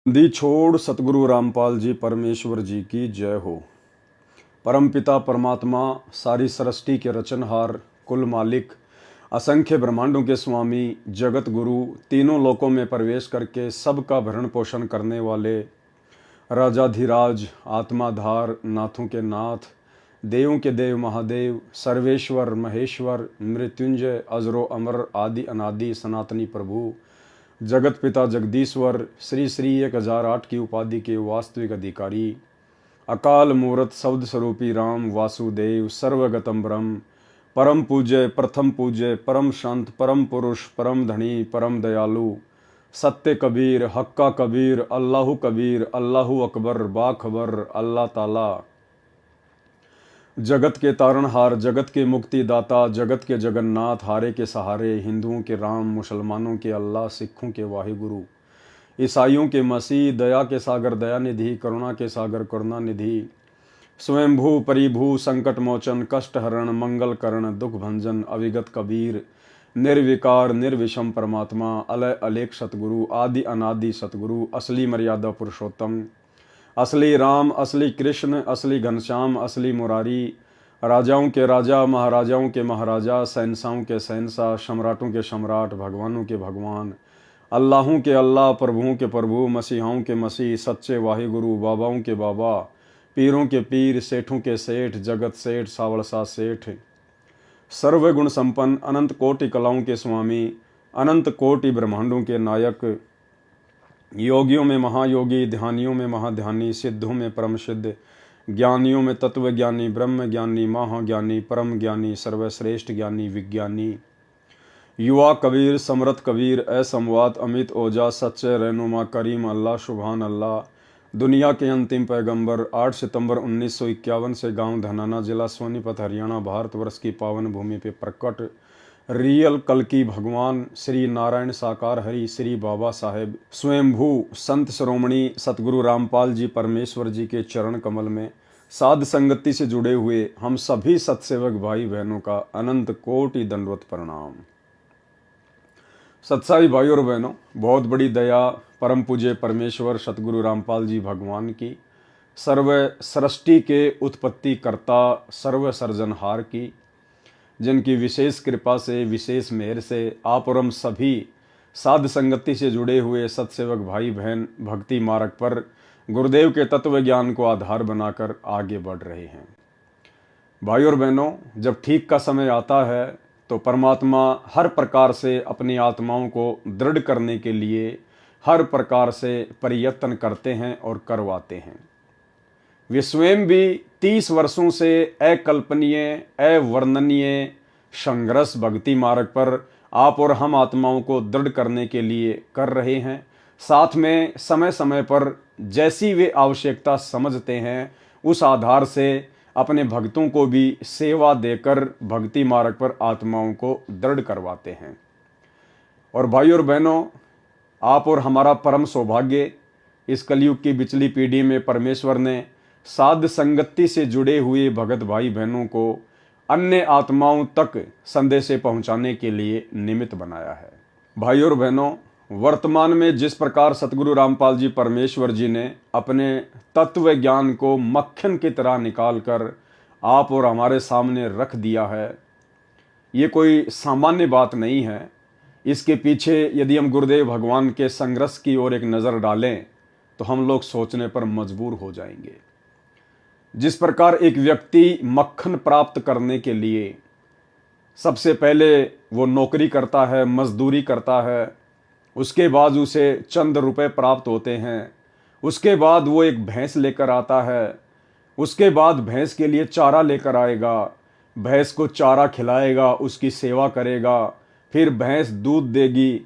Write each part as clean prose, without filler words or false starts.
दी छोड़ सतगुरु रामपाल जी परमेश्वर जी की जय हो। परम पिता परमात्मा, सारी सृष्टि के रचनहार, कुल मालिक, असंख्य ब्रह्मांडों के स्वामी, जगत गुरु, तीनों लोकों में प्रवेश करके सबका भरण पोषण करने वाले राजाधिराज, आत्माधार, नाथों के नाथ, देवों के देव महादेव, सर्वेश्वर महेश्वर, मृत्युंजय, अजरो अमर, आदि अनादि सनातनी प्रभु, जगत पिता जगदीश्वर, श्री श्री 1008 की उपाधि के वास्तविक अधिकारी, अकाल मूर्त शब्द स्वरूपी राम वासुदेव, सर्वगतम ब्रह्म, परम पूज्य, प्रथम पूज्य, परम संत, परम पुरुष, परम धनी, परम दयालु, सत्य कबीर, हक्का कबीर, अल्लाहु कबीर, अल्लाहु अकबर, बाखबर, अल्लाह ताला, जगत के तारणहार, जगत के मुक्तिदाता, जगत के जगन्नाथ, हारे के सहारे, हिंदुओं के राम, मुसलमानों के अल्लाह, सिखों के वाहिगुरु, ईसाइयों के मसीह, दया के सागर दया निधि, करुणा के सागर करुणा निधि, स्वयंभू परिभू, संकट मोचन, कष्ट हरण, मंगल करण, दुख भंजन, अविगत कबीर, निर्विकार निर्विषम परमात्मा, अलय अलेख सतगुरु, आदि अनादि सतगुरु, असली मर्यादा पुरुषोत्तम, असली राम, असली कृष्ण, असली घनश्याम, असली मुरारी, राजाओं के राजा, महाराजाओं के महाराजा, शहंशाहों के शहंशाह, सम्राटों के सम्राट, भगवानों के भगवान, अल्लाहों के अल्लाह, प्रभुओं के प्रभु, मसीहाओं के मसीह, सच्चे वाहिगुरु, बाबाओं के बाबा, पीरों के पीर, सेठों के सेठ, जगत सेठ, सावड़सा सेठ, सर्वगुण संपन्न, अनंत कोटि कलाओं के स्वामी, अनंत कोटि ब्रह्मांडों के नायक, योगियों में महायोगी, ध्यानियों में महाध्यानी, सिद्धों में परम सिद्ध, ज्ञानियों में तत्वज्ञानी, ब्रह्म ज्ञानी, महाज्ञानी, परम ज्ञानी, सर्वश्रेष्ठ ज्ञानी, विज्ञानी, युवा कबीर, समरथ कबीर, असंवाद अमित ओजा, सच्चे रहनुमा, करीम अल्लाह, सुभान अल्लाह, दुनिया के अंतिम पैगंबर, 8 सितंबर 1951 से गांव धनाना, जिला सोनीपत, हरियाणा, भारतवर्ष की पावन भूमि पे प्रकट रियल कल्कि भगवान श्री नारायण साकार हरि श्री बाबा साहेब स्वयंभू संत श्रोमणी सतगुरु रामपाल जी परमेश्वर जी के चरण कमल में साध संगति से जुड़े हुए हम सभी सत्सेवक भाई बहनों का अनंत कोटि दंडवत प्रणाम। सत्साई भाई और बहनों, बहुत बड़ी दया परम पूज्य परमेश्वर सतगुरु रामपाल जी भगवान की, सर्व सृष्टि के उत्पत्ति कर्ता, सर्व सर्जनहार की, जिनकी विशेष कृपा से, विशेष मेहर से आप और हम सभी साध संगति से जुड़े हुए सत्सेवक भाई बहन भक्ति मार्ग पर गुरुदेव के तत्व ज्ञान को आधार बनाकर आगे बढ़ रहे हैं। भाई और बहनों, जब ठीक का समय आता है तो परमात्मा हर प्रकार से अपनी आत्माओं को दृढ़ करने के लिए हर प्रकार से प्रयत्न करते हैं और करवाते हैं। वे स्वयं भी 30 वर्षों से अकल्पनीय, अवर्णनीय संघर्ष भक्ति मार्ग पर आप और हम आत्माओं को दृढ़ करने के लिए कर रहे हैं। साथ में समय समय पर जैसी वे आवश्यकता समझते हैं उस आधार से अपने भक्तों को भी सेवा देकर भक्ति मार्ग पर आत्माओं को दृढ़ करवाते हैं। और भाई और बहनों, आप और हमारा परम सौभाग्य, इस कलयुग की बिचली पीढ़ी में परमेश्वर ने साध संगति से जुड़े हुए भगत भाई बहनों को अन्य आत्माओं तक संदेशे पहुंचाने के लिए निमित्त बनाया है। भाई और बहनों, वर्तमान में जिस प्रकार सतगुरु रामपाल जी परमेश्वर जी ने अपने तत्व ज्ञान को मक्खन की तरह निकाल कर आप और हमारे सामने रख दिया है, ये कोई सामान्य बात नहीं है। इसके पीछे यदि हम गुरुदेव भगवान के संघर्ष की ओर एक नज़र डालें तो हम लोग सोचने पर मजबूर हो जाएंगे। जिस प्रकार एक व्यक्ति मक्खन प्राप्त करने के लिए सबसे पहले वो नौकरी करता है, मजदूरी करता है, उसके बाद उसे चंद रुपए प्राप्त होते हैं, उसके बाद वो एक भैंस लेकर आता है, उसके बाद भैंस के लिए चारा लेकर आएगा, भैंस को चारा खिलाएगा, उसकी सेवा करेगा, फिर भैंस दूध देगी,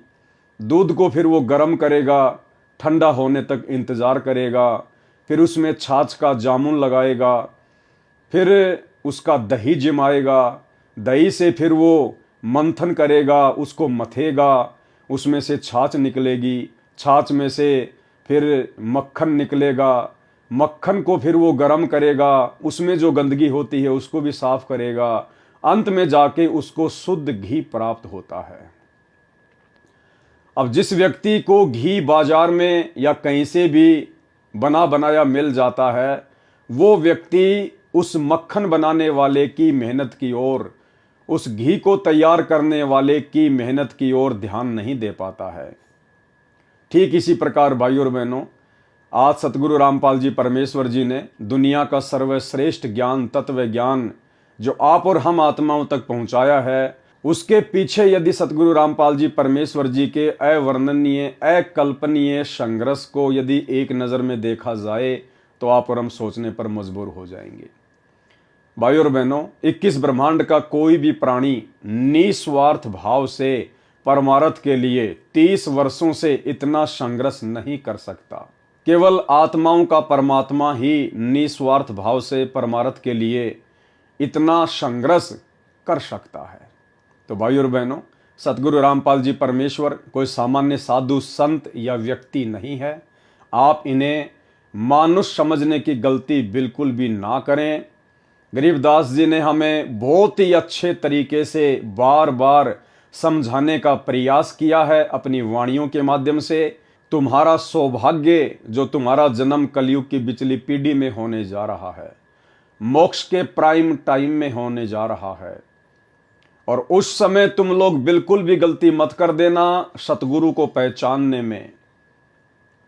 दूध को फिर वो गर्म करेगा, ठंडा होने तक इंतज़ार करेगा, फिर उसमें छाछ का जामुन लगाएगा, फिर उसका दही जमाएगा, दही से फिर वो मंथन करेगा, उसको मथेगा, उसमें से छाछ निकलेगी, छाछ में से फिर मक्खन निकलेगा, मक्खन को फिर वो गर्म करेगा, उसमें जो गंदगी होती है उसको भी साफ करेगा, अंत में जाके उसको शुद्ध घी प्राप्त होता है। अब जिस व्यक्ति को घी बाजार में या कहीं से भी बना बनाया मिल जाता है, वो व्यक्ति उस मक्खन बनाने वाले की मेहनत की ओर, उस घी को तैयार करने वाले की मेहनत की ओर ध्यान नहीं दे पाता है। ठीक इसी प्रकार भाइयों और बहनों, आज सतगुरु रामपाल जी परमेश्वर जी ने दुनिया का सर्वश्रेष्ठ ज्ञान, तत्व ज्ञान जो आप और हम आत्माओं तक पहुंचाया है, उसके पीछे यदि सतगुरु रामपाल जी परमेश्वर जी के अवर्णनीय, अकल्पनीय संघर्ष को यदि एक नज़र में देखा जाए तो आप और हम सोचने पर मजबूर हो जाएंगे। भाइयों और बहनों, 21 ब्रह्मांड का कोई भी प्राणी निस्वार्थ भाव से परमार्थ के लिए 30 वर्षों से इतना संघर्ष नहीं कर सकता। केवल आत्माओं का परमात्मा ही निस्वार्थ भाव से परमार्थ के लिए इतना संघर्ष कर सकता है। तो भाइयों और बहनों, सतगुरु रामपाल जी परमेश्वर कोई सामान्य साधु संत या व्यक्ति नहीं है। आप इन्हें मानुष समझने की गलती बिल्कुल भी ना करें। गरीबदास जी ने हमें बहुत ही अच्छे तरीके से बार बार समझाने का प्रयास किया है अपनी वाणियों के माध्यम से। तुम्हारा सौभाग्य जो तुम्हारा जन्म कलयुग की बिचली पीढ़ी में होने जा रहा है, मोक्ष के प्राइम टाइम में होने जा रहा है, और उस समय तुम लोग बिल्कुल भी गलती मत कर देना सतगुरु को पहचानने में।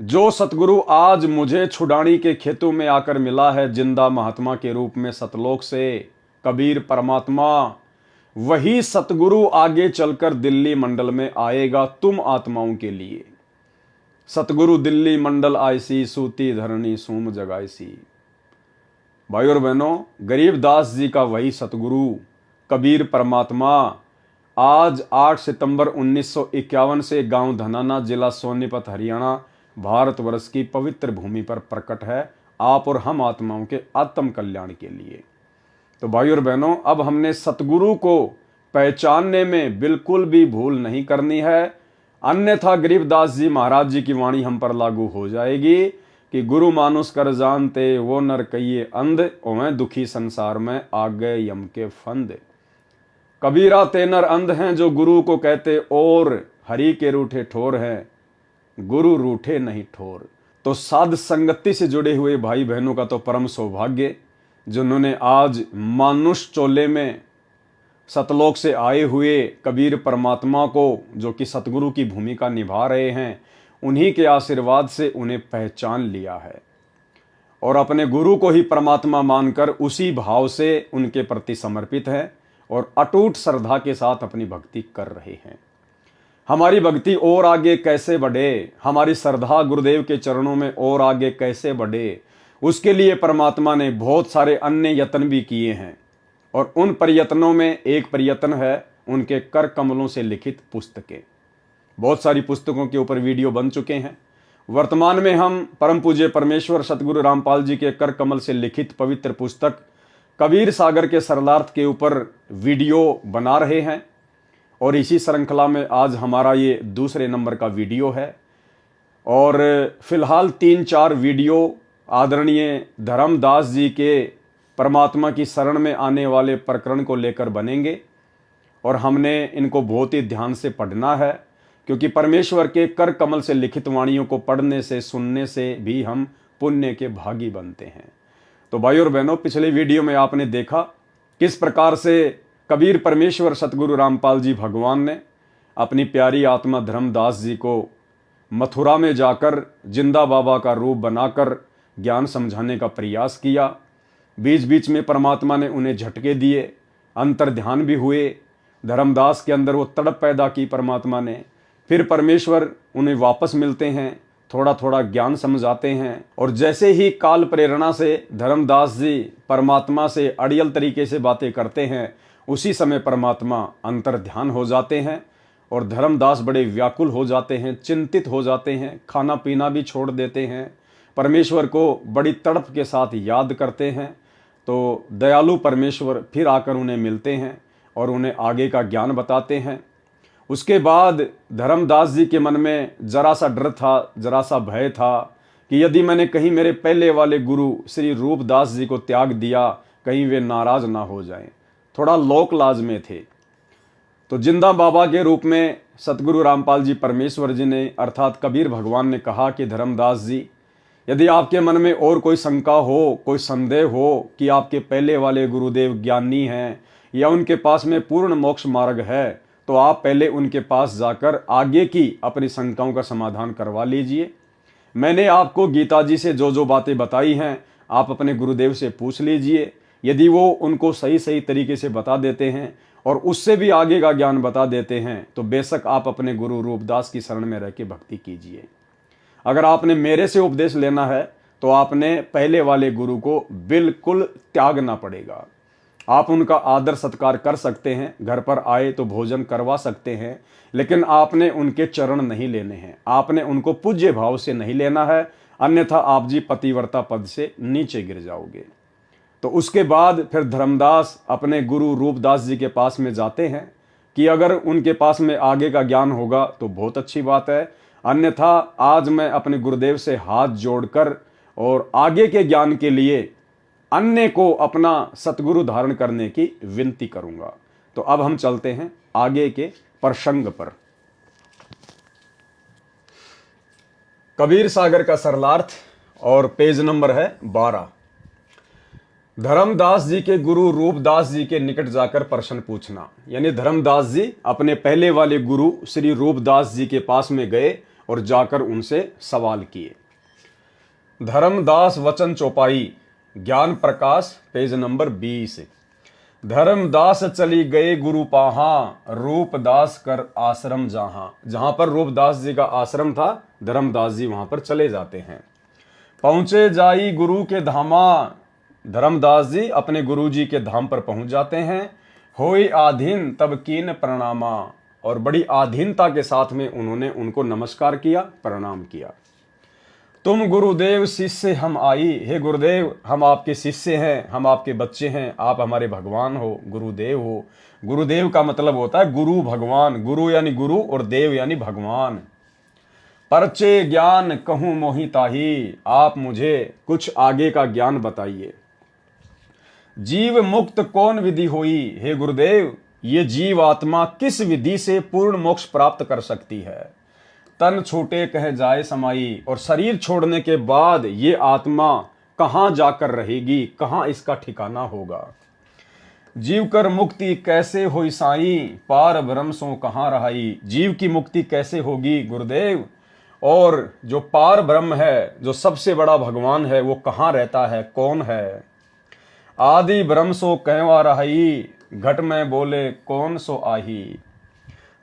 जो सतगुरु आज मुझे छुड़ानी के खेतों में आकर मिला है जिंदा महात्मा के रूप में सतलोक से, कबीर परमात्मा, वही सतगुरु आगे चलकर दिल्ली मंडल में आएगा तुम आत्माओं के लिए। सतगुरु दिल्ली मंडल आयसी, सूती धरणी सूम जगाईसी। भाई और बहनों, गरीबदास जी का वही सतगुरु कबीर परमात्मा आज 8 सितंबर 1951 से गांव धनाना, जिला सोनीपत, हरियाणा, भारतवर्ष की पवित्र भूमि पर प्रकट है, आप और हम आत्माओं के आत्म कल्याण के लिए। तो भाई और बहनों, अब हमने सतगुरु को पहचानने में बिल्कुल भी भूल नहीं करनी है, अन्यथा गरीबदास जी महाराज जी की वाणी हम पर लागू हो जाएगी कि गुरु मानुष कर जानते वो नर कहिए अंध, ओवें दुखी संसार में आ गए यम के फंद। कबीरा ते नर अंध हैं जो गुरु को कहते और, हरि के रूठे ठोर हैं गुरु रूठे नहीं ठोर। तो साध संगति से जुड़े हुए भाई बहनों का तो परम सौभाग्य जिन्होंने आज मानुष चोले में सतलोक से आए हुए कबीर परमात्मा को, जो कि सतगुरु की भूमिका निभा रहे हैं, उन्हीं के आशीर्वाद से उन्हें पहचान लिया है और अपने गुरु को ही परमात्मा मानकर उसी भाव से उनके प्रति समर्पित हैं और अटूट श्रद्धा के साथ अपनी भक्ति कर रहे हैं। हमारी भक्ति और आगे कैसे बढ़े, हमारी श्रद्धा गुरुदेव के चरणों में और आगे कैसे बढ़े, उसके लिए परमात्मा ने बहुत सारे अन्य यत्न भी किए हैं और उन प्रयत्नों में एक प्रयत्न है उनके कर कमलों से लिखित पुस्तकें। बहुत सारी पुस्तकों के ऊपर वीडियो बन चुके हैं। वर्तमान में हम परम पूज्य परमेश्वर सतगुरु रामपाल जी के कर कमल से लिखित पवित्र पुस्तक कबीर सागर के सरलार्थ के ऊपर वीडियो बना रहे हैं और इसी श्रृंखला में आज हमारा ये दूसरे नंबर का वीडियो है। और फिलहाल 3-4 वीडियो आदरणीय धर्मदास जी के परमात्मा की शरण में आने वाले प्रकरण को लेकर बनेंगे और हमने इनको बहुत ही ध्यान से पढ़ना है, क्योंकि परमेश्वर के कर कमल से लिखित वाणियों को पढ़ने से, सुनने से भी हम पुण्य के भागी बनते हैं। तो भाई और बहनों, पिछले वीडियो में आपने देखा किस प्रकार से कबीर परमेश्वर सतगुरु रामपाल जी भगवान ने अपनी प्यारी आत्मा धर्मदास जी को मथुरा में जाकर जिंदा बाबा का रूप बनाकर ज्ञान समझाने का प्रयास किया। बीच बीच में परमात्मा ने उन्हें झटके दिए, अंतर ध्यान भी हुए, धर्मदास के अंदर वो तड़प पैदा की परमात्मा ने। फिर परमेश्वर उन्हें वापस मिलते हैं, थोड़ा थोड़ा ज्ञान समझाते हैं और जैसे ही काल प्रेरणा से धर्मदास जी परमात्मा से अड़ियल तरीके से बातें करते हैं, उसी समय परमात्मा अंतर ध्यान हो जाते हैं और धर्मदास बड़े व्याकुल हो जाते हैं, चिंतित हो जाते हैं, खाना पीना भी छोड़ देते हैं, परमेश्वर को बड़ी तड़प के साथ याद करते हैं। तो दयालु परमेश्वर फिर आकर उन्हें मिलते हैं और उन्हें आगे का ज्ञान बताते हैं। उसके बाद धर्मदास जी के मन में जरा सा डर था, जरा सा भय था कि यदि मैंने कहीं मेरे पहले वाले गुरु श्री रूपदास जी को त्याग दिया, कहीं वे नाराज ना हो जाएं। थोड़ा लोक लाज में थे। तो जिंदा बाबा के रूप में सतगुरु रामपाल जी परमेश्वर जी ने अर्थात कबीर भगवान ने कहा कि धर्मदास जी, यदि आपके मन में और कोई शंका हो, कोई संदेह हो कि आपके पहले वाले गुरुदेव ज्ञानी हैं या उनके पास में पूर्ण मोक्ष मार्ग है, तो आप पहले उनके पास जाकर आगे की अपनी शंकाओं का समाधान करवा लीजिए। मैंने आपको गीता जी से जो जो बातें बताई हैं आप अपने गुरुदेव से पूछ लीजिए। यदि वो उनको सही सही तरीके से बता देते हैं और उससे भी आगे का ज्ञान बता देते हैं तो बेशक आप अपने गुरु रूपदास की शरण में रह के भक्ति कीजिए। अगर आपने मेरे से उपदेश लेना है तो आपने पहले वाले गुरु को बिल्कुल त्यागना पड़ेगा। आप उनका आदर सत्कार कर सकते हैं, घर पर आए तो भोजन करवा सकते हैं, लेकिन आपने उनके चरण नहीं लेने हैं, आपने उनको पूज्य भाव से नहीं लेना है, अन्यथा आप जी पतिव्रता पद से नीचे गिर जाओगे। तो उसके बाद फिर धर्मदास अपने गुरु रूपदास जी के पास में जाते हैं कि अगर उनके पास में आगे का ज्ञान होगा तो बहुत अच्छी बात है, अन्यथा आज मैं अपने गुरुदेव से हाथ जोड़कर और आगे के ज्ञान के लिए अन्य को अपना सतगुरु धारण करने की विनती करूंगा। तो अब हम चलते हैं आगे के प्रसंग पर। कबीर सागर का सरलार्थ और पेज नंबर है 12। धर्मदास जी के गुरु रूपदास जी के निकट जाकर प्रश्न पूछना, यानी धर्मदास जी अपने पहले वाले गुरु श्री रूपदास जी के पास में गए और जाकर उनसे सवाल किए। धर्मदास वचन चौपाई ज्ञान प्रकाश पेज नंबर 20। धर्मदास चली गए गुरु पाहा, रूपदास कर आश्रम जहां। जहां पर रूपदास जी का आश्रम था धर्मदास जी वहां पर चले जाते हैं। पहुंचे जाई गुरु के धामा, धर्मदास जी अपने गुरु जी के धाम पर पहुंच जाते हैं। होई आधीन तब कीन प्रणामा, और बड़ी आधीनता के साथ में उन्होंने उनको नमस्कार किया, प्रणाम किया। तुम गुरुदेव शिष्य हम आई, हे गुरुदेव हम आपके शिष्य हैं, हम आपके बच्चे हैं, आप हमारे भगवान हो, गुरुदेव हो। गुरुदेव का मतलब होता है गुरु भगवान, गुरु यानी गुरु और देव यानी भगवान। परचे ज्ञान कहूं मोहि ताही, आप मुझे कुछ आगे का ज्ञान बताइए। जीव मुक्त कौन विधि होई, हे गुरुदेव ये जीव आत्मा किस विधि से पूर्ण मोक्ष प्राप्त कर सकती है। तन छूटे कह जाए समाई, और शरीर छोड़ने के बाद ये आत्मा कहां जाकर रहेगी, कहां इसका ठिकाना होगा। जीव कर मुक्ति कैसे होई साई, पार ब्रह्म सो कहां रहाई। जीव की मुक्ति कैसे होगी गुरुदेव, और जो पार ब्रह्म है, जो सबसे बड़ा भगवान है, वो कहां रहता है, कौन है। आदि ब्रह्म सो कहवा रहाई, घट में बोले कौन सो आही।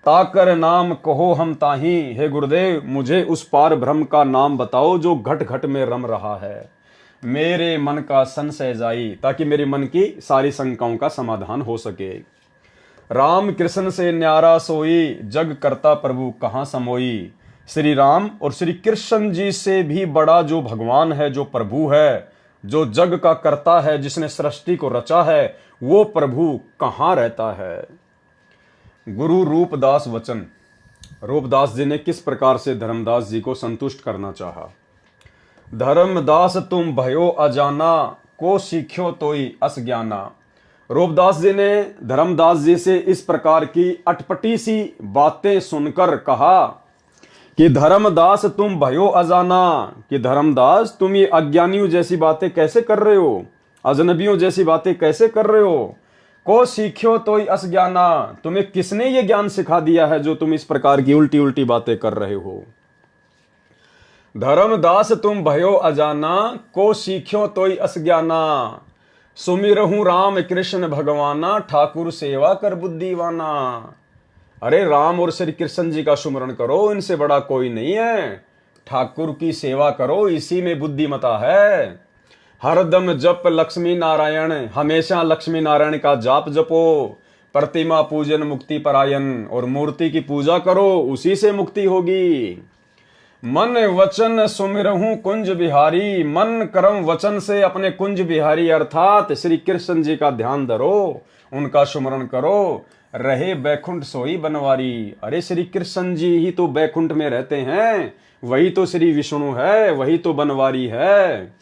ताकर नाम कहो हम ताही, हे गुरुदेव मुझे उस पार ब्रह्म का नाम बताओ जो घट घट में रम रहा है। मेरे मन का संशय जाई, ताकि मेरे मन की सारी शंकाओं का समाधान हो सके। राम कृष्ण से न्यारा सोई, जग करता प्रभु कहाँ समोई। श्री राम और श्री कृष्ण जी से भी बड़ा जो भगवान है, जो प्रभु है, जो जग का करता है, जिसने सृष्टि को रचा है, वो प्रभु कहाँ रहता है। गुरु रूपदास वचन। रूपदास जी ने किस प्रकार से धर्मदास जी को संतुष्ट करना चाहा। धर्मदास तुम भयो अजाना, को सीख्यो तोई अस ज्ञाना। रूपदास जी ने धर्मदास जी से इस प्रकार की अटपटी सी बातें सुनकर कहा कि धर्मदास तुम भयो अजाना, कि धर्मदास तुम ये अज्ञानियों जैसी बातें कैसे कर रहे हो, अजनबियों जैसी बातें कैसे कर रहे हो। को सीख्यो तो अस ज्ञाना, तुम्हें किसने ये ज्ञान सिखा दिया है जो तुम इस प्रकार की उल्टी उल्टी बातें कर रहे हो। धर्मदास तुम भयो अजाना, को सीख्यो तो अस ज्ञाना। सुमिरहूं राम कृष्ण भगवाना, ठाकुर सेवा कर बुद्धिवाना। अरे राम और श्री कृष्ण जी का सुमरण करो, इनसे बड़ा कोई नहीं है। ठाकुर की सेवा करो, इसी में बुद्धिमता है। हरदम जप लक्ष्मी नारायण, हमेशा लक्ष्मी नारायण का जाप जपो। प्रतिमा पूजन मुक्ति परायण, और मूर्ति की पूजा करो, उसी से मुक्ति होगी। मन वचन सुमिरहूं कुंज बिहारी, मन कर्म वचन से अपने कुंज बिहारी अर्थात श्री कृष्ण जी का ध्यान धरो, उनका सुमरण करो। रहे बैकुंठ सोई बनवारी। अरे श्री कृष्ण जी ही तो बैकुंठ में रहते हैं, वही तो श्री विष्णु है, वही तो बनवारी है।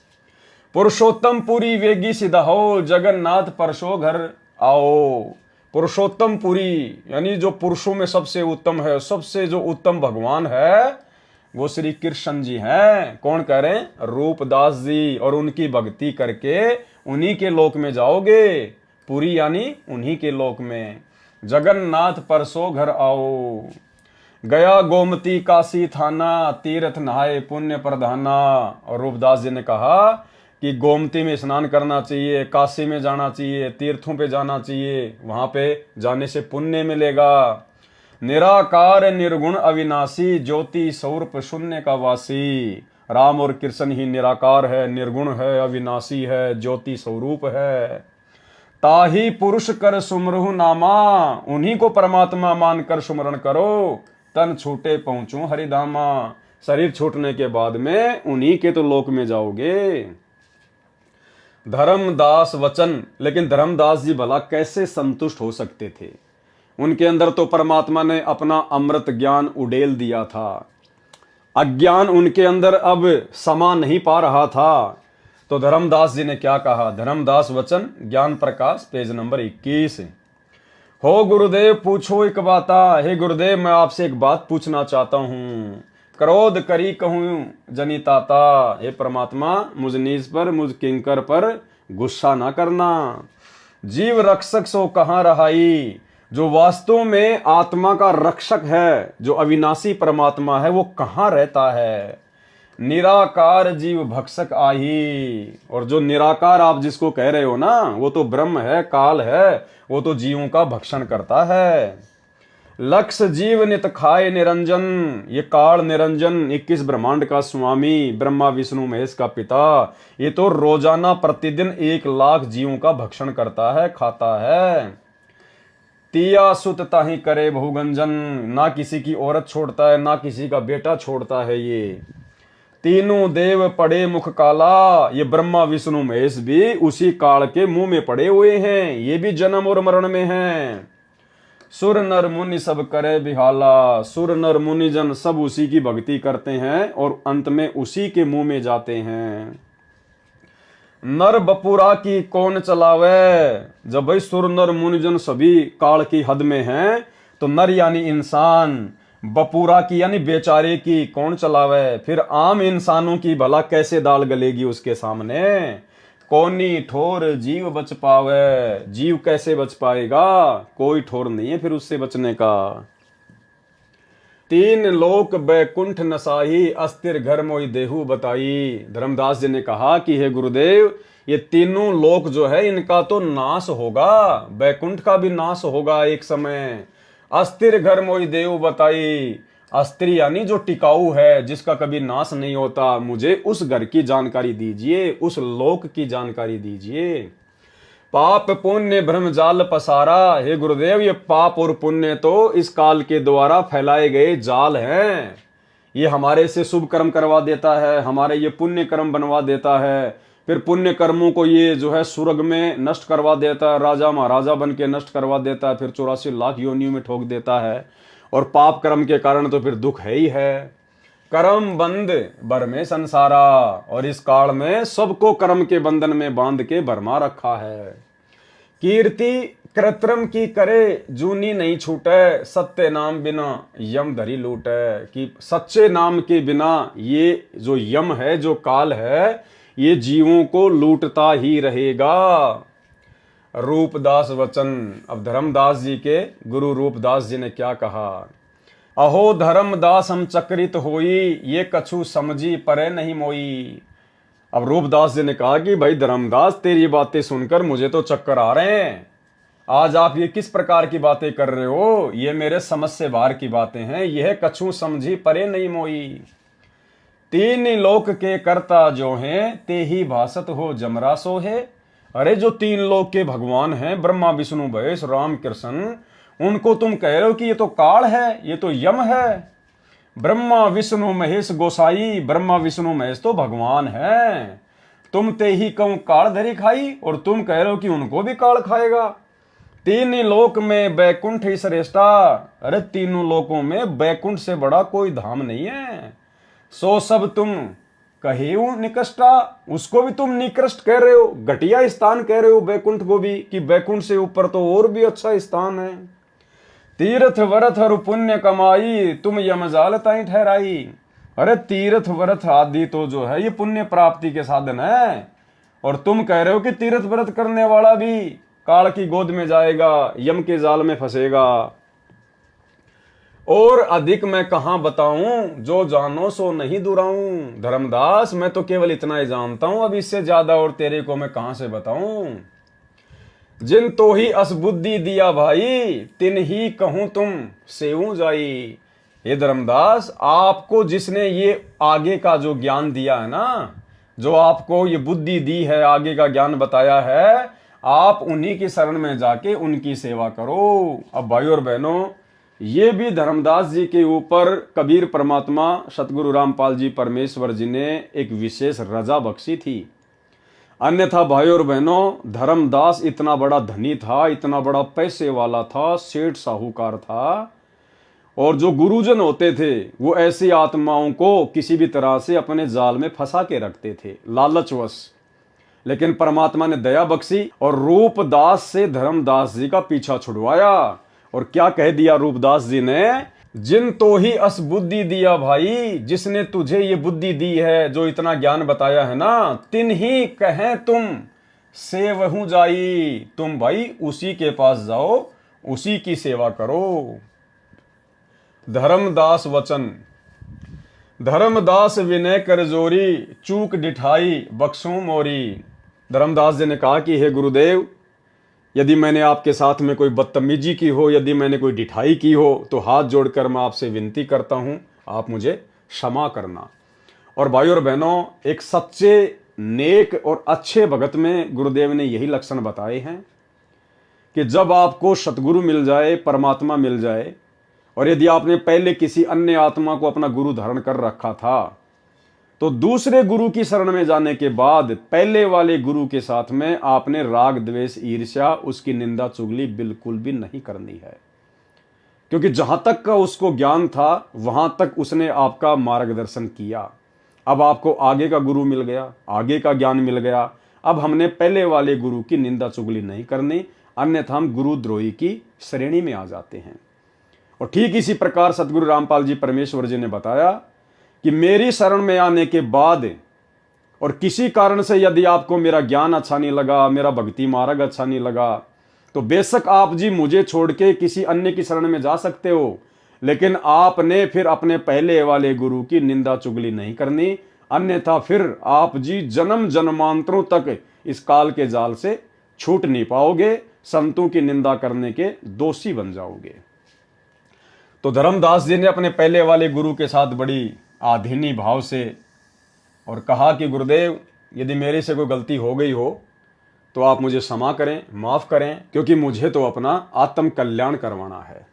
पुरुषोत्तम पूरी वेगी सिद्ध हो, जगन्नाथ परसो घर आओ। पुरुषोत्तम पुरी, यानी जो पुरुषों में सबसे उत्तम है, सबसे जो उत्तम भगवान है वो श्री कृष्ण जी हैं। कौन कह रहे हैं? रूपदास जी। और उनकी भक्ति करके उन्हीं के लोक में जाओगे। पुरी यानी उन्हीं के लोक में। जगन्नाथ परसो घर आओ, गया गोमती काशी थाना, तीर्थ नहाए पुण्य प्रधाना। और रूपदास जी ने कहा कि गोमती में स्नान करना चाहिए, काशी में जाना चाहिए, तीर्थों पे जाना चाहिए, वहां पे जाने से पुण्य मिलेगा। निराकार निर्गुण अविनाशी, ज्योति स्वरूप शून्य का वासी। राम और कृष्ण ही निराकार है, निर्गुण है, अविनाशी है, ज्योति स्वरूप है। ताही पुरुष कर सुमरहु नामा, उन्हीं को परमात्मा मानकर सुमरण करो। तन छूटे पहुंचू हरिधामा, शरीर छूटने के बाद में उन्हीं के तो लोक में जाओगे। धर्मदास वचन, लेकिन धर्मदास जी भला कैसे संतुष्ट हो सकते थे? उनके अंदर तो परमात्मा ने अपना अमृत ज्ञान उड़ेल दिया था। अज्ञान उनके अंदर अब समा नहीं पा रहा था। तो धर्मदास जी ने क्या कहा? धर्मदास वचन ज्ञान प्रकाश पेज नंबर 21। हो गुरुदेव पूछो एक बाता, हे गुरुदेव मैं आपसे एक बात पूछना चाहता हूँ। क्रोध करी कहूँ जनिताता, हे परमात्मा मुझ नीच पर, मुझ किंकर पर गुस्सा ना करना। जीव रक्षक सो कहाँ रहाई, जो वास्तव में आत्मा का रक्षक है, जो अविनाशी परमात्मा है, वो कहाँ रहता है? निराकार जीव भक्षक आही। और जो निराकार आप जिसको कह रहे हो ना, वो तो ब्रह्म है, काल है, वो तो जीवों का भक्षण करता है। लक्ष्य जीव नित खाए निरंजन, ये काल निरंजन 21 ब्रह्मांड का स्वामी, ब्रह्मा विष्णु महेश का पिता, ये तो रोजाना प्रतिदिन 1 लाख जीवों का भक्षण करता है, खाता है। तिया सुत ताही करे बहुगंजन, ना किसी की औरत छोड़ता है, ना किसी का बेटा छोड़ता है। ये तीनों देव पड़े मुख काला, ये ब्रह्मा विष्णु महेश भी उसी काल के मुंह में पड़े हुए हैं, ये भी जन्म और मरण में हैं। सुर नर मुनि सब करे बिहाला, सुर नर मुनि जन सब उसी की भक्ति करते हैं और अंत में उसी के मुंह में जाते हैं। नर बपुरा की कौन चलावे, जब भाई सुर नर मुनिजन सभी काल की हद में हैं, तो नर यानी इंसान, बपुरा की यानी बेचारे की कौन चलावे? फिर आम इंसानों की भला कैसे दाल गलेगी उसके सामने? कौनी ठोर जीव बच पावे, जीव कैसे बच पाएगा? कोई ठोर नहीं है फिर उससे बचने का। 3 लोक बैकुंठ नसाही, अस्थिर घर मोई देहु बताई। धर्मदास जी ने कहा कि हे गुरुदेव, ये तीनों लोक जो है इनका तो नाश होगा, बैकुंठ का भी नाश होगा एक समय। अस्थिर घर मोई देहु बताई, अस्थिर यानी जो टिकाऊ है, जिसका कभी नाश नहीं होता। मुझे उस घर की जानकारी दीजिए, उस लोक की जानकारी दीजिए। पाप पुण्य भ्रम जाल पसारा, हे गुरुदेव ये पाप और पुण्य तो इस काल के द्वारा फैलाए गए जाल हैं। ये हमारे से शुभ कर्म करवा देता है, हमारे ये पुण्य कर्म बनवा देता है, फिर पुण्य कर्मों को ये जो है स्वर्ग में नष्ट करवा देता है, राजा महाराजा बन के नष्ट करवा देता है, फिर 84 लाख योनियों में ठोक देता है। और पाप कर्म के कारण तो फिर दुख है ही है। कर्म बंद बर में संसारा, और इस काल में सबको कर्म के बंधन में बांध के भरमा रखा है। कीर्ति कृत्रिम की करे जूनी नहीं छूटे, सत्य नाम बिना यम धरी लूटे। कि सच्चे नाम के बिना ये जो यम है, जो काल है, ये जीवों को लूटता ही रहेगा। रूपदास वचन। अब धर्मदास जी के गुरु रूपदास जी ने क्या कहा? अहो धर्मदास हम चक्रित होई, ये कछु समझी परे नहीं मोई। अब रूपदास जी ने कहा कि भाई धर्मदास तेरी बातें सुनकर मुझे तो चक्कर आ रहे हैं। आज आप ये किस प्रकार की बातें कर रहे हो? ये मेरे समझ से बाहर की बातें हैं। यह कछु समझी परे नहीं मोई। 3 लोक के कर्ता जो हैं, ते ही भासत हो जमरा सो है। अरे जो 3 लोक के भगवान हैं, ब्रह्मा विष्णु महेश राम कृष्ण, उनको तुम कह रहे हो कि ये तो काल है, ये तो यम है। ब्रह्मा विष्णु महेश गोसाई, ब्रह्मा विष्णु महेश तो भगवान है। तुम ते ही कहूं काल धरी खाई, और तुम कह रहे हो कि उनको भी काल खाएगा। 3 लोक में बैकुंठ ही श्रेष्ठा। अरे तीनों लोकों में बैकुंठ से बड़ा कोई धाम नहीं है। सो सब तुम कहेऊ निकृष्टा, उसको भी तुम निकृष्ट कह रहे हो, घटिया स्थान कह रहे हो बैकुंठ को भी, कि बैकुंठ से ऊपर तो और भी अच्छा स्थान है। तीर्थ व्रत हरु पुण्य कमाई, तुम यमजाल ताई ठहराई। अरे तीर्थ व्रत आदि तो जो है ये पुण्य प्राप्ति के साधन है, और तुम कह रहे हो कि तीर्थ व्रत करने वाला भी काल की गोद में जाएगा, यम के जाल में फंसेगा। और अधिक मैं कहां बताऊं, जो जानो सो नहीं दुराऊं। धर्मदास मैं तो केवल इतना ही जानता हूं, अब इससे ज्यादा और तेरे को मैं कहां से बताऊं। जिन तो ही असबुद्धि दिया भाई, तिन ही कहूं तुम सेऊ जाई। ये धर्मदास, आपको जिसने ये आगे का जो ज्ञान दिया है ना, जो आपको ये बुद्धि दी है, आगे का ज्ञान बताया है, आप उन्हीं की शरण में जाके उनकी सेवा करो। अब भाइयों और बहनों, ये भी धर्मदास जी के ऊपर कबीर परमात्मा सतगुरु रामपाल जी परमेश्वर जी ने एक विशेष रजा बख्शी थी। अन्यथा भाइयों और बहनों, धर्मदास इतना बड़ा धनी था, इतना बड़ा पैसे वाला था, सेठ साहूकार था, और जो गुरुजन होते थे वो ऐसी आत्माओं को किसी भी तरह से अपने जाल में फंसा के रखते थे लालचवश। लेकिन परमात्मा ने दया बख्शी और रूपदास से धर्मदास जी का पीछा छुड़वाया। और क्या कह दिया रूपदास जी ने, जिन तो ही अस बुद्धि दिया भाई, जिसने तुझे ये बुद्धि दी है, जो इतना ज्ञान बताया है ना, तिन ही कहें तुम सेवहू जाई। तुम भाई उसी के पास जाओ, उसी की सेवा करो। धर्मदास वचन, धर्मदास विनय कर जोरी, चूक डिठाई बख्शू मोरी। धर्मदास जी ने कहा कि हे गुरुदेव, यदि मैंने आपके साथ में कोई बदतमीजी की हो, यदि मैंने कोई डिठाई की हो, तो हाथ जोड़कर मैं आपसे विनती करता हूं, आप मुझे क्षमा करना। और भाइयों और बहनों, एक सच्चे नेक और अच्छे भगत में गुरुदेव ने यही लक्षण बताए हैं कि जब आपको सतगुरु मिल जाए, परमात्मा मिल जाए, और यदि आपने पहले किसी अन्य आत्मा को अपना गुरु धारण कर रखा था, तो दूसरे गुरु की शरण में जाने के बाद पहले वाले गुरु के साथ में आपने राग द्वेष ईर्ष्या, उसकी निंदा चुगली बिल्कुल भी नहीं करनी है। क्योंकि जहां तक का उसको ज्ञान था वहां तक उसने आपका मार्गदर्शन किया। अब आपको आगे का गुरु मिल गया, आगे का ज्ञान मिल गया, अब हमने पहले वाले गुरु की निंदा चुगली नहीं करनी, अन्यथा हम गुरुद्रोही की श्रेणी में आ जाते हैं। और ठीक इसी प्रकार सतगुरु रामपाल जी परमेश्वर जी ने बताया कि मेरी शरण में आने के बाद और किसी कारण से यदि आपको मेरा ज्ञान अच्छा नहीं लगा, मेरा भक्ति मार्ग अच्छा नहीं लगा, तो बेशक आप जी मुझे छोड़ के किसी अन्य की शरण में जा सकते हो, लेकिन आपने फिर अपने पहले वाले गुरु की निंदा चुगली नहीं करनी, अन्यथा फिर आप जी जन्म जन्मांतरों तक इस काल के जाल से छूट नहीं पाओगे, संतों की निंदा करने के दोषी बन जाओगे। तो धर्मदास जी ने अपने पहले वाले गुरु के साथ बड़ी आधीनी भाव से और कहा कि गुरुदेव, यदि मेरे से कोई गलती हो गई हो तो आप मुझे क्षमा करें, माफ करें, क्योंकि मुझे तो अपना आत्म कल्याण करवाना है।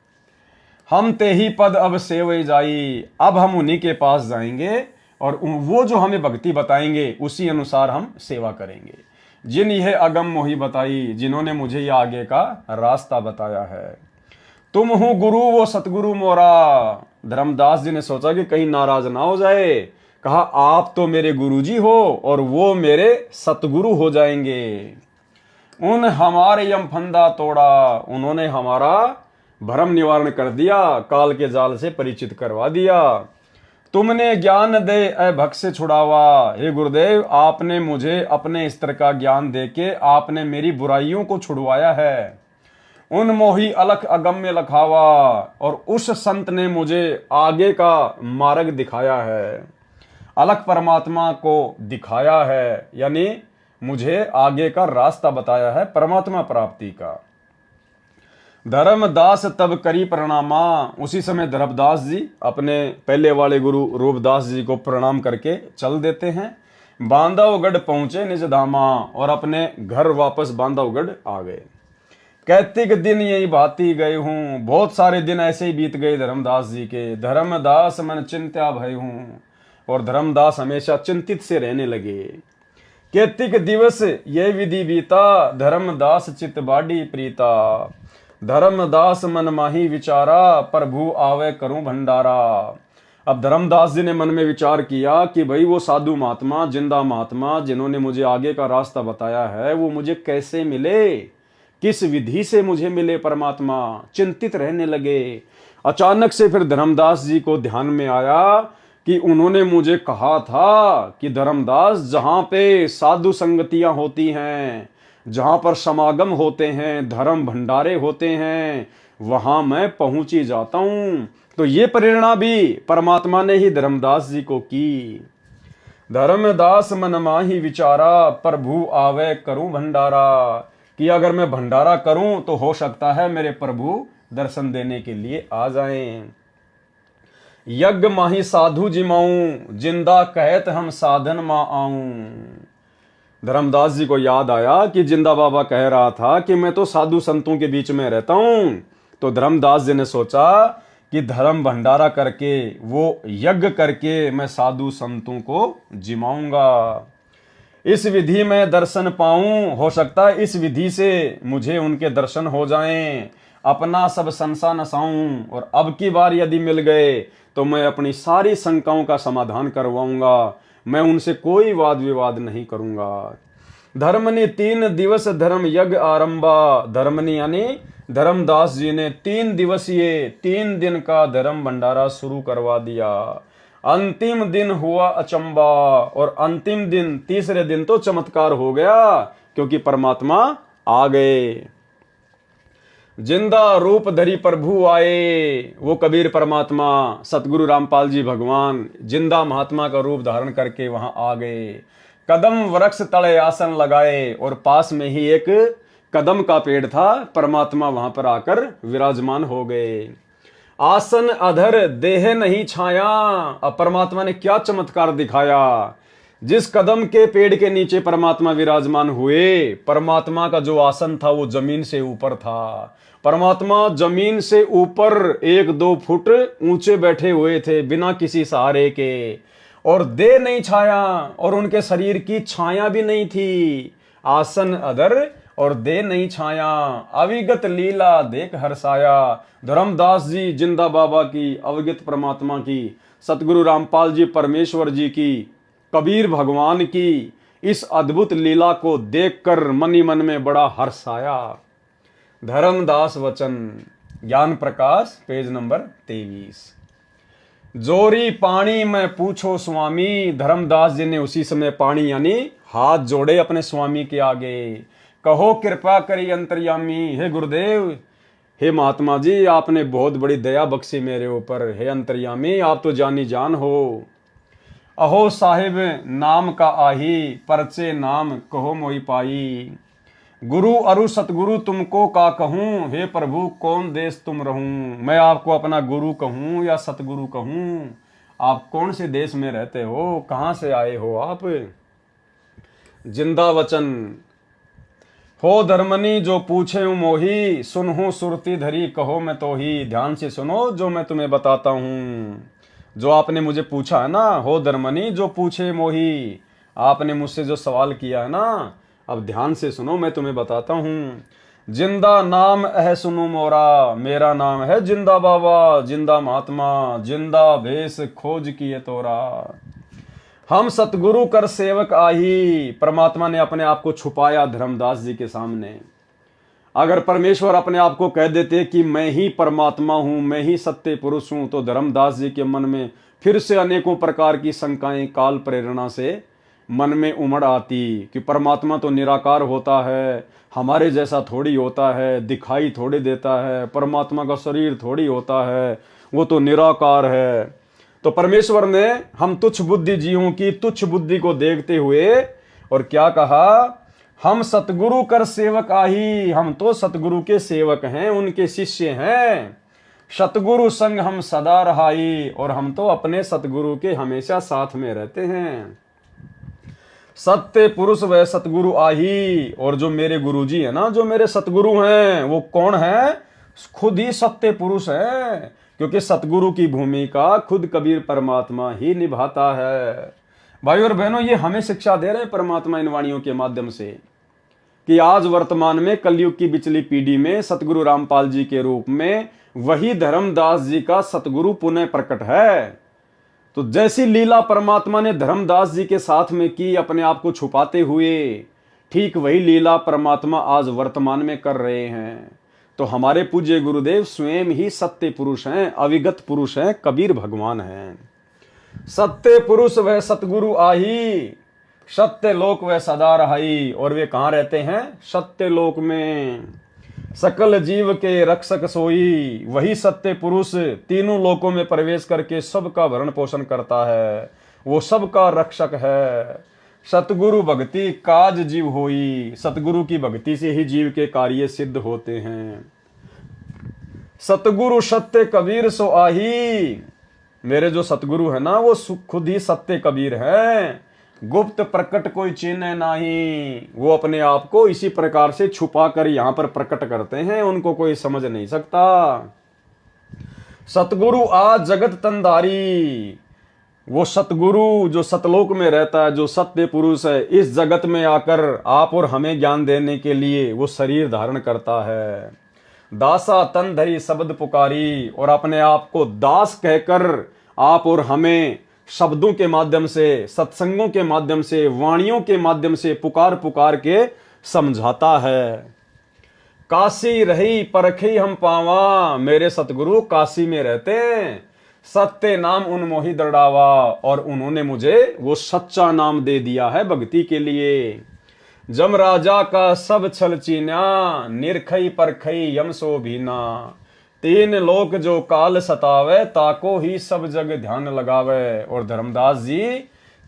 हम ते ही पद अब सेवई जाई, अब हम उन्हीं के पास जाएंगे और वो जो हमें भक्ति बताएंगे उसी अनुसार हम सेवा करेंगे। जिन यह अगम मोही बताई, जिन्होंने मुझे ये आगे का रास्ता बताया है। तुम हो गुरु वो सतगुरु मोरा। धर्मदास जी ने सोचा कि कहीं नाराज ना हो जाए, कहा आप तो मेरे गुरुजी हो और वो मेरे सतगुरु हो जाएंगे। उन हमारे यम फंदा तोड़ा, उन्होंने हमारा भ्रम निवारण कर दिया, काल के जाल से परिचित करवा दिया। तुमने ज्ञान दे अभक्त से छुड़ावा। हे गुरुदेव, आपने मुझे अपने स्तर का ज्ञान देके आपने मेरी बुराइयों को छुड़वाया है। उन मोही अलख अगम्य लखावा, और उस संत ने मुझे आगे का मार्ग दिखाया है। अलख परमात्मा को दिखाया है, यानी मुझे आगे का रास्ता बताया है परमात्मा प्राप्ति का। धर्मदास तब करी प्रणामा। उसी समय धर्मदास जी अपने पहले वाले गुरु रूपदास जी को प्रणाम करके चल देते हैं। बांधवगढ़ पहुंचे निज धामा, और अपने घर वापस बांधवगढ़ आ गए। कैतिक दिन यही भाती गए हूँ। बहुत सारे दिन ऐसे ही बीत गए धर्मदास जी के। धर्मदास मन चिंत्या भय हूँ, और धर्मदास हमेशा चिंतित से रहने लगे। कैतिक दिवस ये विधि बीता, धर्मदास चित बाडी प्रीता। धर्मदास मन माही विचारा, प्रभु आवे करूं भंडारा। अब धर्मदास जी ने मन में विचार किया कि भाई वो साधु महात्मा, जिंदा महात्मा जिन्होंने मुझे आगे का रास्ता बताया है, वो मुझे कैसे मिले, किस विधि से मुझे मिले परमात्मा। चिंतित रहने लगे। अचानक से फिर धर्मदास जी को ध्यान में आया कि उन्होंने मुझे कहा था कि धर्मदास, जहां पे साधु संगतियां होती हैं, जहां पर समागम होते हैं, धर्म भंडारे होते हैं, वहां मैं पहुंच ही जाता हूं। तो ये प्रेरणा भी परमात्मा ने ही धर्मदास जी को की। धर्मदास मन माही विचारा, प्रभु आवे करूं भंडारा, कि अगर मैं भंडारा करूं तो हो सकता है मेरे प्रभु दर्शन देने के लिए आ जाएं। यज्ञ माही साधु जिमाऊं, जिंदा कहत हम साधन मां आऊं। धर्मदास जी को याद आया कि जिंदा बाबा कह रहा था कि मैं तो साधु संतों के बीच में रहता हूं। तो धर्मदास जी ने सोचा कि धर्म भंडारा करके, वो यज्ञ करके मैं साधु संतों को जिमाऊंगा। इस विधि में दर्शन पाऊं, हो सकता है इस विधि से मुझे उनके दर्शन हो जाएं, अपना सब संशय नसाऊं, और अब की बार यदि मिल गए तो मैं अपनी सारी शंकाओं का समाधान करवाऊंगा, मैं उनसे कोई वाद विवाद नहीं करूंगा। धर्मनि 3 दिवस धर्म यज्ञ आरंभा। धर्मनि यानी धर्मदास जी ने 3 दिवसीय 3 दिन का धर्म भंडारा शुरू करवा दिया। अंतिम दिन हुआ अचंबा, और अंतिम दिन, तीसरे दिन तो चमत्कार हो गया, क्योंकि परमात्मा आ गए। जिंदा रूप धरी प्रभु आए। वो कबीर परमात्मा, सतगुरु रामपाल जी भगवान जिंदा महात्मा का रूप धारण करके वहां आ गए। कदम वृक्ष तले आसन लगाए, और पास में ही एक कदम का पेड़ था, परमात्मा वहां पर आकर विराजमान हो गए। आसन अधर देह नहीं छाया। अब परमात्मा ने क्या चमत्कार दिखाया। जिस कदम के पेड़ के नीचे परमात्मा विराजमान हुए, परमात्मा का जो आसन था वो जमीन से ऊपर था। परमात्मा जमीन से ऊपर 1-2 फुट ऊंचे बैठे हुए थे, बिना किसी सहारे के, और देह नहीं छाया, और उनके शरीर की छाया भी नहीं थी। आसन अधर और देह नहीं छाया, अविगत लीला देख हर्षाया। धर्मदास जी जिंदा बाबा की, अवगत परमात्मा की, सतगुरु रामपाल जी परमेश्वर जी की, कबीर भगवान की इस अद्भुत लीला को देखकर मन ही मन में बड़ा हर्ष आया। धर्मदास वचन, ज्ञान प्रकाश, पेज नंबर 23। जोरी पानी में पूछो स्वामी। धर्मदास जी ने उसी समय पानी यानी हाथ जोड़े अपने स्वामी के आगे। कहो कृपा करी अंतर्यामी। हे गुरुदेव, हे महात्मा जी, आपने बहुत बड़ी दया बख्शी मेरे ऊपर। हे अंतर्यामी, आप तो जानी जान हो। अहो साहिब नाम का आही, परचे नाम कहो मोई पाई। गुरु अरु सतगुरु तुमको का कहूँ, हे प्रभु कौन देश तुम रहूं। मैं आपको अपना गुरु कहूँ या सतगुरु कहूँ, आप कौन से देश में रहते हो, कहाँ से आए हो आप। जिंदा वचन, हो धर्मनी जो पूछे मोही, सुनहु सुरती धरी कहो मैं तो ही। ध्यान से सुनो जो मैं तुम्हें बताता हूँ। जो आपने मुझे पूछा है ना, हो धर्मनी जो पूछे मोही, आपने मुझसे जो सवाल किया है ना, अब ध्यान से सुनो, मैं तुम्हें बताता हूँ। जिंदा नाम है सुनो मोरा। मेरा नाम है जिंदा बाबा, जिंदा महात्मा, जिंदा भेष खोज किए तोरा। हम सतगुरु कर सेवक आही। परमात्मा ने अपने आप को छुपाया धर्मदास जी के सामने। अगर परमेश्वर अपने आप को कह देते कि मैं ही परमात्मा हूं, मैं ही सत्य पुरुष हूं, तो धर्मदास जी के मन में फिर से अनेकों प्रकार की शंकाएं काल प्रेरणा से मन में उमड़ आती कि परमात्मा तो निराकार होता है, हमारे जैसा थोड़ी होता है, दिखाई थोड़ी देता है, परमात्मा का शरीर थोड़ी होता है, वो तो निराकार है। तो परमेश्वर ने हम तुच्छ बुद्धि जीवों की तुच्छ बुद्धि को देखते हुए और क्या कहा, हम सतगुरु कर सेवक आही। हम तो सतगुरु के सेवक हैं, उनके शिष्य हैं। सतगुरु संग हम सदा रहाई, और हम तो अपने सतगुरु के हमेशा साथ में रहते हैं। सत्य पुरुष वह सतगुरु आही। और जो मेरे गुरुजी है ना, जो मेरे सतगुरु हैं, वो कौन है, खुद ही सत्य पुरुष है, क्योंकि सतगुरु की भूमिका खुद कबीर परमात्मा ही निभाता है। भाई और बहनों, ये हमें शिक्षा दे रहे परमात्मा इन वाणियों के माध्यम से कि आज वर्तमान में कलयुग की बिचली पीढ़ी में सतगुरु रामपाल जी के रूप में वही धर्मदास जी का सतगुरु पुनः प्रकट है। तो जैसी लीला परमात्मा ने धर्मदास जी के साथ में की अपने आप को छुपाते हुए, ठीक वही लीला परमात्मा आज वर्तमान में कर रहे हैं। तो हमारे पूज्य गुरुदेव स्वयं ही सत्य पुरुष हैं, अविगत पुरुष हैं, कबीर भगवान हैं। सत्य पुरुष वह सतगुरु आही, सत्य लोक वह सदा रहाई। और वे कहाँ रहते हैं? सत्य लोक में। सकल जीव के रक्षक सोई, वही सत्य पुरुष तीनों लोकों में प्रवेश करके सबका भरण पोषण करता है, वो सबका रक्षक है। सतगुरु भक्ति काज जीव होई, सतगुरु की भक्ति से ही जीव के कार्य सिद्ध होते हैं। सतगुरु सत्य कबीर सो आही, मेरे जो सतगुरु है ना वो खुद ही सत्य कबीर है। गुप्त प्रकट कोई चिन्ह नहीं, वो अपने आप को इसी प्रकार से छुपा कर यहां पर प्रकट करते हैं, उनको कोई समझ नहीं सकता। सतगुरु आज जगत तंधारी, वो सतगुरु जो सतलोक में रहता है, जो सत्य पुरुष है, इस जगत में आकर आप और हमें ज्ञान देने के लिए वो शरीर धारण करता है। दासा तन धरी शब्द पुकारी, और अपने आप को दास कहकर आप और हमें शब्दों के माध्यम से, सत्संगों के माध्यम से, वाणियों के माध्यम से पुकार पुकार के समझाता है। काशी रही परखी हम पावा, मेरे सतगुरु काशी में रहते, सत्य नाम उन्मोहि दृढ़ावा, और उन्होंने मुझे वो सच्चा नाम दे दिया है भक्ति के लिए। जम राजा का सब छल चीन्या, निरखई परखई यम सो भीना, तीन लोक जो काल सतावे, ताको ही सब जग ध्यान लगावे। और धर्मदास जी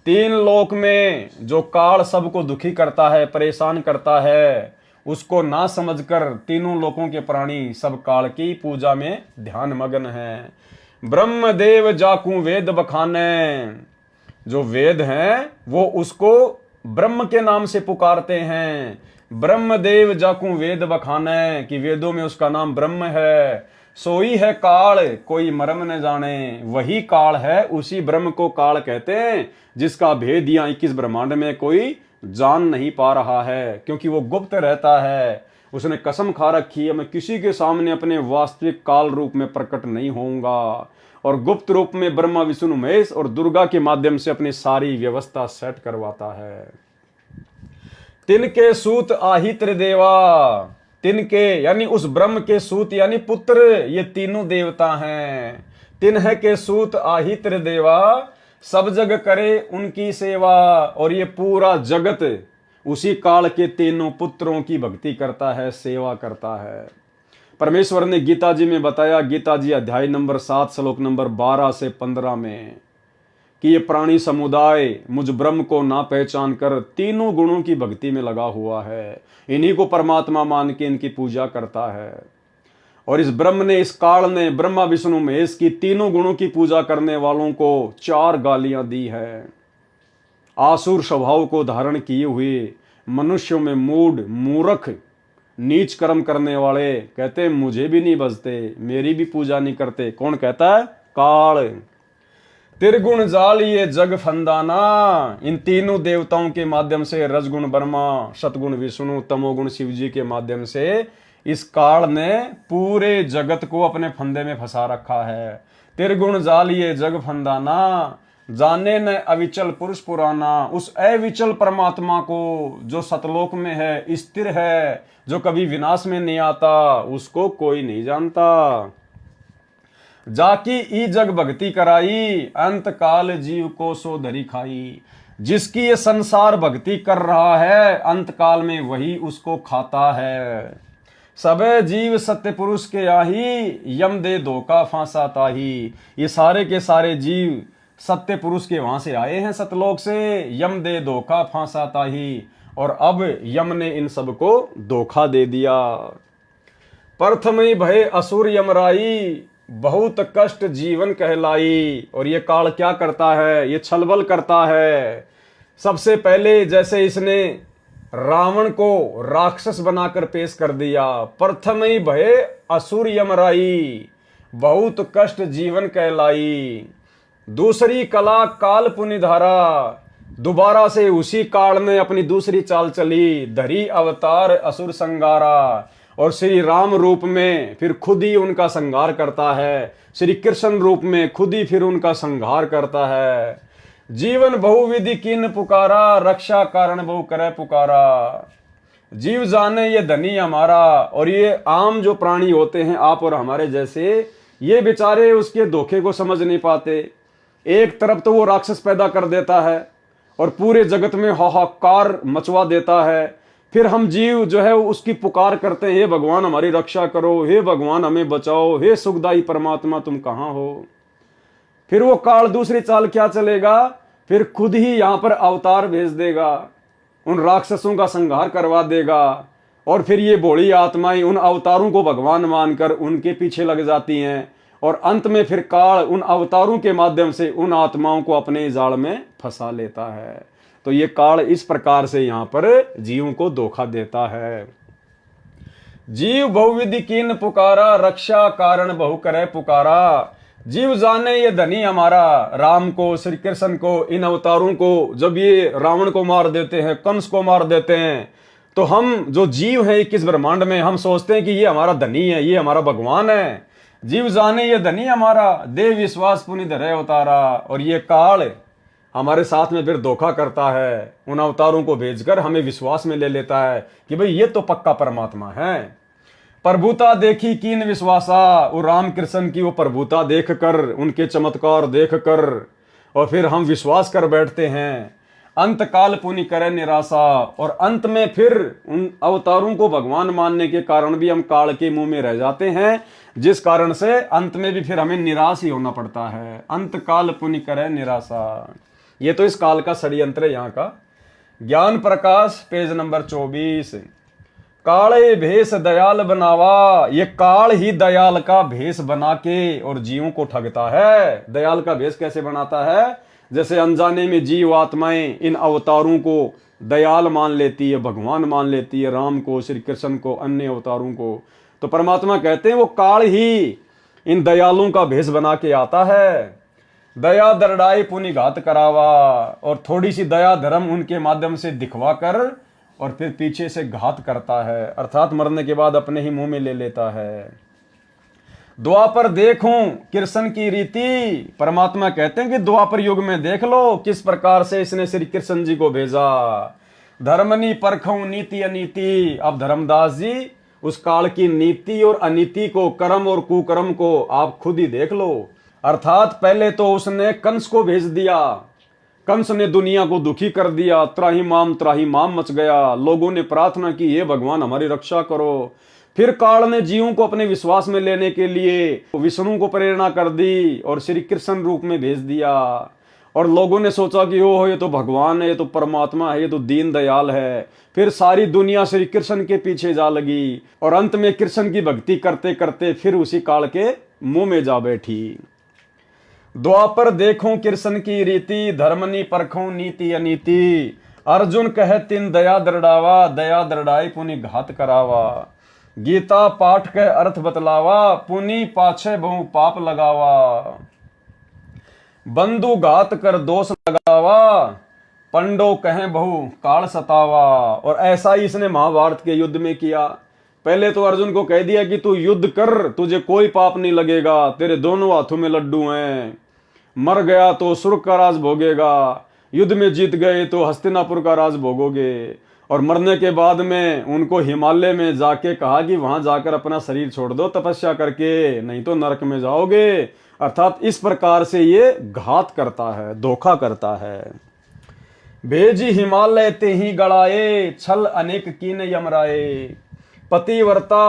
तीन लोक में जो काल सबको दुखी करता है, परेशान करता है, उसको ना समझकर तीनों लोकों के प्राणी सब काल की पूजा में ध्यान मग्न है। ब्रह्म देव जाकू वेद बखाने, जो वेद हैं वो उसको ब्रह्म के नाम से पुकारते हैं। ब्रह्म देव जाकू वेद बखाने, कि वेदों में उसका नाम ब्रह्म है। सोई है काल कोई मरम न जाने, वही काल है, उसी ब्रह्म को काल कहते हैं, जिसका भेद यहाँ 21 ब्रह्मांड में कोई जान नहीं पा रहा है, क्योंकि वो गुप्त रहता है। उसने कसम खा रखी है, मैं किसी के सामने अपने वास्तविक काल रूप में प्रकट नहीं होऊंगा, और गुप्त रूप में ब्रह्मा विष्णु महेश और दुर्गा के माध्यम से अपनी सारी व्यवस्था सेट करवाता है। तिनके सूत आही त्रिदेवा, तिनके यानी उस ब्रह्म के सूत यानी पुत्र, ये तीनों देवता हैं। तिन्ह के सूत आही त्रिदेवा, सब जग करे उनकी सेवा। और ये पूरा जगत उसी काल के तीनों पुत्रों की भक्ति करता है, सेवा करता है। परमेश्वर ने गीता जी में बताया, गीता जी अध्याय नंबर 7 श्लोक नंबर 12 से 15 में, कि ये प्राणी समुदाय मुझ ब्रह्म को ना पहचान कर तीनों गुणों की भक्ति में लगा हुआ है, इन्हीं को परमात्मा मान के इनकी पूजा करता है। और इस ब्रह्म ने, इस काल ने ब्रह्मा विष्णु महेश की तीनों गुणों की पूजा करने वालों को 4 गालियां दी है। आसुर स्वभाव को धारण किए हुए मनुष्यों में मूढ़, मूर्ख, नीच कर्म करने वाले कहते मुझे भी नहीं बजते, मेरी भी पूजा नहीं करते। कौन कहता है? काल। त्रिगुण जाल ये जग फंदाना, इन तीनों देवताओं के माध्यम से, रजगुण ब्रह्मा, सतगुण विष्णु, तमोगुण शिव जी के माध्यम से इस काल ने पूरे जगत को अपने फंदे में फंसा रखा है। त्रिगुण जाल ये जग फंदाना, जाने न अविचल पुरुष पुराना, उस अविचल परमात्मा को जो सतलोक में है, स्थिर है, जो कभी विनाश में नहीं आता, उसको कोई नहीं जानता। जाकी ई जग भक्ति कराई, अंत काल जीव को सो धरी खाई। जिसकी ये संसार भक्ति कर रहा है, अंत काल में वही उसको खाता है। सबे जीव सत्य पुरुष के आही, यम दे धोखा फांसा ताही। ये सारे के सारे जीव सत्य पुरुष के वहां से आए हैं, सतलोक से। यम दे धोखा फांसा ताही, और अब यम ने इन सबको धोखा दे दिया। प्रथम भय असुर यमराई, बहुत कष्ट जीवन कहलाई। और ये काल क्या करता है? ये छलबल करता है। सबसे पहले जैसे इसने रावण को राक्षस बनाकर पेश कर दिया, प्रथम ही भय असुर यमराई, बहुत कष्ट जीवन कहलाई। दूसरी कला काल पुनिधारा, दोबारा से उसी काल में अपनी दूसरी चाल चली, धरी अवतार असुर संगारा। और श्री राम रूप में फिर खुद ही उनका संहार करता है, श्री कृष्ण रूप में खुद ही फिर उनका संहार करता है। जीवन बहुविधि कीन पुकारा, रक्षा कारण बहु करे पुकारा। जीव जाने ये धनी हमारा, और ये आम जो प्राणी होते हैं आप और हमारे जैसे, ये बेचारे उसके धोखे को समझ नहीं पाते। एक तरफ तो वो राक्षस पैदा कर देता है और पूरे जगत में हाहाकार मचवा देता है, फिर हम जीव जो है उसकी पुकार करते हैं, हे भगवान हमारी रक्षा करो, हे भगवान हमें बचाओ, हे सुखदाई परमात्मा तुम कहाँ हो। फिर वो काल दूसरी चाल क्या चलेगा, फिर खुद ही यहां पर अवतार भेज देगा, उन राक्षसों का संहार करवा देगा, और फिर ये भोली आत्माएं उन अवतारों को भगवान मानकर उनके पीछे लग जाती हैं, और अंत में फिर काल उन अवतारों के माध्यम से उन आत्माओं को अपने जाल में फंसा लेता है। तो ये काल इस प्रकार से यहां पर जीवों को धोखा देता है। जीव बहुविधि कीन पुकारा, रक्षा कारण बहु करे पुकारा। जीव जाने ये धनी हमारा, राम को, श्री कृष्ण को, इन अवतारों को जब ये रावण को मार देते हैं, कंस को मार देते हैं, तो हम जो जीव हैं 21 ब्रह्मांड में, हम सोचते हैं कि ये हमारा धनी है, ये हमारा भगवान है। जीव जाने ये धनी हमारा, देव विश्वास पुनि धरे अवतारा। और ये काल हमारे साथ में फिर धोखा करता है, उन अवतारों को भेजकर हमें विश्वास में ले लेता है कि भाई ये तो पक्का परमात्मा है। प्रभुता देखी कीन विश्वासा, वो राम कृष्ण की वो प्रभुता देखकर, उनके चमत्कार देखकर, और फिर हम विश्वास कर बैठते हैं। अंत काल पुनि करे निराशा, और अंत में फिर उन अवतारों को भगवान मानने के कारण भी हम काल के मुंह में रह जाते हैं, जिस कारण से अंत में भी फिर हमें निराश ही होना पड़ता है। अंत काल पुनि करे निराशा, ये तो इस काल का षड्यंत्र है यहाँ का। ज्ञान प्रकाश पेज नंबर 24। काले भेष दयाल बनावा, ये काल ही दयाल का भेष बना के और जीवों को ठगता है। दयाल का भेष कैसे बनाता है, जैसे अनजाने में जीव आत्माएं इन अवतारों को दयाल मान लेती है, भगवान मान लेती है, राम को, श्री कृष्ण को, अन्य अवतारों को। तो परमात्मा कहते हैं वो काल ही इन दयालुओं का भेष बना के आता है। दया दरड़ाई पुनि घात करावा, और थोड़ी सी दया धर्म उनके माध्यम से दिखवा कर और फिर पीछे से घात करता है, अर्थात मरने के बाद अपने ही मुंह में ले लेता है। द्वापर देखूं कृष्ण की रीति, परमात्मा कहते हैं कि द्वापर युग में देख लो किस प्रकार से इसने श्री कृष्ण जी को भेजा। धर्मनी परखूं नीति अनीति, अब धर्मदास जी उस काल की नीति और अनीति को, कर्म और कुकर्म को आप खुद ही देख लो। अर्थात पहले तो उसने कंस को भेज दिया, कंस ने दुनिया को दुखी कर दिया, त्राही माम मच गया। लोगों ने प्रार्थना की, हे भगवान हमारी रक्षा करो। फिर काल ने जीवों को अपने विश्वास में लेने के लिए विष्णु को प्रेरणा कर दी और श्री कृष्ण रूप में भेज दिया, और लोगों ने सोचा कि ओह ये तो भगवान है, ये तो परमात्मा है, ये तो दीन दयाल है। फिर सारी दुनिया श्री कृष्ण के पीछे जा लगी, और अंत में कृष्ण की भक्ति करते करते फिर उसी काल के मुंह में जा बैठी। द्वापर देखूं कृष्ण की रीति, धर्मनी परखूं नीति अनीति। अर्जुन कहे तिन दया दृढ़ावा, दया दृढ़ाई पुनि घात करावा। गीता पाठ के अर्थ बतलावा, पुनि पाछे बहु पाप लगावा। बंधु घात कर दोष लगावा, पंडो कहे बहु काल सतावा। और ऐसा ही इसने महाभारत के युद्ध में किया। पहले तो अर्जुन को कह दिया कि तू युद्ध कर, तुझे कोई पाप नहीं लगेगा, तेरे दोनों हाथों में लड्डू हैं। मर गया तो स्वर्ग का राज भोगेगा, युद्ध में जीत गए तो हस्तिनापुर का राज भोगोगे। और मरने के बाद में उनको हिमालय में जाके कहा कि वहां जाकर अपना शरीर छोड़ दो तपस्या करके, नहीं तो नरक में जाओगे। अर्थात इस प्रकार से ये घात करता है, धोखा करता है। भेजी हिमालय ते ही गड़ाए, छल अनेक कीन यमराए। पतिव्रता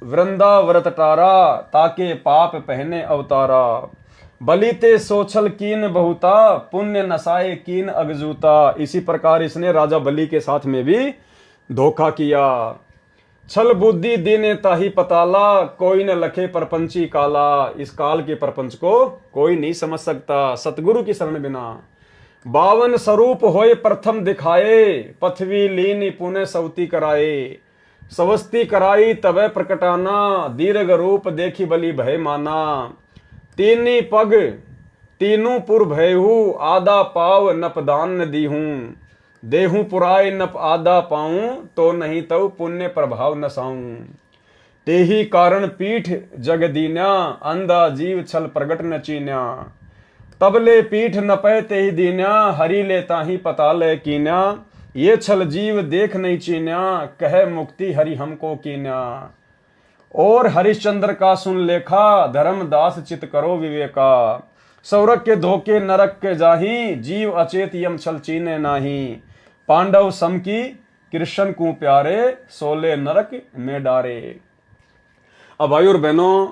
वृंदाव्रत टारा, ताके पाप पहने अवतारा। बलिते सोछल कीन बहुता, पुण्य नसाए कीन अगजूता। इसी प्रकार इसने राजा बलि के साथ में भी धोखा किया। छल बुद्धि दीने ताही पताला, कोई न लखे परपंची काला। इस काल के परपंच को कोई नहीं समझ सकता सतगुरु की शरण बिना। 52 स्वरूप होए प्रथम दिखाए, पृथ्वी लीन पुणे सवती कराए। सवस्ती कराई तबे प्रकटाना, दीर्घ रूप देखी बलि भय माना। तीनी पग तीनों पुर भयहू, आधा पाव नपदान न दीहूं। देहूं पुराय नप आधा पाऊं, तो नहीं तो पुण्य प्रभाव नसाऊं। तेही कारण पीठ जग दीन्या, अंधा जीव छल प्रगट न चीन्या। तबले पीठ न पै तेही दीन्या, हरि ले ताही पता ले कीन्या। ये छल जीव देख नहीं चीन्या, कहे मुक्ति हरि हमको कीन्या। और हरिश्चंद्र का सुन लेखा, धर्मदास चित करो विवेका। सौरक के धोखे नरक के जाही, जीव अचेत यम छल चीने नाही। पांडव सम की कृष्ण को प्यारे, सोले नरक में डारे। अब भाई और बहनों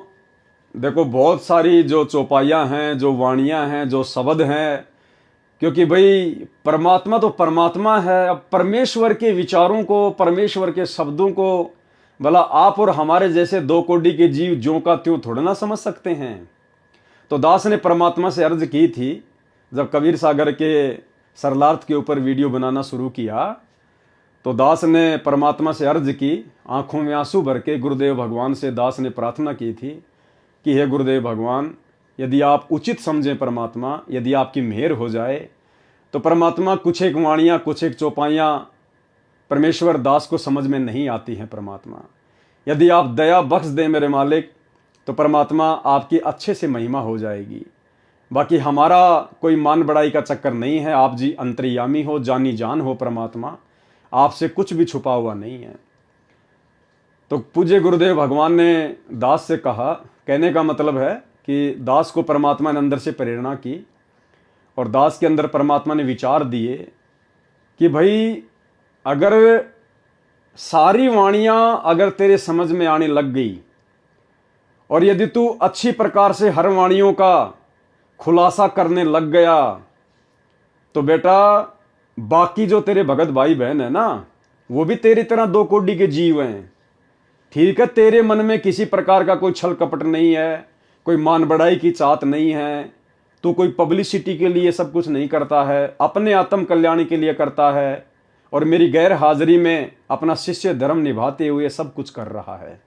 देखो, बहुत सारी जो चौपाइयाँ हैं, जो वाणियाँ हैं, जो शब्द हैं, क्योंकि भाई परमात्मा तो परमात्मा है। अब परमेश्वर के विचारों को, परमेश्वर के शब्दों को भला आप और हमारे जैसे दो कोटि के जीव ज्यों का त्यों थोड़ा ना समझ सकते हैं। तो दास ने परमात्मा से अर्ज की थी, जब कबीर सागर के सरलार्थ के ऊपर वीडियो बनाना शुरू किया, तो दास ने परमात्मा से अर्ज की, आंखों में आंसू भर के गुरुदेव भगवान से दास ने प्रार्थना की थी कि हे गुरुदेव भगवान, यदि आप उचित समझें परमात्मा, यदि आपकी मेहर हो जाए तो परमात्मा कुछ एक वाणियाँ, कुछ एक चौपाइयाँ परमेश्वर दास को समझ में नहीं आती हैं। परमात्मा यदि आप दया बख्श दें मेरे मालिक, तो परमात्मा आपकी अच्छे से महिमा हो जाएगी। बाकी हमारा कोई मान बढ़ाई का चक्कर नहीं है। आप जी अंतर्यामी हो, जानी जान हो परमात्मा, आपसे कुछ भी छुपा हुआ नहीं है। तो पूज्य गुरुदेव भगवान ने दास से कहा, कहने का मतलब है कि दास को परमात्मा ने अंदर से प्रेरणा की और दास के अंदर परमात्मा ने विचार दिए कि भाई अगर सारी वाणियाँ अगर तेरे समझ में आने लग गई और यदि तू अच्छी प्रकार से हर वाणियों का खुलासा करने लग गया, तो बेटा बाकी जो तेरे भगत भाई बहन है ना, वो भी तेरी तरह दो कोटि के जीव हैं। ठीक है, तेरे मन में किसी प्रकार का कोई छल कपट नहीं है, कोई मान बढ़ाई की चाहत नहीं है, तू कोई पब्लिसिटी के लिए सब कुछ नहीं करता है, अपने आत्म कल्याण के लिए करता है और मेरी गैर हाजिरी में अपना शिष्य धर्म निभाते हुए सब कुछ कर रहा है।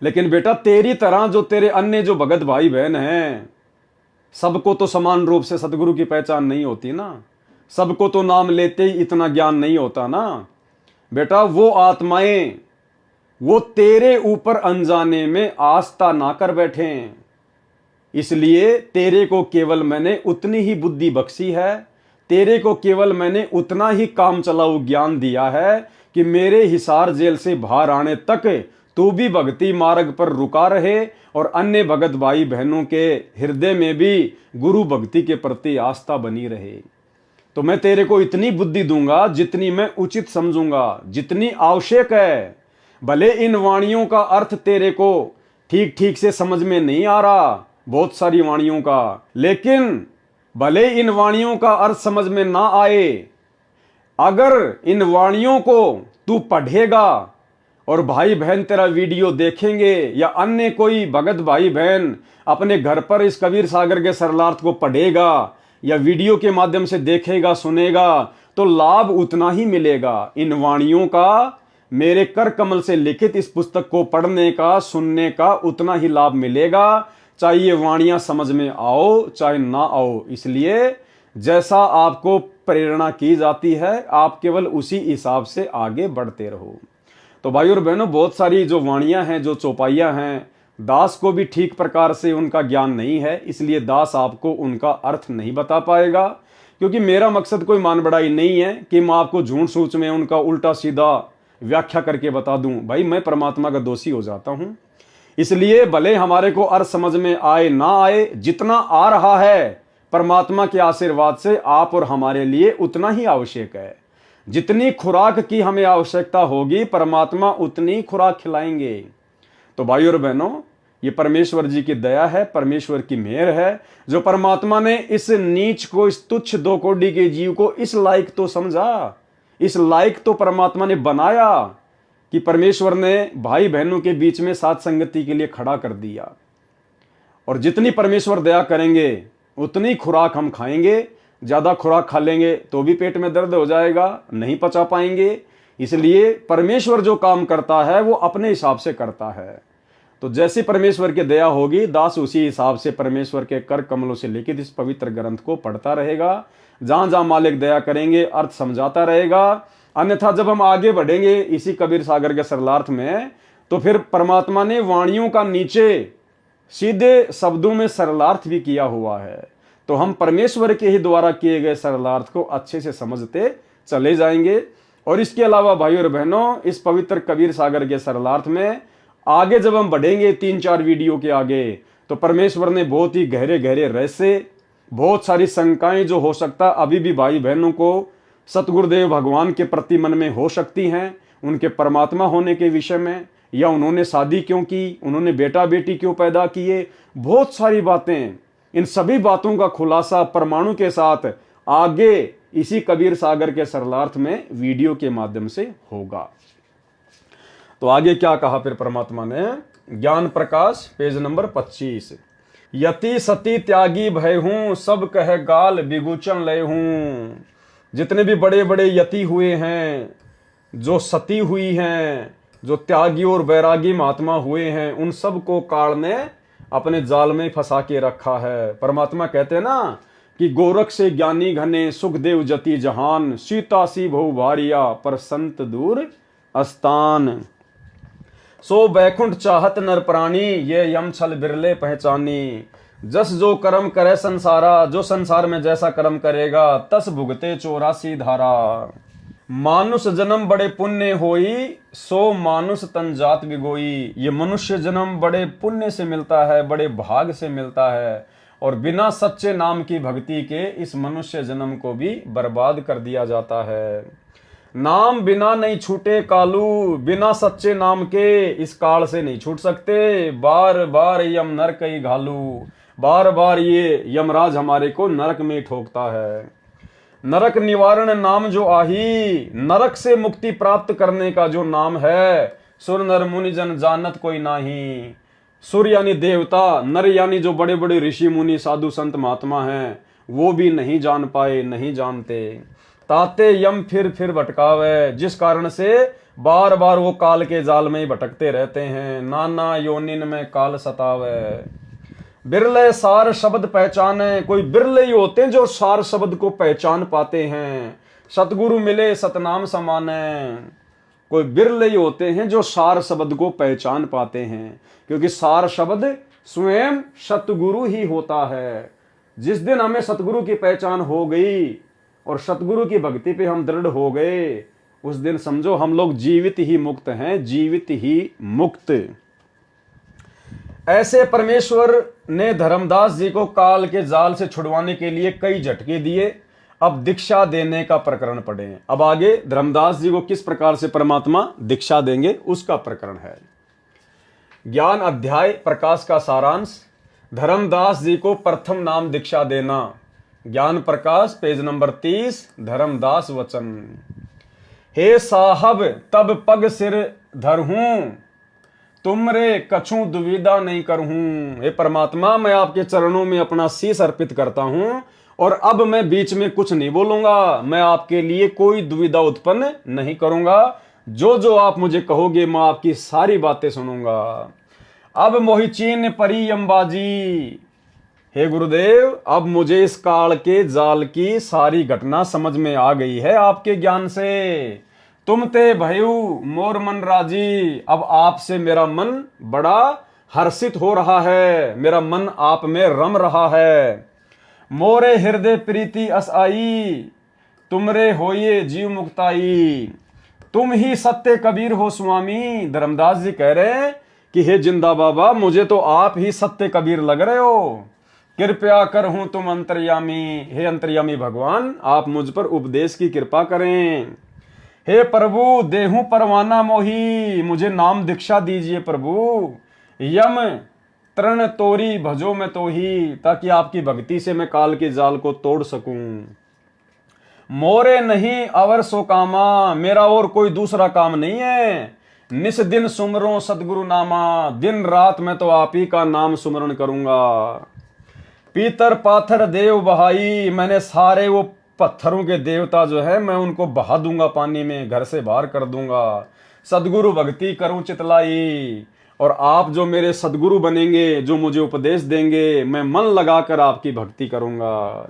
लेकिन बेटा तेरी तरह जो तेरे अन्य जो भगत भाई बहन हैं, सबको तो समान रूप से सदगुरु की पहचान नहीं होती ना, सबको तो नाम लेते ही इतना ज्ञान नहीं होता ना। बेटा वो आत्माएं वो तेरे ऊपर अनजाने में आस्था ना कर बैठे, इसलिए तेरे को केवल मैंने उतनी ही बुद्धि बख्शी है, तेरे को केवल मैंने उतना ही काम चलाऊ ज्ञान दिया है कि मेरे हिसार जेल से बाहर आने तक तू भी भक्ति मार्ग पर रुका रहे और अन्य भगत भाई बहनों के हृदय में भी गुरु भक्ति के प्रति आस्था बनी रहे। तो मैं तेरे को इतनी बुद्धि दूंगा जितनी मैं उचित समझूंगा, जितनी आवश्यक है। भले इन वाणियों का अर्थ तेरे को ठीक ठीक से समझ में नहीं आ रहा, बहुत सारी वाणियों का, लेकिन भले इन वाणियों का अर्थ समझ में ना आए, अगर इन वाणियों को तू पढ़ेगा और भाई बहन तेरा वीडियो देखेंगे या अन्य कोई भगत भाई बहन अपने घर पर इस कबीर सागर के सरलार्थ को पढ़ेगा या वीडियो के माध्यम से देखेगा, सुनेगा, तो लाभ उतना ही मिलेगा। इन वाणियों का, मेरे कर कमल से लिखित इस पुस्तक को पढ़ने का, सुनने का उतना ही लाभ मिलेगा, चाहे ये वाणियां समझ में आओ चाहे ना आओ। इसलिए जैसा आपको प्रेरणा की जाती है, आप केवल उसी हिसाब से आगे बढ़ते रहो। तो भाई और बहनों, बहुत सारी जो वाणियां हैं, जो चौपाइयां हैं, दास को भी ठीक प्रकार से उनका ज्ञान नहीं है, इसलिए दास आपको उनका अर्थ नहीं बता पाएगा। क्योंकि मेरा मकसद कोई मान बढ़ाई नहीं है कि मैं आपको झूठ सूच में उनका उल्टा सीधा व्याख्या करके बता दूं। भाई मैं परमात्मा का दोषी हो जाता हूं, इसलिए भले हमारे को अर्थ समझ में आए ना आए, जितना आ रहा है परमात्मा के आशीर्वाद से आप और हमारे लिए उतना ही आवश्यक है। जितनी खुराक की हमें आवश्यकता होगी, परमात्मा उतनी खुराक खिलाएंगे। तो भाई और बहनों, ये परमेश्वर जी की दया है, परमेश्वर की मेहर है, जो परमात्मा ने इस नीच को, इस तुच्छ दो कोटि के जीव को इस लायक तो समझा, इस लायक तो परमात्मा ने बनाया कि परमेश्वर ने भाई बहनों के बीच में साथ संगति के लिए खड़ा कर दिया। और जितनी परमेश्वर दया करेंगे उतनी खुराक हम खाएंगे। ज्यादा खुराक खा लेंगे तो भी पेट में दर्द हो जाएगा, नहीं पचा पाएंगे। इसलिए परमेश्वर जो काम करता है वो अपने हिसाब से करता है। तो जैसी परमेश्वर की दया होगी, दास उसी हिसाब से परमेश्वर के कर कमलों से लिखित इस पवित्र ग्रंथ को पढ़ता रहेगा। जहां जहां मालिक दया करेंगे अर्थ समझाता रहेगा। अन्यथा जब हम आगे बढ़ेंगे इसी कबीर सागर के सरलार्थ में, तो फिर परमात्मा ने वाणियों का नीचे सीधे शब्दों में सरलार्थ भी किया हुआ है। तो हम परमेश्वर के ही द्वारा किए गए सरलार्थ को अच्छे से समझते चले जाएंगे। और इसके अलावा भाइयों और बहनों, इस पवित्र कबीर सागर के सरलार्थ में आगे जब हम बढ़ेंगे 3-4 वीडियो के आगे, तो परमेश्वर ने बहुत ही गहरे गहरे रहस्य, बहुत सारी शंकाएं जो हो सकता अभी भी भाई बहनों को सतगुरुदेव भगवान के प्रति मन में हो सकती हैं, उनके परमात्मा होने के विषय में, या उन्होंने शादी क्यों की, उन्होंने बेटा बेटी क्यों पैदा किए, बहुत सारी बातें, इन सभी बातों का खुलासा परमाणु के साथ आगे इसी कबीर सागर के सरलार्थ में वीडियो के माध्यम से होगा। तो आगे क्या कहा फिर परमात्मा ने, ज्ञान प्रकाश पेज नंबर 25, यति सती त्यागी भय हूं, सब कह गाल बिगुचन लय हूं। जितने भी बड़े बड़े यति हुए हैं, जो सती हुई हैं, जो त्यागी और वैरागी महात्मा हुए हैं, उन सब को काल ने अपने जाल में फंसा के रखा है। परमात्मा कहते हैं ना कि गोरख से ज्ञानी घने, सुखदेव जति जहान, सीता सी बहु भारिया, पर संत दूर अस्तान। सो बैकुंठ चाहत नर प्राणी, ये यम छल बिरले पहचानी। जस जो कर्म करे संसारा, जो संसार में जैसा कर्म करेगा, तस भुगते 84 धारा। मानुष जन्म बड़े पुण्य होई, सो मानुष तन जात बिगोई। ये मनुष्य जन्म बड़े पुण्य से मिलता है, बड़े भाग से मिलता है, और बिना सच्चे नाम की भक्ति के इस मनुष्य जन्म को भी बर्बाद कर दिया जाता है। नाम बिना नहीं छूटे कालू, बिना सच्चे नाम के इस काल से नहीं छूट सकते। बार बार यम नरक ही घालू, बार बार ये यमराज हमारे को नरक में ठोकता है। नरक निवारण नाम जो आही, नरक से मुक्ति प्राप्त करने का जो नाम है, सुर नर मुनि जन जानत कोई नाही। सुर यानी देवता, नर यानी जो बड़े बड़े ऋषि मुनि साधु संत महात्मा हैं, वो भी नहीं जान पाए, नहीं जानते। ताते यम फिर भटकावे, जिस कारण से बार बार वो काल के जाल में भटकते रहते हैं। नाना योनिन में काल सतावे, बिरले सार शब्द पहचाने। कोई बिरले ही होते हैं जो सार शब्द को पहचान पाते हैं। सतगुरु मिले सतनाम समाने। कोई बिरले ही होते हैं जो सार शब्द को पहचान पाते हैं, क्योंकि सार शब्द स्वयं सतगुरु ही होता है। जिस दिन हमें सतगुरु की पहचान हो गई और सतगुरु की भक्ति पे हम दृढ़ हो गए, उस दिन समझो हम लोग जीवित ही मुक्त हैं, जीवित ही मुक्त। ऐसे परमेश्वर ने धर्मदास जी को काल के जाल से छुड़वाने के लिए कई झटके दिए। अब दीक्षा देने का प्रकरण पढ़े। अब आगे धर्मदास जी को किस प्रकार से परमात्मा दीक्षा देंगे उसका प्रकरण है। ज्ञान अध्याय प्रकाश का सारांश, धर्मदास जी को प्रथम नाम दीक्षा देना। ज्ञान प्रकाश पेज नंबर 30, धर्मदास वचन। हे साहब तब पग सिर धरहूं, तुमरे कछू दुविधा नहीं करहूं। हे परमात्मा, मैं आपके चरणों में अपना शीश अर्पित करता हूं, और अब मैं बीच में कुछ नहीं बोलूंगा। मैं आपके लिए कोई दुविधा उत्पन्न नहीं करूंगा। जो जो आप मुझे कहोगे मैं आपकी सारी बातें सुनूंगा। अब मोहि चीन परी अंबाजी। हे गुरुदेव, अब मुझे इस काल के जाल की सारी घटना समझ में आ गई है आपके ज्ञान से। तुम ते भयु मोर मन राजी। अब आपसे मेरा मन बड़ा हर्षित हो रहा है, मेरा मन आप में रम रहा है। मोरे हृदय प्रीति अस आई, तुमरे होइए जीव मुक्ताई। तुम ही सत्य कबीर हो स्वामी। धर्मदास जी कह रहे हैं कि हे जिंदा बाबा, मुझे तो आप ही सत्य कबीर लग रहे हो। कृपया कर हूं तुम अंतर्यामी। हे अंतर्यामी भगवान, आप मुझ पर उपदेश की कृपा करें। हे प्रभु देहूं परवाना मोही, मुझे नाम दीक्षा दीजिए प्रभु। यम तरण तोरी भजो में तो ही, ताकि आपकी भक्ति से मैं काल के जाल को तोड़ सकूं। मोरे नहीं अवर सो कामा, मेरा और कोई दूसरा काम नहीं है। निस दिन सुमरो सतगुरु नामा, दिन रात मैं तो आप ही का नाम सुमरण करूंगा। पीतर पाथर देव बहाई, मैंने सारे वो पत्थरों के देवता जो है मैं उनको बहा दूंगा पानी में, घर से बाहर कर दूंगा। सदगुरु भक्ति करूं चितलाई, और आप जो मेरे सदगुरु बनेंगे, जो मुझे उपदेश देंगे, मैं मन लगाकर आपकी भक्ति करूंगा।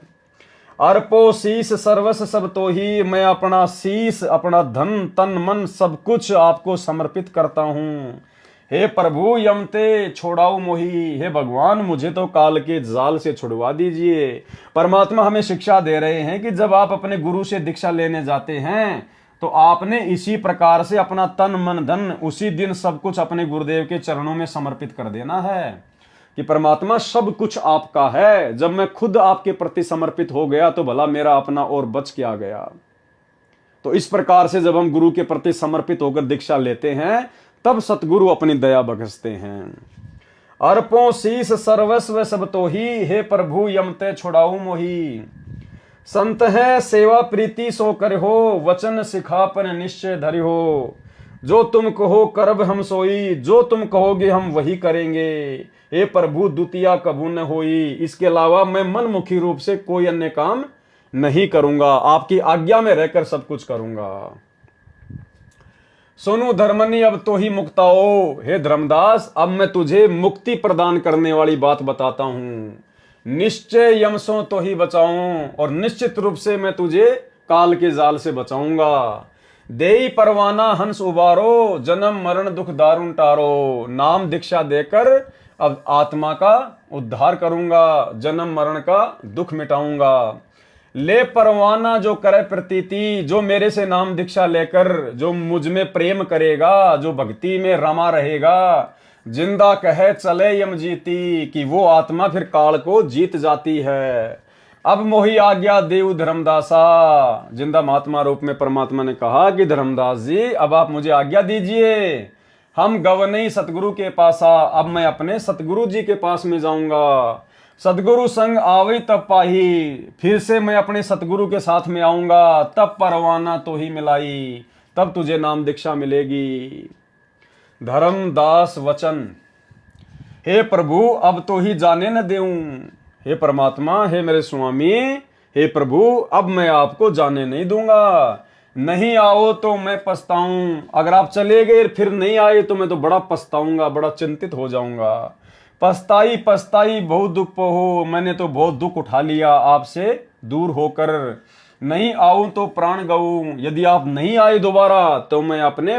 अर्पो शीस सर्वस सब तो ही, मैं अपना शीस, अपना धन तन मन सब कुछ आपको समर्पित करता हूं। हे प्रभु यमते छोड़ाओ मोही, हे भगवान मुझे तो काल के जाल से छुड़वा दीजिए। परमात्मा हमें शिक्षा दे रहे हैं कि जब आप अपने गुरु से दीक्षा लेने जाते हैं तो आपने इसी प्रकार से अपना तन मन धन उसी दिन सब कुछ अपने गुरुदेव के चरणों में समर्पित कर देना है कि परमात्मा सब कुछ आपका है। जब मैं खुद आपके प्रति समर्पित हो गया तो भला मेरा अपना और बच क्या गया। तो इस प्रकार से जब हम गुरु के प्रति समर्पित होकर दीक्षा लेते हैं तब सतगुरु अपनी दया बख्शते हैं। अर्पों शीस सर्वस्व सब तो ही, हे प्रभु यमते छुड़ाऊ मोही। संत है सेवा प्रीति सो कर हो, वचन सिखापन निश्चय धरि हो। जो तुम कहो करब हम सोई, जो तुम कहोगे हम वही करेंगे। हे प्रभु द्वितीया कबू न होई, इसके अलावा मैं मनमुखी रूप से कोई अन्य काम नहीं करूंगा, आपकी आज्ञा में रहकर सब कुछ करूंगा। सुनो धर्मनी अब तो ही मुक्ताओ, हे धर्मदास अब मैं तुझे मुक्ति प्रदान करने वाली बात बताता हूं। निश्चय यमसों तो ही बचाऊं, और निश्चित रूप से मैं तुझे काल के जाल से बचाऊंगा। देई परवाना हंस उबारो, जन्म मरण दुख दारुण टारो। नाम दीक्षा देकर अब आत्मा का उद्धार करूंगा, जन्म मरण का दुख मिटाऊंगा। ले परवाना जो करे प्रतीति, जो मेरे से नाम दीक्षा लेकर जो मुझ में प्रेम करेगा, जो भक्ति में रमा रहेगा, जिंदा कहे चले यम जीती, कि वो आत्मा फिर काल को जीत जाती है। अब मोही आज्ञा देव धर्मदासा, जिंदा महात्मा रूप में परमात्मा ने कहा कि धर्मदास जी अब आप मुझे आज्ञा दीजिए, हम गवनई सतगुरु के पास आ, अब मैं अपने सतगुरु जी के पास में जाऊंगा। सतगुरु संग आवई तब पाही, फिर से मैं अपने सतगुरु के साथ में आऊंगा, तब परवाना तो ही मिलाई, तब तुझे नाम दीक्षा मिलेगी। धर्मदास वचन, हे प्रभु अब तो ही जाने न देऊं। हे परमात्मा, हे मेरे स्वामी, हे प्रभु अब मैं आपको जाने नहीं दूंगा। नहीं आओ तो मैं पछताऊं, अगर आप चले गए फिर नहीं आए तो मैं तो बड़ा पछताऊंगा, बड़ा चिंतित हो जाऊंगा। पछताई पछताई बहुत दुख हो, मैंने तो बहुत दुख उठा लिया आपसे दूर होकर। नहीं आऊं तो प्राण गऊं, यदि आप नहीं आए दोबारा तो मैं अपने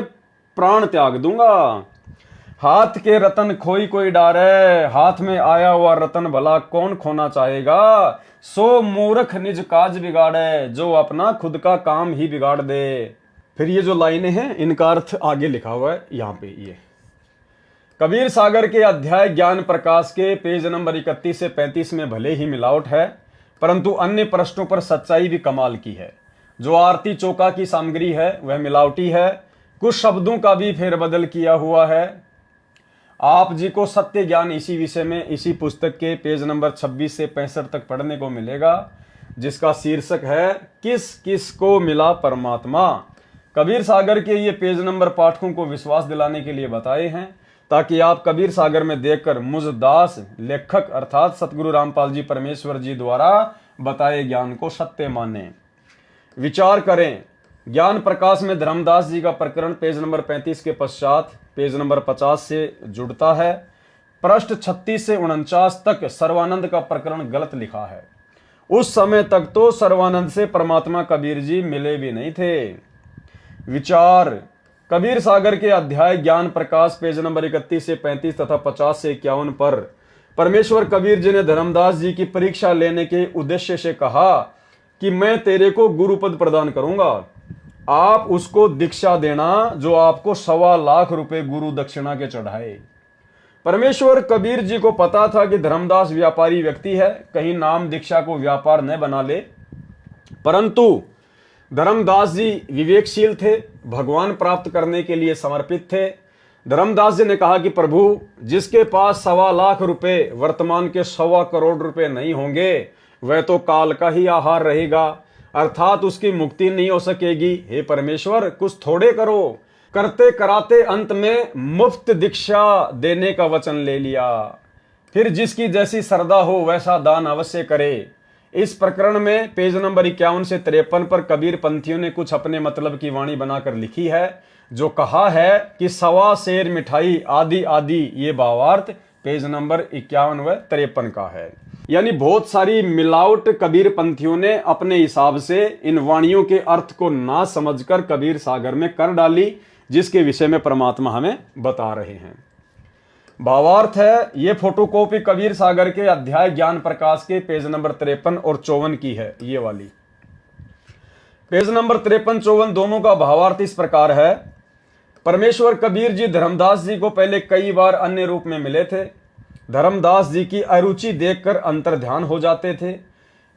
प्राण त्याग दूंगा। हाथ के रतन खोई कोई डारे, हाथ में आया हुआ रतन भला कौन खोना चाहेगा। सो मूर्ख निज काज बिगाड़े, जो अपना खुद का काम ही बिगाड़ दे। फिर ये जो लाइनें हैं इनका अर्थ आगे लिखा हुआ है यहाँ पे। ये कबीर सागर के अध्याय ज्ञान प्रकाश के पेज नंबर 31 से 35 में भले ही मिलावट है, परंतु अन्य प्रश्नों पर सच्चाई भी कमाल की है। जो आरती चौका की सामग्री है वह मिलावटी है, कुछ शब्दों का भी फेरबदल किया हुआ है। आप जी को सत्य ज्ञान इसी विषय में इसी पुस्तक के पेज नंबर 26 से 65 तक पढ़ने को मिलेगा, जिसका शीर्षक है किस किस को मिला परमात्मा। कबीर सागर के ये पेज नंबर पाठकों को विश्वास दिलाने के लिए बताए हैं, ताकि आप कबीर सागर में देखकर मुझ दास लेखक अर्थात सतगुरु रामपाल जी परमेश्वर जी द्वारा बताए ज्ञान को सत्य माने। विचार करें, ज्ञान प्रकाश में धर्मदास जी का प्रकरण पेज नंबर 35 के पश्चात पेज नंबर 50 से जुड़ता है। पृष्ठ 36 से 49 तक सर्वानंद का प्रकरण गलत लिखा है। उस समय तक तो सर्वानंद से परमात्मा कबीर जी मिले भी नहीं थे। विचार, कबीर सागर के अध्याय ज्ञान प्रकाश पेज नंबर 31 से 35 तथा 50 से 51 पर परमेश्वर कबीर जी ने धर्मदास जी की परीक्षा लेने के उद्देश्य से कहा कि मैं तेरे को गुरुपद प्रदान करूंगा, आप उसको दीक्षा देना जो आपको 1.25 लाख रुपए गुरु दक्षिणा के चढ़ाए। परमेश्वर कबीर जी को पता था कि धर्मदास व्यापारी व्यक्ति है, कहीं नाम दीक्षा को व्यापार न बना ले, परंतु धर्मदास जी विवेकशील थे, भगवान प्राप्त करने के लिए समर्पित थे। धर्मदास जी ने कहा कि प्रभु, जिसके पास 1.25 लाख रुपए वर्तमान के 1.25 करोड़ रुपए नहीं होंगे वह तो काल का ही आहार रहेगा, अर्थात उसकी मुक्ति नहीं हो सकेगी। हे परमेश्वर, कुछ थोड़े करो। करते कराते अंत में मुफ्त दीक्षा देने का वचन ले लिया। फिर जिसकी जैसी श्रद्धा हो वैसा दान अवश्य करे। इस प्रकरण में पेज नंबर 51 से 53 पर कबीर पंथियों ने कुछ अपने मतलब की वाणी बनाकर लिखी है, जो कहा है कि 1.25 सेर मिठाई आदि आदि, ये भावार्थ पेज नंबर 51 व 53 का है। यानी बहुत सारी मिलावट कबीर पंथियों ने अपने हिसाब से इन वाणियों के अर्थ को ना समझकर कबीर सागर में कर डाली, जिसके विषय में परमात्मा हमें बता रहे हैं। भावार्थ है, ये फोटोकॉपी कबीर सागर के अध्याय ज्ञान प्रकाश के पेज नंबर 53 और 54 की है। ये वाली पेज नंबर 53-54 दोनों का भावार्थ इस प्रकार है। परमेश्वर कबीर जी धर्मदास जी को पहले कई बार अन्य रूप में मिले थे। धर्मदास जी की अरुचि देखकर अंतर्ध्यान हो जाते थे।